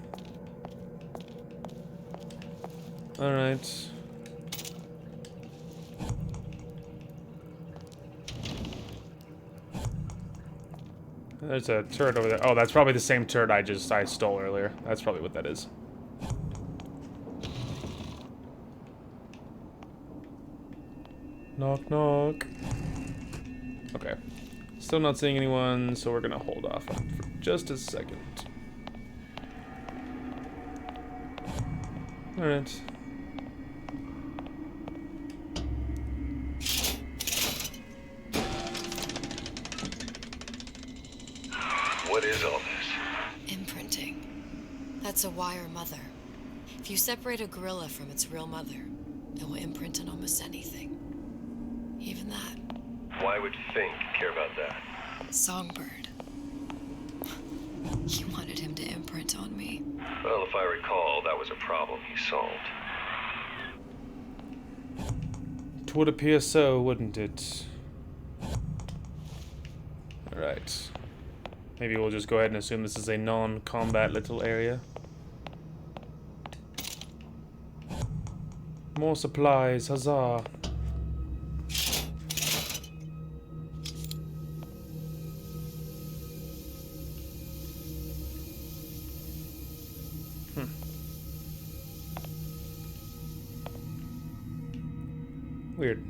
Alright. There's a turret over there. Oh, that's probably the same turret I stole earlier. That's probably what that is. Knock, knock. Okay. Still not seeing anyone, so we're gonna hold off on it for just a second. Alright. What is all this? Imprinting. That's a wire mother. If you separate a gorilla from its real mother, it will imprint on almost anything. Even that. Why would Fink care about that? Songbird. You wanted him to imprint on me. Well, if I recall, that was a problem he solved. It would appear so, wouldn't it? Alright. Maybe we'll just go ahead and assume this is a non-combat little area. More supplies, huzzah! Weird.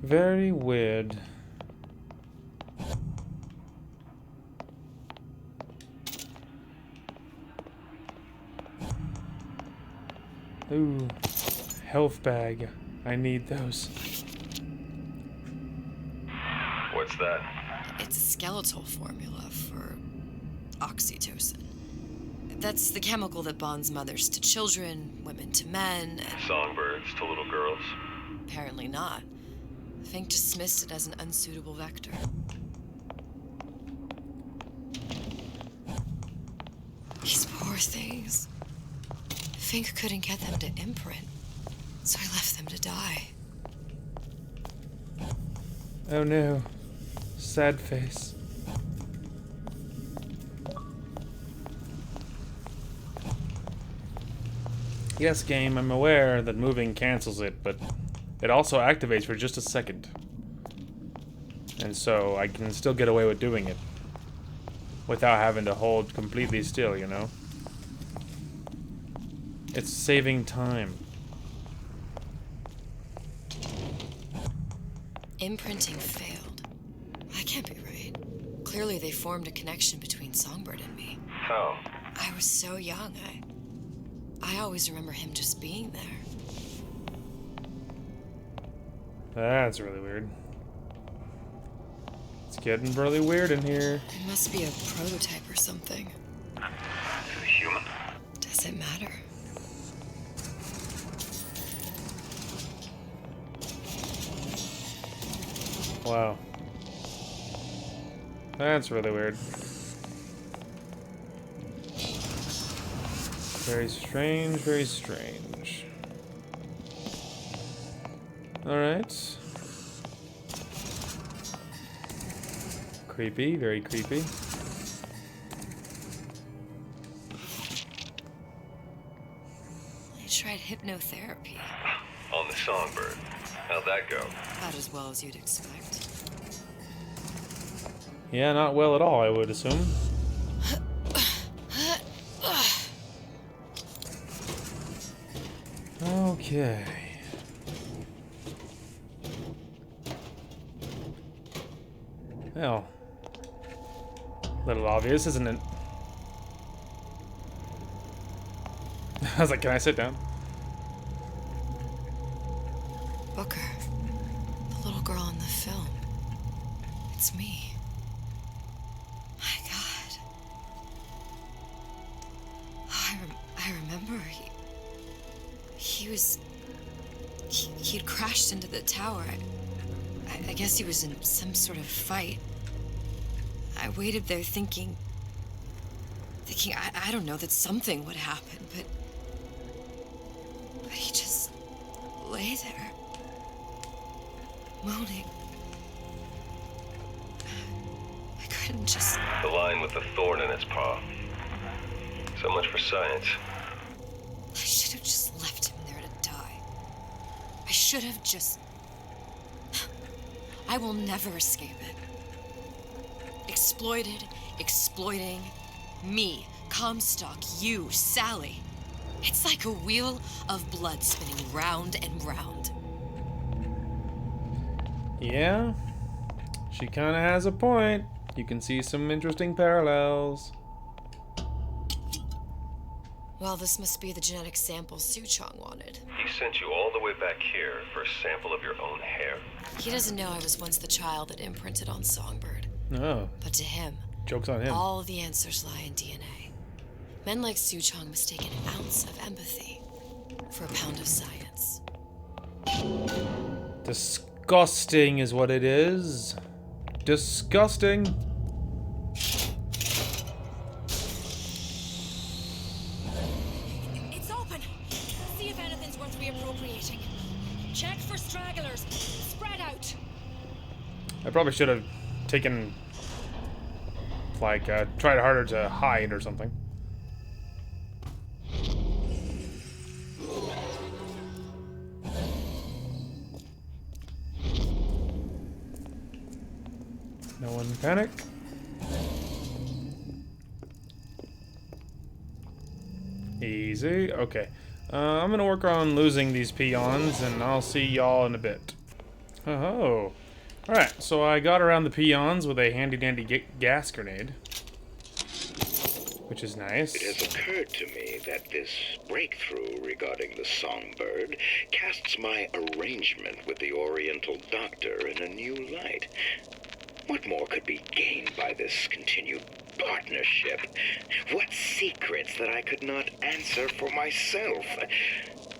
Very weird. Ooh, health bag. I need those. What's that? It's a skeletal formula for oxytocin. That's the chemical that bonds mothers to children, women to men, and... Songbirds to little girls? Apparently not. Fink dismissed it as an unsuitable vector. These poor things. Fink couldn't get them to imprint, so I left them to die. Oh no. Sad face. Yes, game, I'm aware that moving cancels it, but it also activates for just a second. And so I can still get away with doing it without having to hold completely still, you know? It's saving time. Imprinting failed. That can't be right. Clearly they formed a connection between Songbird and me. How? I was so young, I always remember him just being there. That's really weird. It's getting really weird in here. It must be a prototype or something. Is it human? Does it matter? Wow. That's really weird. Very strange, very strange. Alright. Creepy, very creepy. I tried hypnotherapy. On the Songbird. How'd that go? About as well as you'd expect. Yeah, not well at all, I would assume. Okay. Well, a little obvious, isn't it? I was like, can I sit down? Booker. The little girl in the film. It's me. My God. Oh, I remember he'd crashed into the tower. I guess he was in some sort of fight. I waited there thinking I don't know, that something would happen, but he just lay there, moaning. I couldn't just... The lion with the thorn in its paw. So much for science. I should have just left him there to die. I should have just... I will never escape it. Exploited, exploiting, me, Comstock, you, Sally. It's like a wheel of blood spinning round and round. Yeah, she kind of has a point. You can see some interesting parallels. Well, this must be the genetic sample Suchong wanted. He sent you all the way back here for a sample of your own hair. He doesn't know I was once the child that imprinted on Songbird. Oh. But to him, joke's on him. All the answers lie in DNA. Men like Suchong mistake an ounce of empathy for a pound of science. Disgusting is what it is. Disgusting. It's open. See if anything's worth reappropriating. Check for stragglers. Spread out. I probably should have taken, like, tried harder to hide or something. No one panic. Easy. Okay. I'm gonna work on losing these peons, and I'll see y'all in a bit. Oh. Alright, so I got around the peons with a handy-dandy gas grenade. Which is nice. It has occurred to me that this breakthrough regarding the songbird casts my arrangement with the Oriental Doctor in a new light. What more could be gained by this continued partnership? What secrets that I could not answer for myself?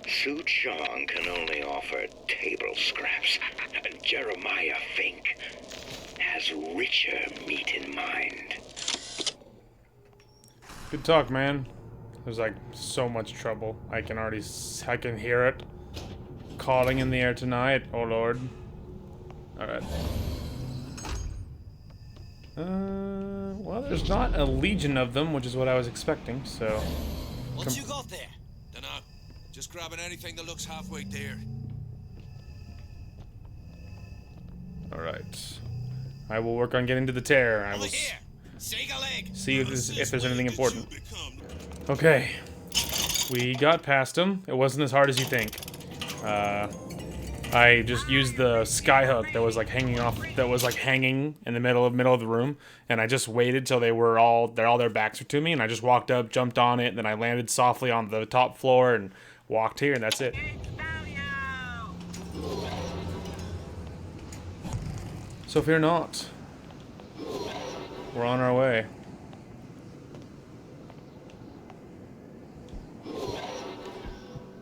Suchong can only offer table scraps, and Jeremiah Fink has richer meat in mind. Good talk, man. There's like so much trouble. I can hear it calling in the air tonight. Oh Lord. Alright. Well, there's not a legion of them, which is what I was expecting, so... What you got there? Dunno. Just grabbing anything that looks halfway there. Alright. I will work on getting to the tear. I will see if there's anything important. Okay. We got past him. It wasn't as hard as you think. I just used the skyhook that was like hanging in the middle of the room, and I just waited till all their backs were to me, and I just walked up, jumped on it, and then I landed softly on the top floor and walked here, and that's it. So fear not. We're on our way.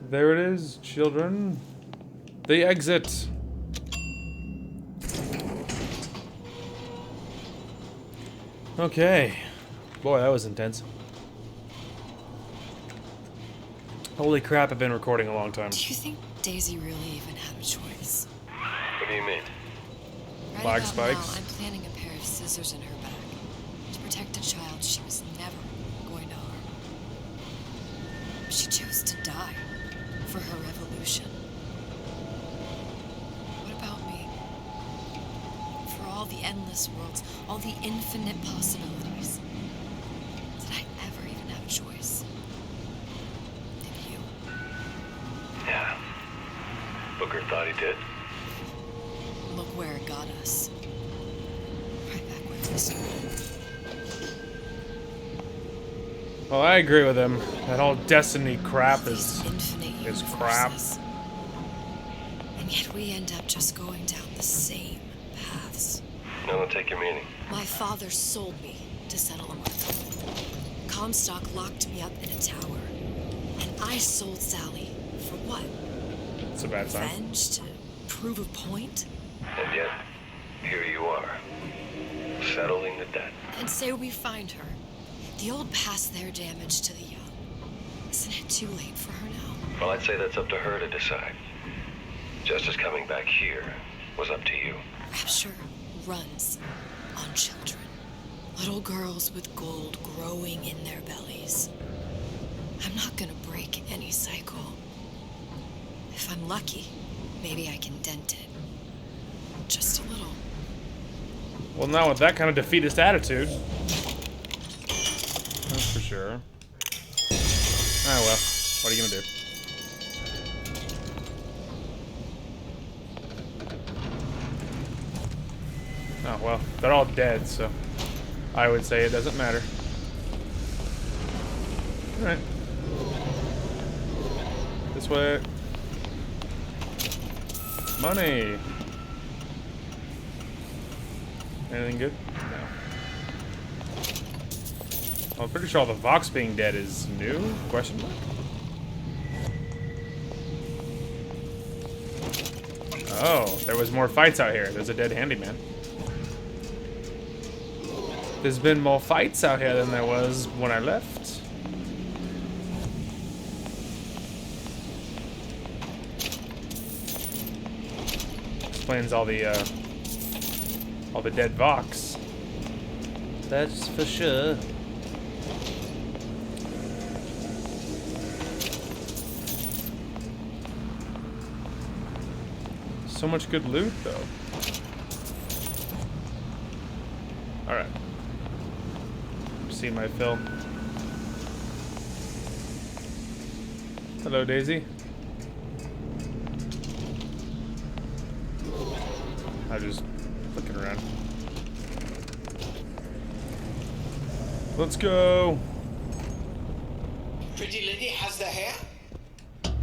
There it is, children. The exit. Okay. Boy, that was intense. Holy crap, I've been recording a long time. Do you think Daisy really even had a choice? What do you mean? Right Black about spikes? now, I'm planting a pair of scissors in her back to protect a child she was never going to harm. She chose to die for her revolution. What about me? For all the endless worlds, all the infinite possibilities. Did I ever even have a choice? Did you? Yeah. Booker thought he did. Look where it got us. Right back where we started. Well, I agree with him. That whole destiny crap is crap. And And yet we end up just going down the same paths. I don't take your meaning. My father sold me to settle a market. Comstock locked me up in a tower. And I sold Sally for what? It's a bad sign. Revenge? To prove a point? And yet, here you are, settling the debt. And say we find her. The old past their damage to the young. Isn't it too late for her now? Well, I'd say that's up to her to decide. Justice coming back here was up to you. Rapture runs on children. Little girls with gold growing in their bellies. I'm not gonna break any cycle. If I'm lucky, maybe I can dent it. Just a little. Well, not with that kind of defeatist attitude. That's for sure. Ah, well. What are you gonna do? Oh, well. They're all dead, so I would say it doesn't matter. Alright. This way. Money. Anything good? No. I'm pretty sure all the Vox being dead is new? Question mark? Oh, there was more fights out here. There's a dead handyman. There's been more fights out here than there was when I left. Explains all the dead Vox. That's for sure. So much good loot, though. Alright. See my fill. Hello, Daisy. I'm just looking around. Let's go. Pretty lady has the hair?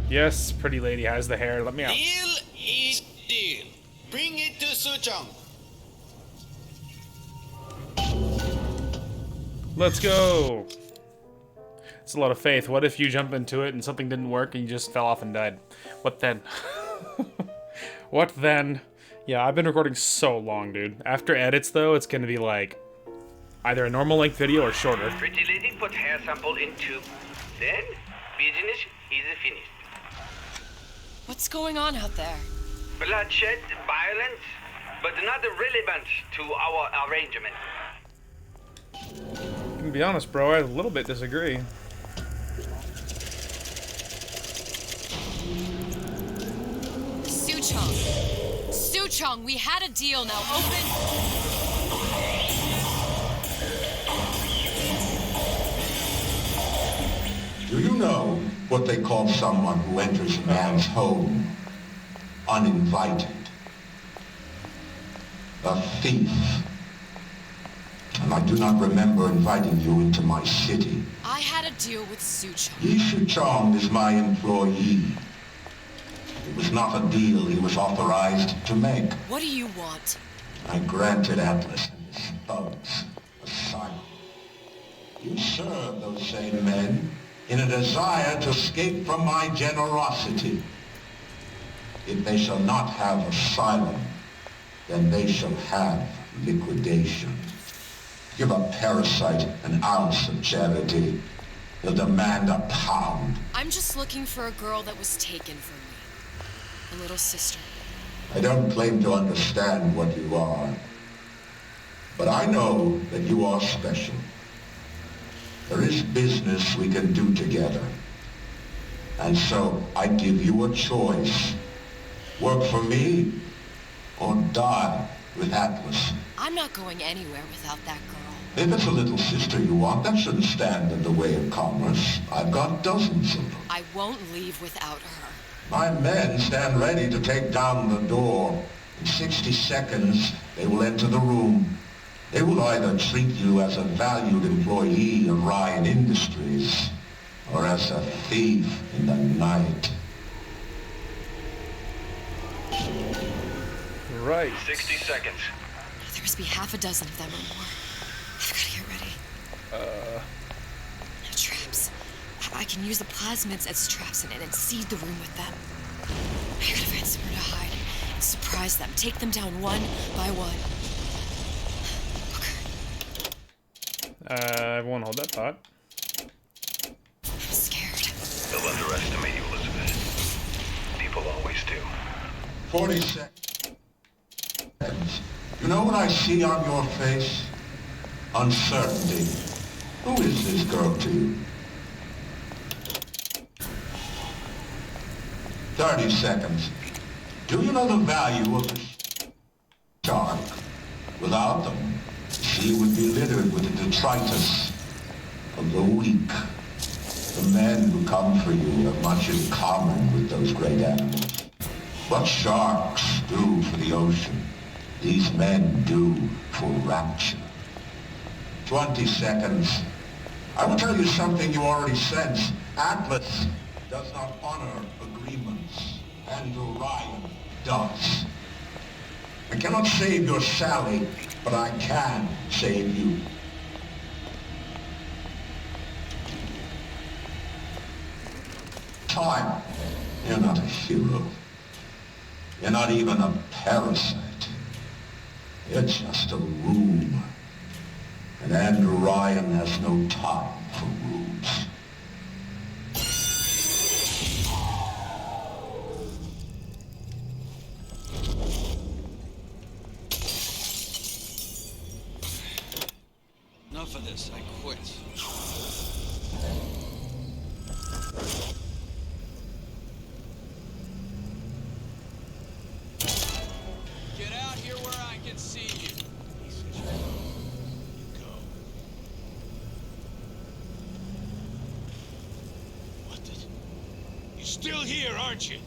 Yes, pretty lady has the hair. Let me out. Deal is deal. Bring it to Suchong. Let's go. It's a lot of faith. What if you jump into it and something didn't work and you just fell off and died? What then? What then? Yeah, I've been recording so long, dude. After edits, though, it's gonna be like either a normal length video or shorter. Pretty lady put hair sample in tube. Then, business is finished. What's going on out there? Bloodshed, violence, but not relevant to our arrangement. I can be honest, bro, I a little bit disagree. Suchong. Suchong, we had a deal. Now open. Do you know what they call someone who enters a man's home uninvited? A thief. And I do not remember inviting you into my city. I had a deal with Suchong. Yi Shuchong is my employee. It was not a deal he was authorized to make. What do you want? I granted Atlas and his thugs asylum. You serve those same men in a desire to escape from my generosity. If they shall not have asylum, then they shall have liquidation. Give a parasite an ounce of charity. He'll demand a pound. I'm just looking for a girl that was taken from me. A little sister. I don't claim to understand what you are, but I know that you are special. There is business we can do together. And so I give you a choice. Work for me or die with Atlas. I'm not going anywhere without that girl. If it's a little sister you want, that shouldn't stand in the way of commerce. I've got dozens of them. I won't leave without her. My men stand ready to take down the door. In 60 seconds, they will enter the room. They will either treat you as a valued employee of Ryan Industries or as a thief in the night. right. 60 seconds. There must be half a dozen of them or more. I've got to get ready. No traps. I can use the plasmids as traps and seed the room with them. I gotta find somewhere to hide and surprise them. Take them down one by one. Everyone hold that thought. I'm scared. They'll underestimate you, Elizabeth. People always do. 40 seconds. You know what I see on your face? Uncertainty. Who is this girl to you? 30 seconds. Do you know the value of a shark? Without them, the sea would be littered with the detritus of the weak. The men who come for you have much in common with those great animals. What sharks do for the ocean, these men do for rapture. 20 seconds. I will tell you something you already sense. Atlas does not honor agreements, and Orion does. I cannot save your Sally, but I can save you. Time. You're not a hero. You're not even a parasite. You're just a room. And Orion has no time for rooms. Enough of this. I quit. Get out here where I can see you. He says you go. What the? You're still here, aren't you?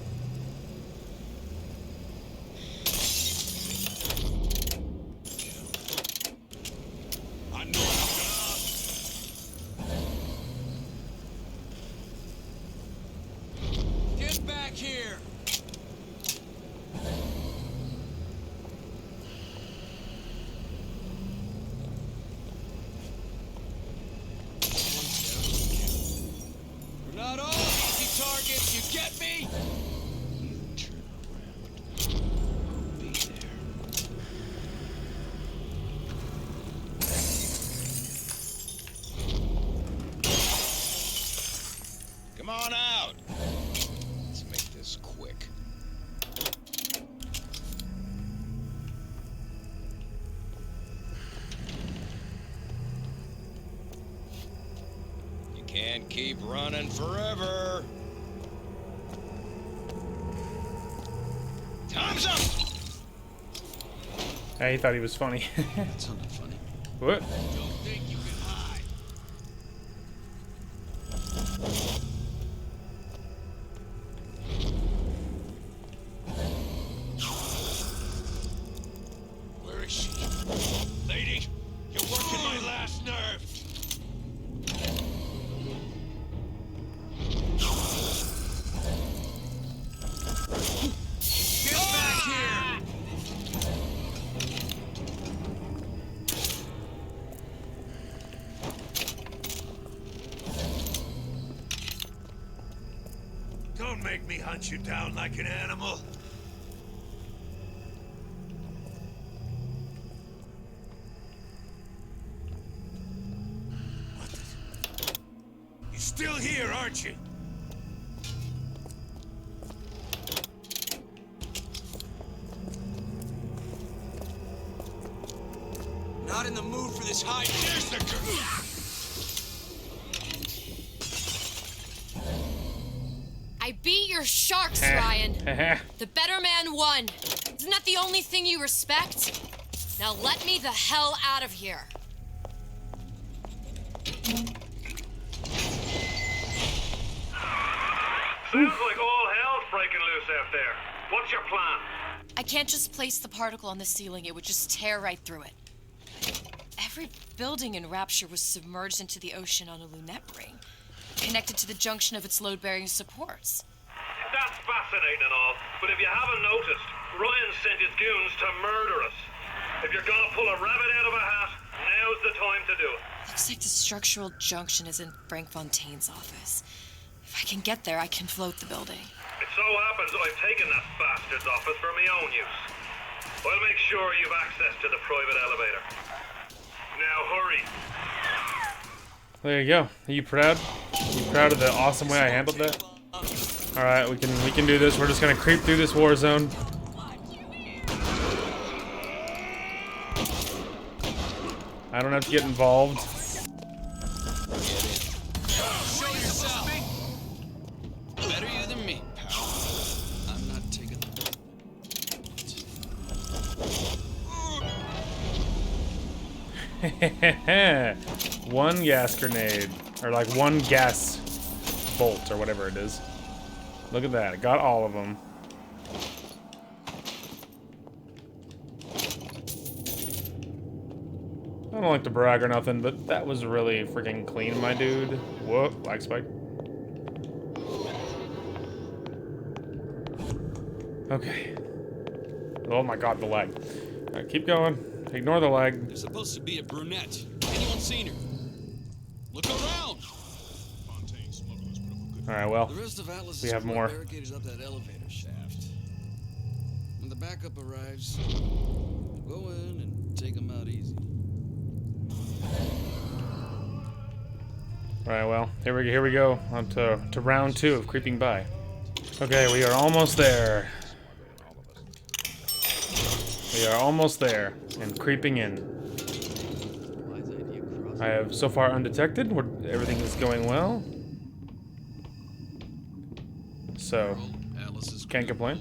I know I'm gonna. Get back here. We're not all easy targets, you get me? You turn around. I'll be there. Come on out. Let's make this quick. You can't keep running forever. Time's up! Hey, he thought he was funny. That sounded funny. What? Don't think you can hide. Where is she? Lady, you're working my last nerve. Get back here! Don't make me hunt you down like an animal. You're still here, aren't you? Not in the mood for this high. There's the girl. I beat your sharks, Ryan. The better man won. Isn't that the only thing you respect? Now let me the hell out of here. Sounds like all hell's breaking loose out there. What's your plan? I can't just place the particle on the ceiling. It would just tear right through it. Every building in Rapture was submerged into the ocean on a lunette ring, connected to the junction of its load-bearing supports. That's fascinating and all, but if you haven't noticed, Ryan sent his goons to If you're gonna pull a rabbit out of a hat, now's the time to do it. Looks like the structural junction is in Frank Fontaine's office. If I can get there, I can float the building. It so happens I've taken that bastard's office for my own use. I'll make sure you've access to the private elevator. Now hurry. There you go. Are you proud? Are you proud of the awesome way I handled that? Alright, we can do this. We're just gonna creep through this war zone. I don't have to get involved. Show yourself. Better you than me, pal. I'm not taking One gas grenade. Or like one gas bolt or whatever it is. Look at that. I got all of them. I don't like to brag or nothing, but that was really freaking clean, my dude. Whoa, lag spike. Okay. Oh my god, the lag. Alright, keep going. Ignore the lag. There's supposed to be a brunette. Anyone seen her? Look around. Alright, well, The rest of Atlas we have more. barricades up that elevator shaft. When the backup arrives, go in and take them out easy. Alright, well, here we go. On to round 2 of creeping by. Okay, we are almost there. We are almost there and creeping in. I have so far undetected. Everything is going well. So, can't complain.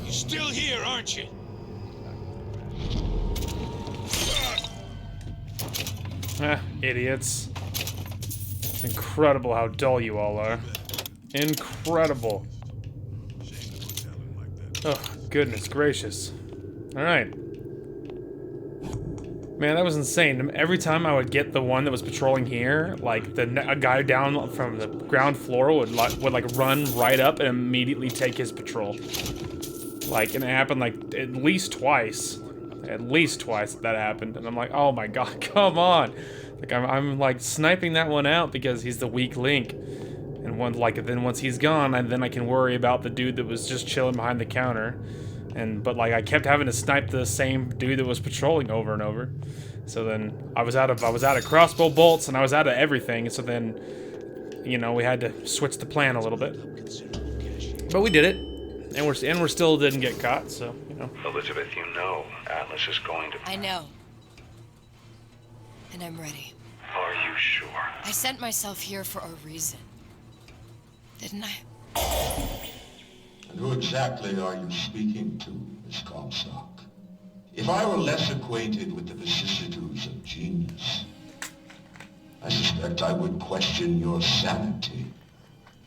You're still here, aren't you? Ah, idiots. It's incredible how dull you all are. Incredible. Oh, goodness gracious. Alright. Man, that was insane. Every time I would get the one that was patrolling here, like, a guy down from the ground floor would run right up and immediately take his patrol. Like, and it happened, like, at least twice. At least twice that happened. And I'm like, oh my god, come on! Like, I'm like, sniping that one out because he's the weak link. And then once he's gone, then I can worry about the dude that was just chilling behind the counter. But like I kept having to snipe the same dude that was patrolling over and over. So then I was out of crossbow bolts and I was out of everything. So then, you know, we had to switch the plan a little bit. But we did it, and we're still didn't get caught. So you know. Elizabeth, you know Atlas is going to. I know. And I'm ready. Are you sure? I sent myself here for a reason. Didn't I? And who exactly are you speaking to, Miss Comstock? If I were less acquainted with the vicissitudes of genius, I suspect I would question your sanity.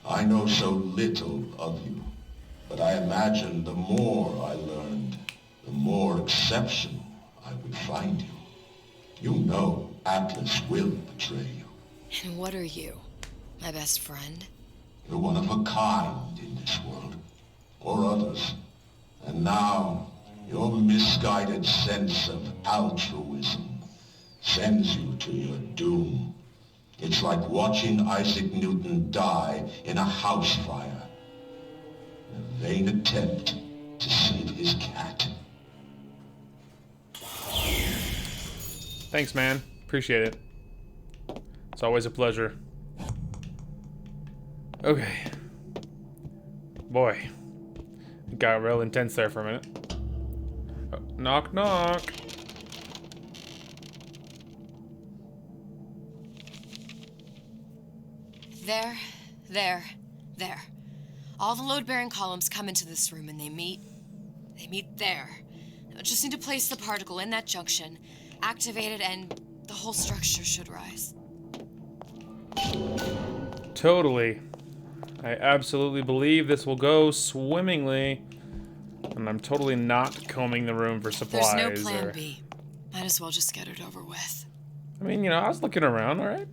I know so little of you, but I imagine the more I learned, the more exceptional I would find you. You know Atlas will betray you. And what are you? My best friend? You're one of a kind in this world, or others. And now, your misguided sense of altruism sends you to your doom. It's like watching Isaac Newton die in a house fire. In a vain attempt to save his cat. Thanks, man. Appreciate it. It's always a pleasure. Okay. Boy. It got real intense there for a minute. Oh, knock, knock. There. All the load-bearing columns come into this room and they meet there. Now, just need to place the particle in that junction, activate it, and the whole structure should rise. Totally. I absolutely believe this will go swimmingly. And I'm totally not combing the room for supplies. There's no plan B. Might as well just get it over with. I mean, you know, I was looking around, alright?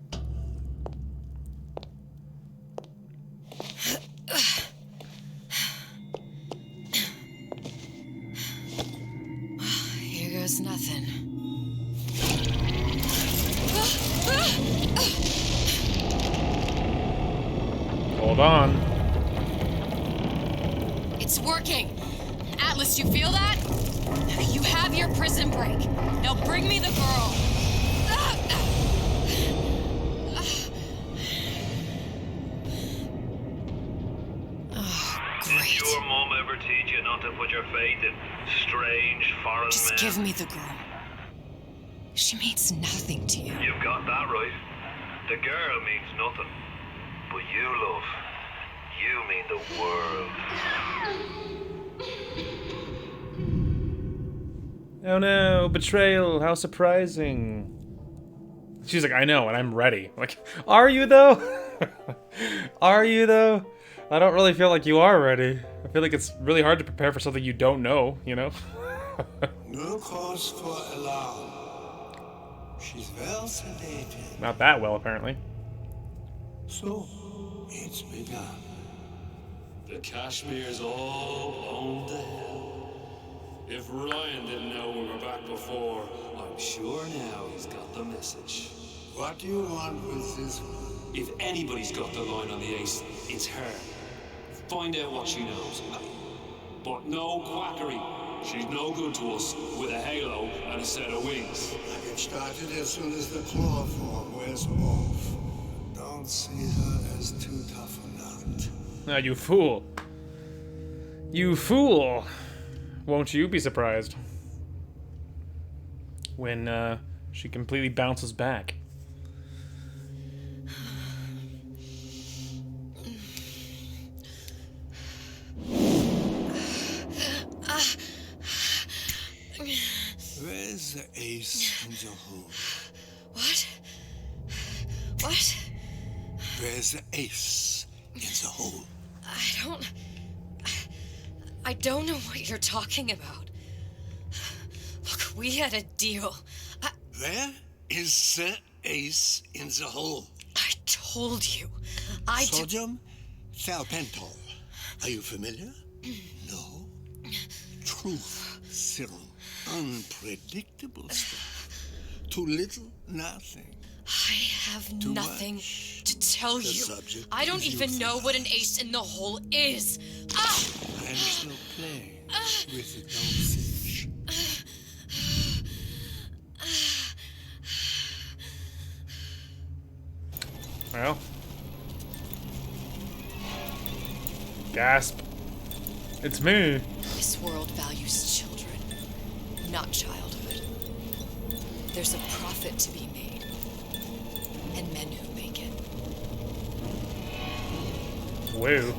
Here goes nothing. Hold on. It's working! Atlas, you feel that? You have your prison break. Now bring me the girl. Did your mom ever teach you not to put your faith in strange foreign Just men? give me the girl. She means nothing to you. You've got that right. The girl means nothing. But you, love, you mean the world. Oh no, betrayal, how surprising. She's like, I know, and I'm ready. Like, are you though? Are you though? I don't really feel like you are ready. I feel like it's really hard to prepare for something you don't know, you know? No cause for alarm. She's well sedated. Not that well, apparently. So, it's begun. The Kashmir's all owned to hell. If Ryan didn't know we were back before, I'm sure now he's got the message. What do you want with this one? If anybody's got the line on the ace, it's her. Find out what she knows. But no quackery. She's no good to us with a halo and a set of wings. I get started as soon as the claw form wears off. Don't see her as too tough a nut. Ah, you fool. You fool. Won't you be surprised when she completely bounces back? Where's the ace in the hole? What? What? Where's the ace in the hole? I don't know what you're talking about. Look, we had a deal. Where is the ace in the hole? I told you. Sodium thiopental. Are you familiar? No. Truth serum. Unpredictable stuff. Too little, nothing. I have Too nothing much. to tell The you. subject I don't is even know what an ace in the hole is. I'm still playing with the dosage. Well. Gasp. It's me. This world values children, not childhood. There's a profit to be made, and men who make it. Whoa.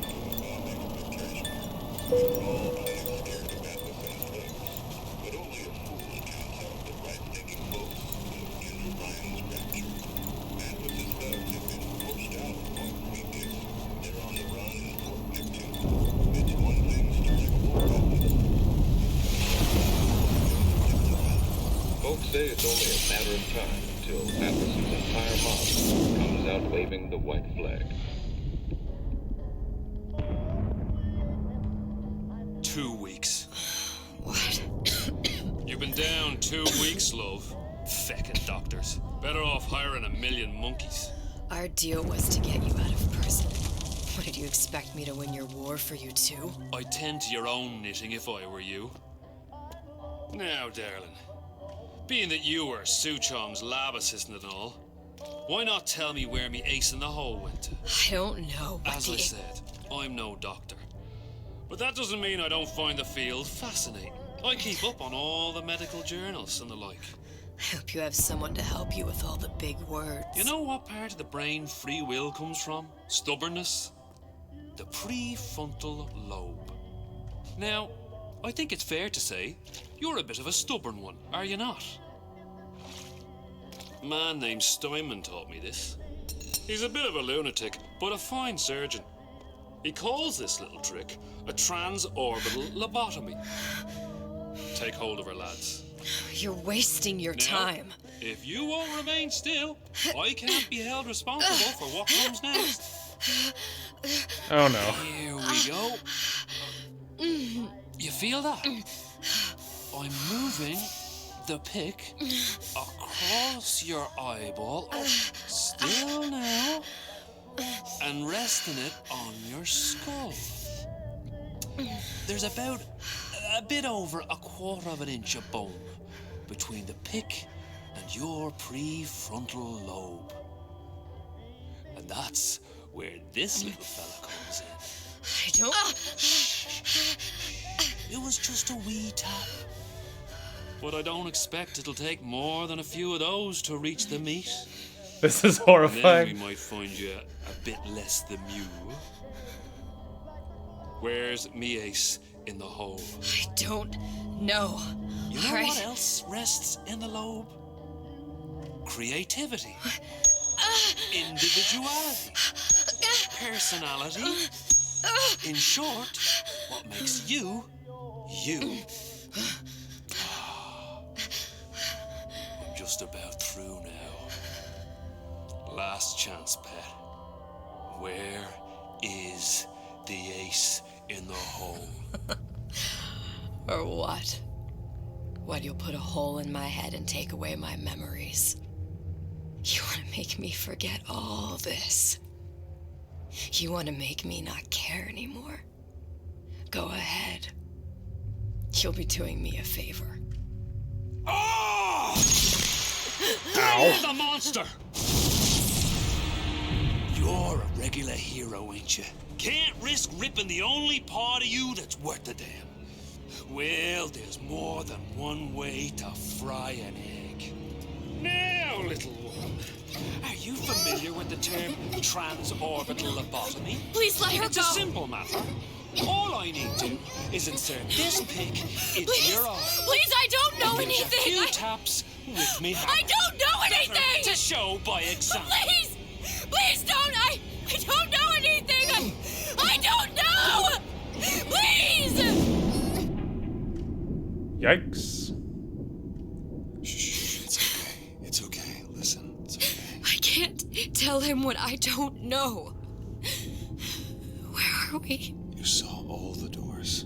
Folks say it's only a matter of time until Atlas's entire mob comes out waving the white flag. 2 weeks. What? You've been down 2 weeks, love. Feckin' doctors. Better off hiring a million monkeys. Our deal was to get you out of prison. What, did you expect me to win your war for you too? I'd tend to your own knitting if I were you. Now, darling, being that you were Suchong's lab assistant and all, why not tell me where me ace in the hole went to? I don't know. As I said, I'm no doctor. But that doesn't mean I don't find the field fascinating. I keep up on all the medical journals and the like. I hope you have someone to help you with all the big words. You know what part of the brain free will comes from? Stubbornness? The prefrontal lobe. Now, I think it's fair to say you're a bit of a stubborn one, are you not? A man named Steinman taught me this. He's a bit of a lunatic, but a fine surgeon. He calls this little trick a transorbital lobotomy. Take hold of her, lads. You're wasting your time. If you won't remain still, I can't be held responsible for what comes next. Oh no. Here we go. You feel that? I'm moving the pick across your eyeball, still now, and resting it on your skull. There's about a bit over 1/4 of an inch of bone between the pick and your prefrontal lobe. And that's where this little fella comes in. I don't... It was just a wee tap. But I don't expect it'll take more than a few of those to reach the meat. This is Then horrifying. we might find you a bit less than you. Where's me ace in the hole? I don't know. You know what else rests in the lobe? Creativity. Individuality. Personality. In short, what makes you, you. I'm just about through now. Last chance, pet. Where is the ace in the hole? Or what? What, you'll put a hole in my head and take away my memories? You want to make me forget all this? You want to make me not care anymore? Go ahead. You'll be doing me a favor. Oh! Ow. The monster! You're a regular hero, ain't you? Can't risk ripping the only part of you that's worth a damn. Well, there's more than one way to fry an egg. Now, little one, are you familiar with the term transorbital lobotomy? Please let her It's go. a simple matter. All I need to is insert this pick into your arm. Please, I don't know Give anything. A few taps with me hammer. I don't know anything. To show by example. Please, please don't. I don't know anything. I don't know. Please. Yikes. Shh, it's okay. It's okay. Listen, it's okay. I can't tell him what I don't know. Where are we? You saw all the doors,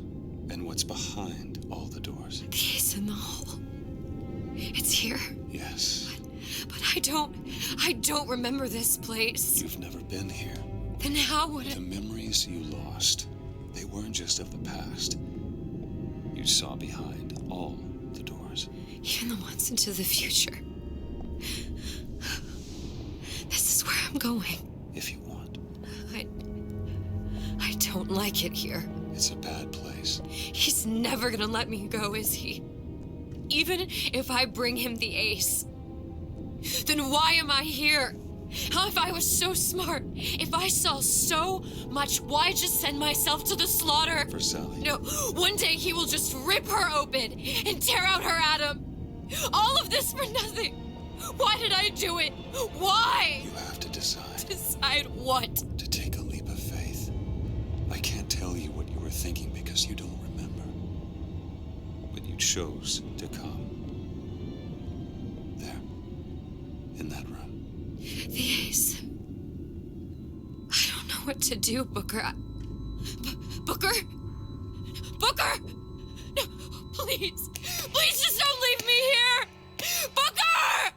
and what's behind all the doors. The ace in the hole. It's here. Yes. But I don't remember this place. You've never been here. Then how would it? The memories you lost, they weren't just of the past. You saw behind all the doors. Even the ones into the future. This is where I'm going. If you want. I don't like it here. It's a bad place. He's never gonna let me go, is he? Even if I bring him the ace. Then why am I here? How, if I was so smart, if I saw so much, why just send myself to the slaughter? For Sally. No, one day he will just rip her open and tear out her atom. All of this for nothing. Why did I do it? Why? You have to decide. Decide what? To take a leap of faith. I can't tell you what you were thinking because you don't remember. But you chose to come. There. In that room. The ace. I don't know what to do, Booker. Booker? Booker! No, please. Please just don't leave me here! Booker!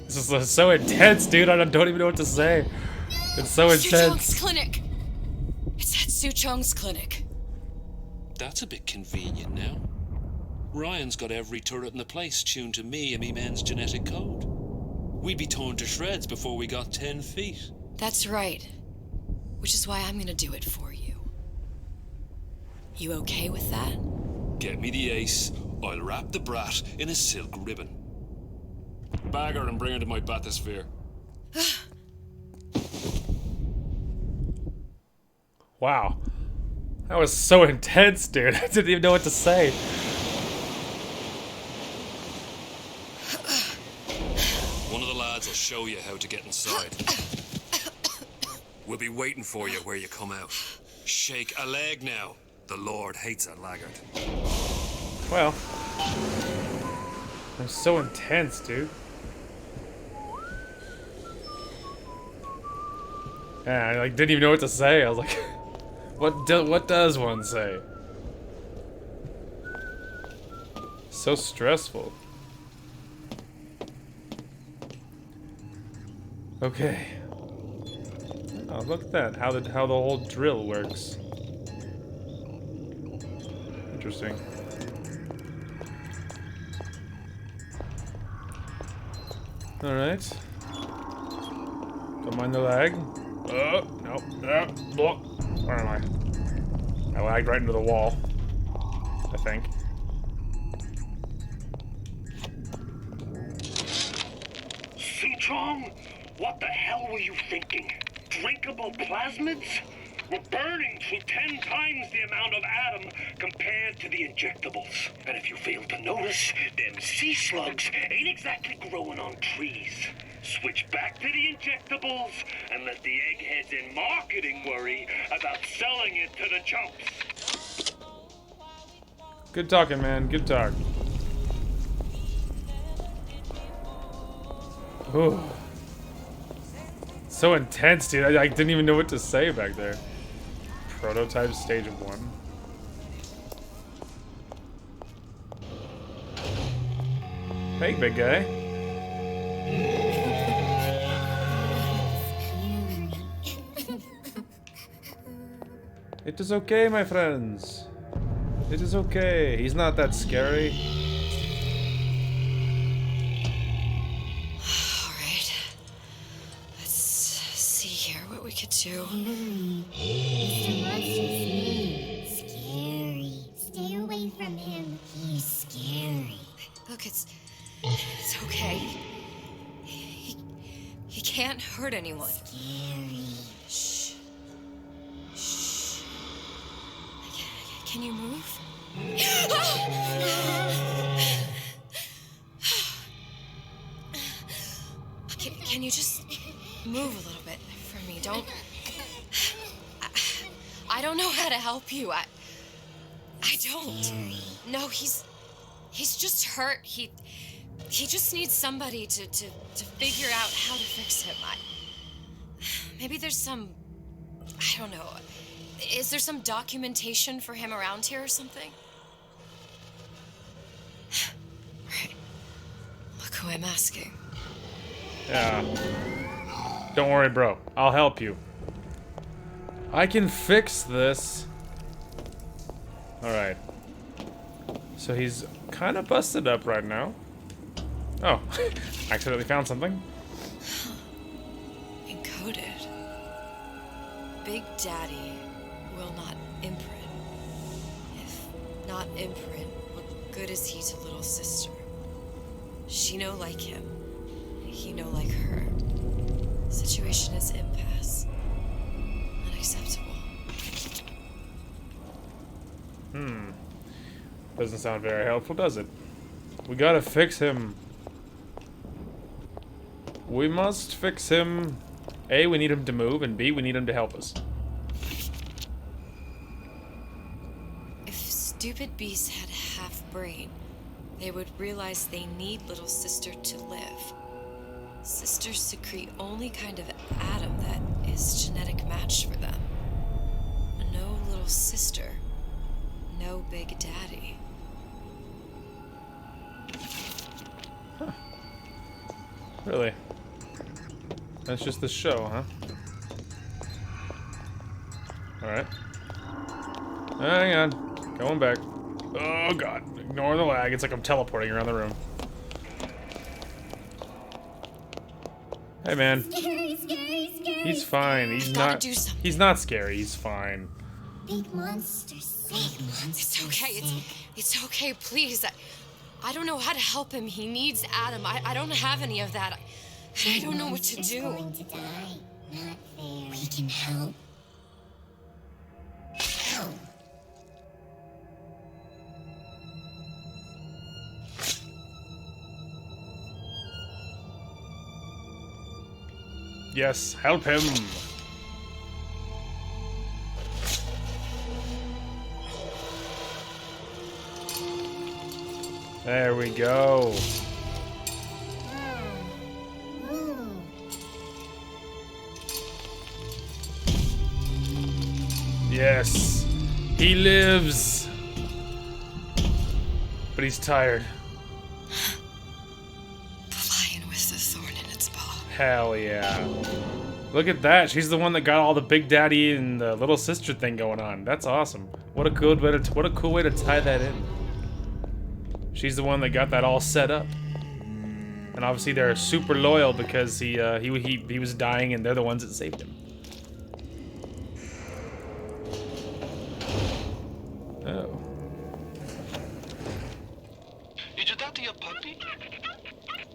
This is so intense, dude. I don't even know what to say. It's so intense. Suchong's clinic. It's at Suchong's clinic. That's a bit convenient now. Ryan's got every turret in the place tuned to me and me men's genetic code. We'd be torn to shreds before we got 10 feet. That's right. Which is why I'm gonna do it for you. You okay with that? Get me the ace, I'll wrap the brat in a silk ribbon. Bag her and bring her to my bathysphere. Wow. That was so intense, dude. I didn't even know what to say. One of the lads will show you how to get inside. We'll be waiting for you where you come out. Shake a leg now. The Lord hates a laggard. Well, I'm so intense, dude. Yeah, I like didn't even know what to say. I was like, what does one say? So stressful. Okay. Oh, look at that. How the whole drill works. Interesting. All right. Don't mind the lag. Nope. Where am I? I lagged right into the wall. I think. Seachong, what the hell were you thinking? Drinkable plasmids? We're burning through 10 times the amount of atom compared to the injectables. And if you fail to notice, them sea slugs ain't exactly growing on trees. Switch back to the injectables and let the eggheads in marketing worry about selling it to the chumps. Good talking, man. Good talk. Ooh. So intense, dude. I didn't even know what to say back there. Prototype stage 1. Hey, big guy. It is okay, my friends. It is okay. He's not that scary. Alright. Let's see here what we could do. Mr. Monster's mean. Scary. Stay away from him. He's scary. Look, it's okay. He can't hurt anyone. Scary. Shh. Shh. Can you move? Can you just move a little bit for me? I don't know how to help you. I don't. No, he's just hurt. He just needs somebody to figure out how to fix him. Maybe there's some, I don't know. Is there some documentation for him around here or something? Right. Look who I'm asking. Yeah. Don't worry, bro. I'll help you. I can fix this. Alright. So he's kind of busted up right now. Oh. Accidentally found something. Encoded. Big Daddy will not imprint. If not imprint, what good is he to little sister? She no like him. He no like her. Situation is impasse. Unacceptable. Doesn't sound very helpful, does it? We gotta fix him. We must fix him. A, we need him to move, and B, we need him to help us. If stupid beasts had half brain, they would realize they need little sister to live. Sisters secrete only kind of atom that is genetic match for them. No little sister. No Big Daddy. Huh. Really? That's just the show, huh? Alright. Hang on. Going back. Oh god. Ignore the lag. It's like I'm teleporting around the room. Hey man. Scary. He's fine. He's not scary. He's fine. Big monsters. Big monsters. It's okay. It's okay, please. I don't know how to help him. He needs Adam. I don't have any of that. I don't know what to do. Going to die. Not fair. We can help. Help. Yes, help him. There we go. Yes, he lives. But he's tired. The lion with the thorn in its paw. Hell yeah. Look at that. She's the one that got all the big daddy and the little sister thing going on. That's awesome. What a good way to what a cool way to tie that in. She's the one that got that all set up. And obviously they're super loyal because he was dying and they're the ones that saved him. Oh. Is that your puppy?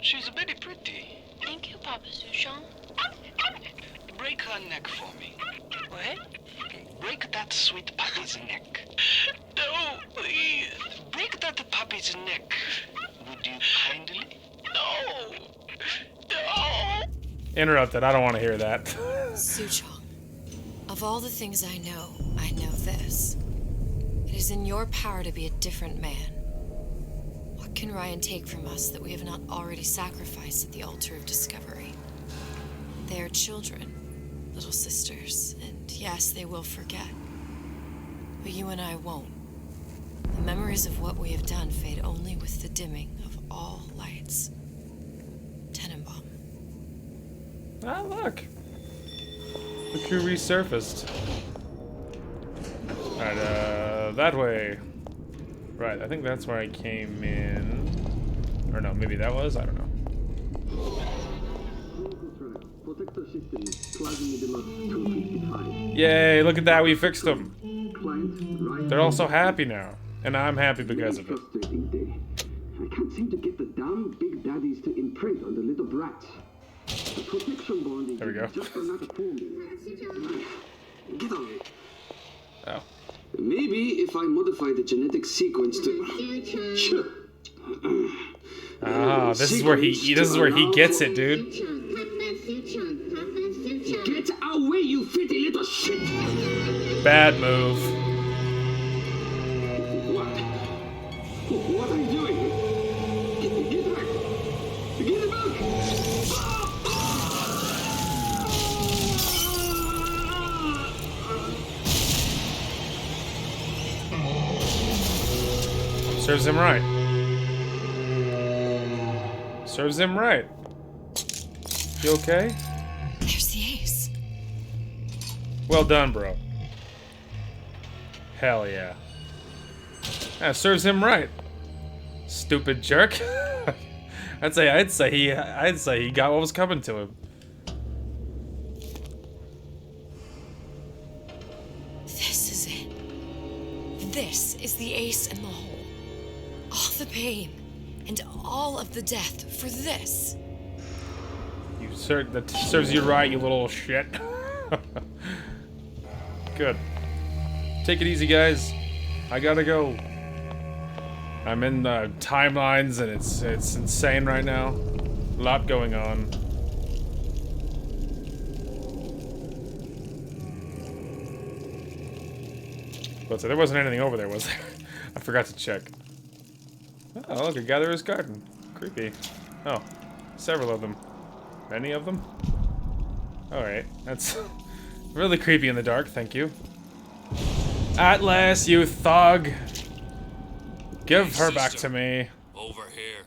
She's very pretty. Thank you, Papa Sushon. Break her neck for me. What? Break that sweet puppy's neck. No, please. Break that puppy's neck. Would you kindly? No. No. Interrupted. I don't want to hear that. Suchong, of all the things I know this. It is in your power to be a different man. What can Ryan take from us that we have not already sacrificed at the altar of discovery? They are children, little sisters, and yes, they will forget. But you and I won't. The memories of what we have done fade only with the dimming of all lights. Tenenbaum. Ah, look. The crew resurfaced. Alright, that way. Right, I think that's where I came in. Or no, maybe that was? I don't know. Yay, look at that, we fixed them. They're all so happy now. And I'm happy because of it. I can't seem to get the damn big daddies to imprint on the little brats. The protection bond is there we go. just another formula. Get on it. Oh. Maybe if I modify the genetic sequence to... Sure. Ah, this is where he gets it, dude. Get away, you filthy little shit! Bad move. What are you doing? Get back! Get back! Serves him right. Serves him right. You okay? There's the ace. Well done, bro. Hell yeah. Yeah, serves him right. Stupid jerk. I'd say he got what was coming to him. This is it. This is the ace in the hole. All the pain and all of the death for this. That serves you right, you little shit. Good. Take it easy, guys. I gotta go. I'm in the timelines and it's insane right now. A lot going on. But there wasn't anything over there, was there? I forgot to check. Oh, look, a gatherer's garden. Creepy. Oh, several of them. Many of them? Alright, that's really creepy in the dark, thank you. Atlas, you thug! Give her back to me. Over here.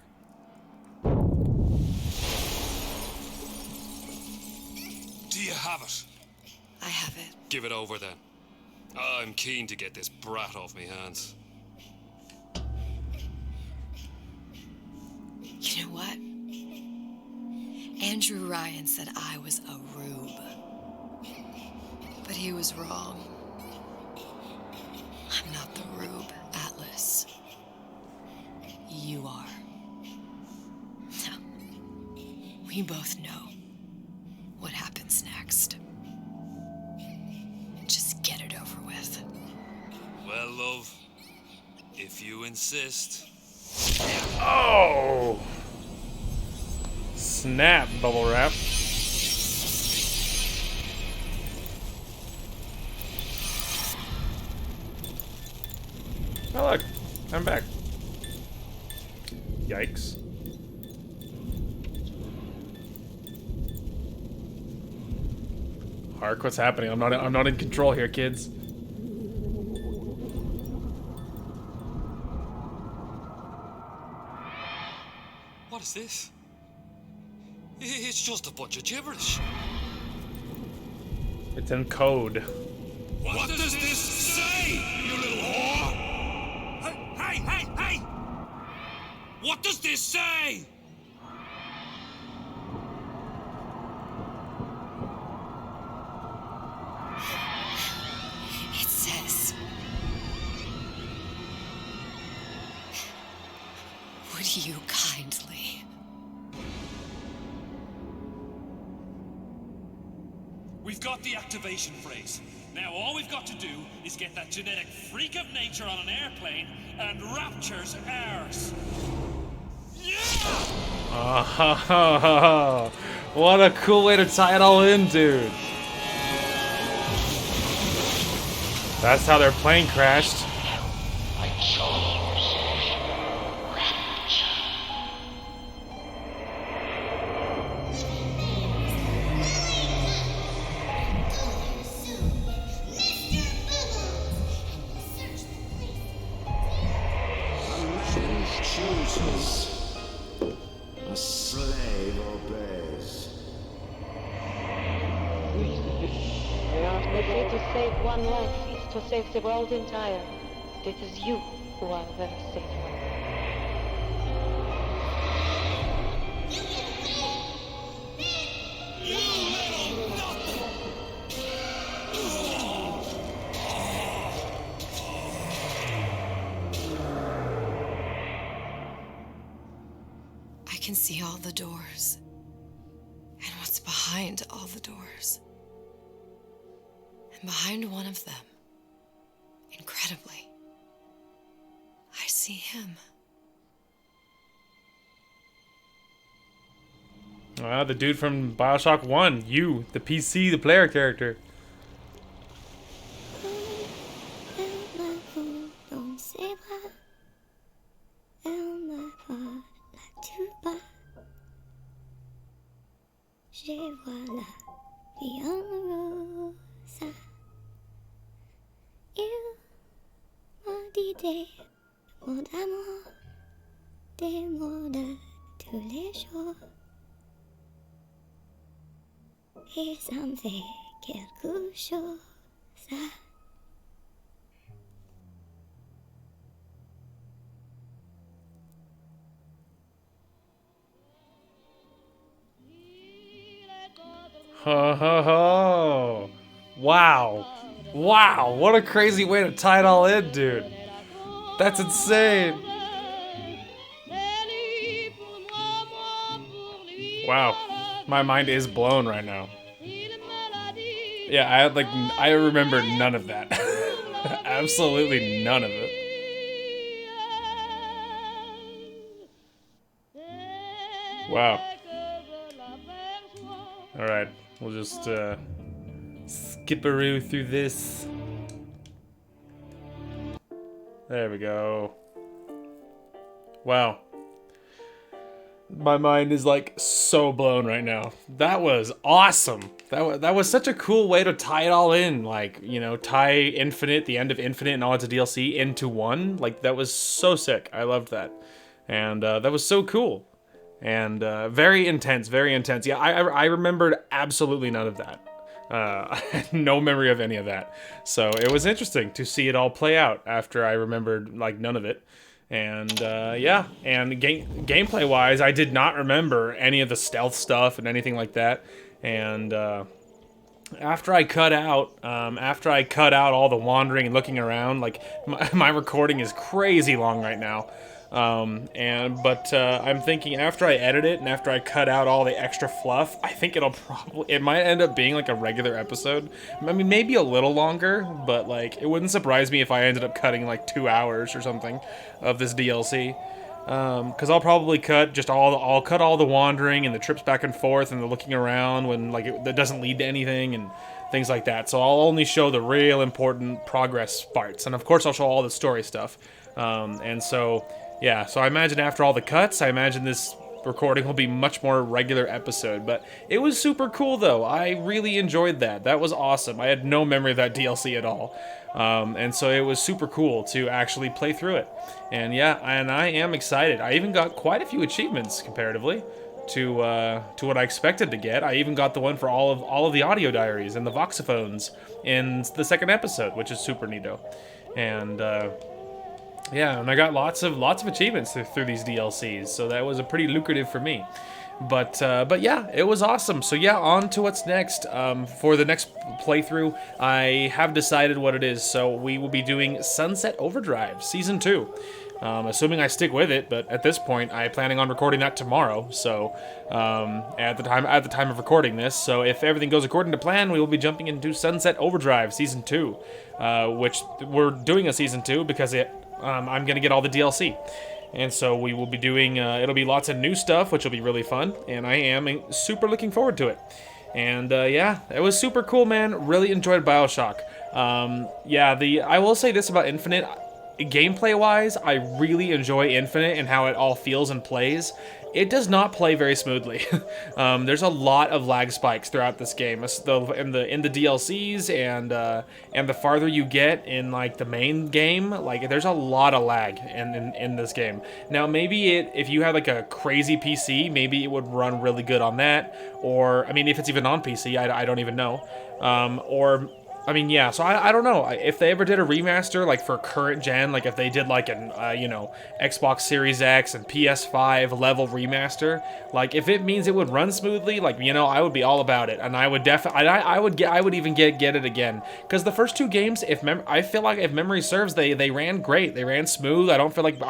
Do you have it? I have it. Give it over then. I'm keen to get this brat off me hands. You know what? Andrew Ryan said I was a rube. But he was wrong. I'm not the rube, Atlas. You are. Now, we both know what happens next. Just get it over with. Well, love, if you insist. Oh! Snap, bubble wrap. Oh look, I'm back. Yikes. Hark, what's happening? I'm not in control here, kids. What is this? It's just a bunch of gibberish. It's in code. What does this say, you little whore? Hey! What does this say? It says, would you kindly? We've got the activation phrase. Now all we've got to do is get that genetic freak of nature on an airplane and rapture's ours. Oh, what a cool way to tie it all in, dude. That's how their plane crashed. I chose Chooses. A slave obeys. They say to save one life is to save the world entire. It is you who are the safe one. I can see all the doors. And what's behind all the doors. And behind one of them, incredibly, I see him. The dude from Bioshock 1. You, the PC, the player character. Je vois la vie en rose. Il m'a dit des mots d'amour, des mots de tous les jours. Et ça me fait quelque chose. Ho ho ho! Wow. Wow, what a crazy way to tie it all in, dude. That's insane. Wow. My mind is blown right now. Yeah, I remember none of that. Absolutely none of it. Wow. Alright, we'll just skip-a-roo through this. There we go. Wow. My mind is like so blown right now. That was awesome. That was such a cool way to tie it all in. Like, you know, tie Infinite, the end of Infinite and all its DLC into one. Like, that was so sick. I loved that. And that was so cool. And very intense, very intense. Yeah, I remembered absolutely none of that. I had no memory of any of that. So it was interesting to see it all play out after I remembered like none of it. And yeah, and gameplay wise, I did not remember any of the stealth stuff and anything like that. And after I cut out all the wandering and looking around, like my recording is crazy long right now. But I'm thinking after I edit it and after I cut out all the extra fluff, I think it might end up being like a regular episode. I mean, maybe a little longer, but like it wouldn't surprise me if I ended up cutting like 2 hours or something of this DLC. Cause I'll probably cut I'll cut all the wandering and the trips back and forth and the looking around when like that doesn't lead to anything and things like that. So I'll only show the real important progress parts. And of course I'll show all the story stuff. And so, yeah, so I imagine after all the cuts, I imagine this recording will be much more regular episode. But it was super cool, though. I really enjoyed that. That was awesome. I had no memory of that DLC at all. And so it was super cool to actually play through it. And yeah, and I am excited. I even got quite a few achievements comparatively to what I expected to get. I even got the one for all of the audio diaries and the voxophones in the second episode, which is super neato. And yeah, and I got lots of achievements through these DLCs, so that was a pretty lucrative for me. But yeah, it was awesome. So yeah, on to what's next. For the next playthrough, I have decided what it is. So we will be doing Sunset Overdrive Season 2. Assuming I stick with it, but at this point, I'm planning on recording that tomorrow. So at the time of recording this, so if everything goes according to plan, we will be jumping into Sunset Overdrive Season 2, which we're doing a Season 2 because I'm gonna get all the DLC. And so we will be doing, it'll be lots of new stuff, which will be really fun, and I am super looking forward to it. And yeah, it was super cool, man. Really enjoyed Bioshock. Yeah, I will say this about Infinite. Gameplay-wise, I really enjoy Infinite and how it all feels and plays. It does not play very smoothly. There's a lot of lag spikes throughout this game, in the DLCs, and the farther you get in like the main game, like there's a lot of lag in this game. Now maybe if you had like a crazy PC, maybe it would run really good on that, or I mean if it's even on PC, I don't even know, or. I mean, yeah, so I don't know. If they ever did a remaster, like, for current gen, like, if they did, like, an, Xbox Series X and PS5 level remaster, like, if it means it would run smoothly, like, I would be all about it. And I would definitely, I would even get it again. Because the first two games, I feel like if memory serves, they ran great. They ran smooth. I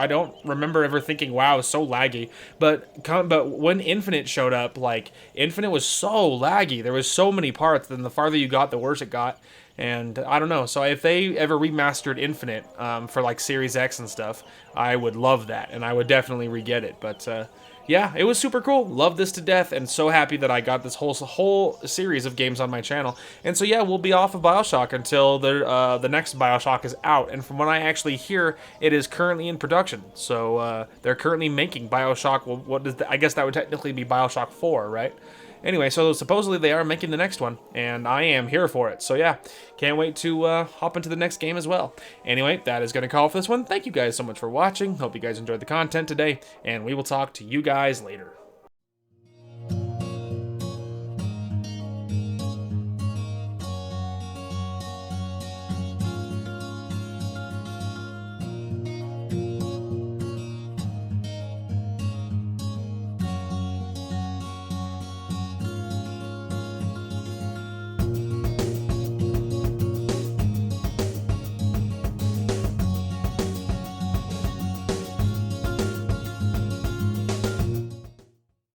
don't remember ever thinking, wow, it's so laggy. But when Infinite showed up, like, Infinite was so laggy. There was so many parts, and the farther you got, the worse it got. And I don't know, so if they ever remastered Infinite for like Series X and stuff, I would love that, and I would definitely re-get it. But yeah, it was super cool. Loved this to death, and so happy that I got this whole series of games on my channel. And so yeah, we'll be off of Bioshock until the next Bioshock is out. And from what I actually hear, it is currently in production. So they're currently making Bioshock. Well, I guess that would technically be Bioshock 4, right? Anyway, so supposedly they are making the next one, and I am here for it. So yeah, can't wait to hop into the next game as well. Anyway, that is going to call for this one. Thank you guys so much for watching. Hope you guys enjoyed the content today, and we will talk to you guys later.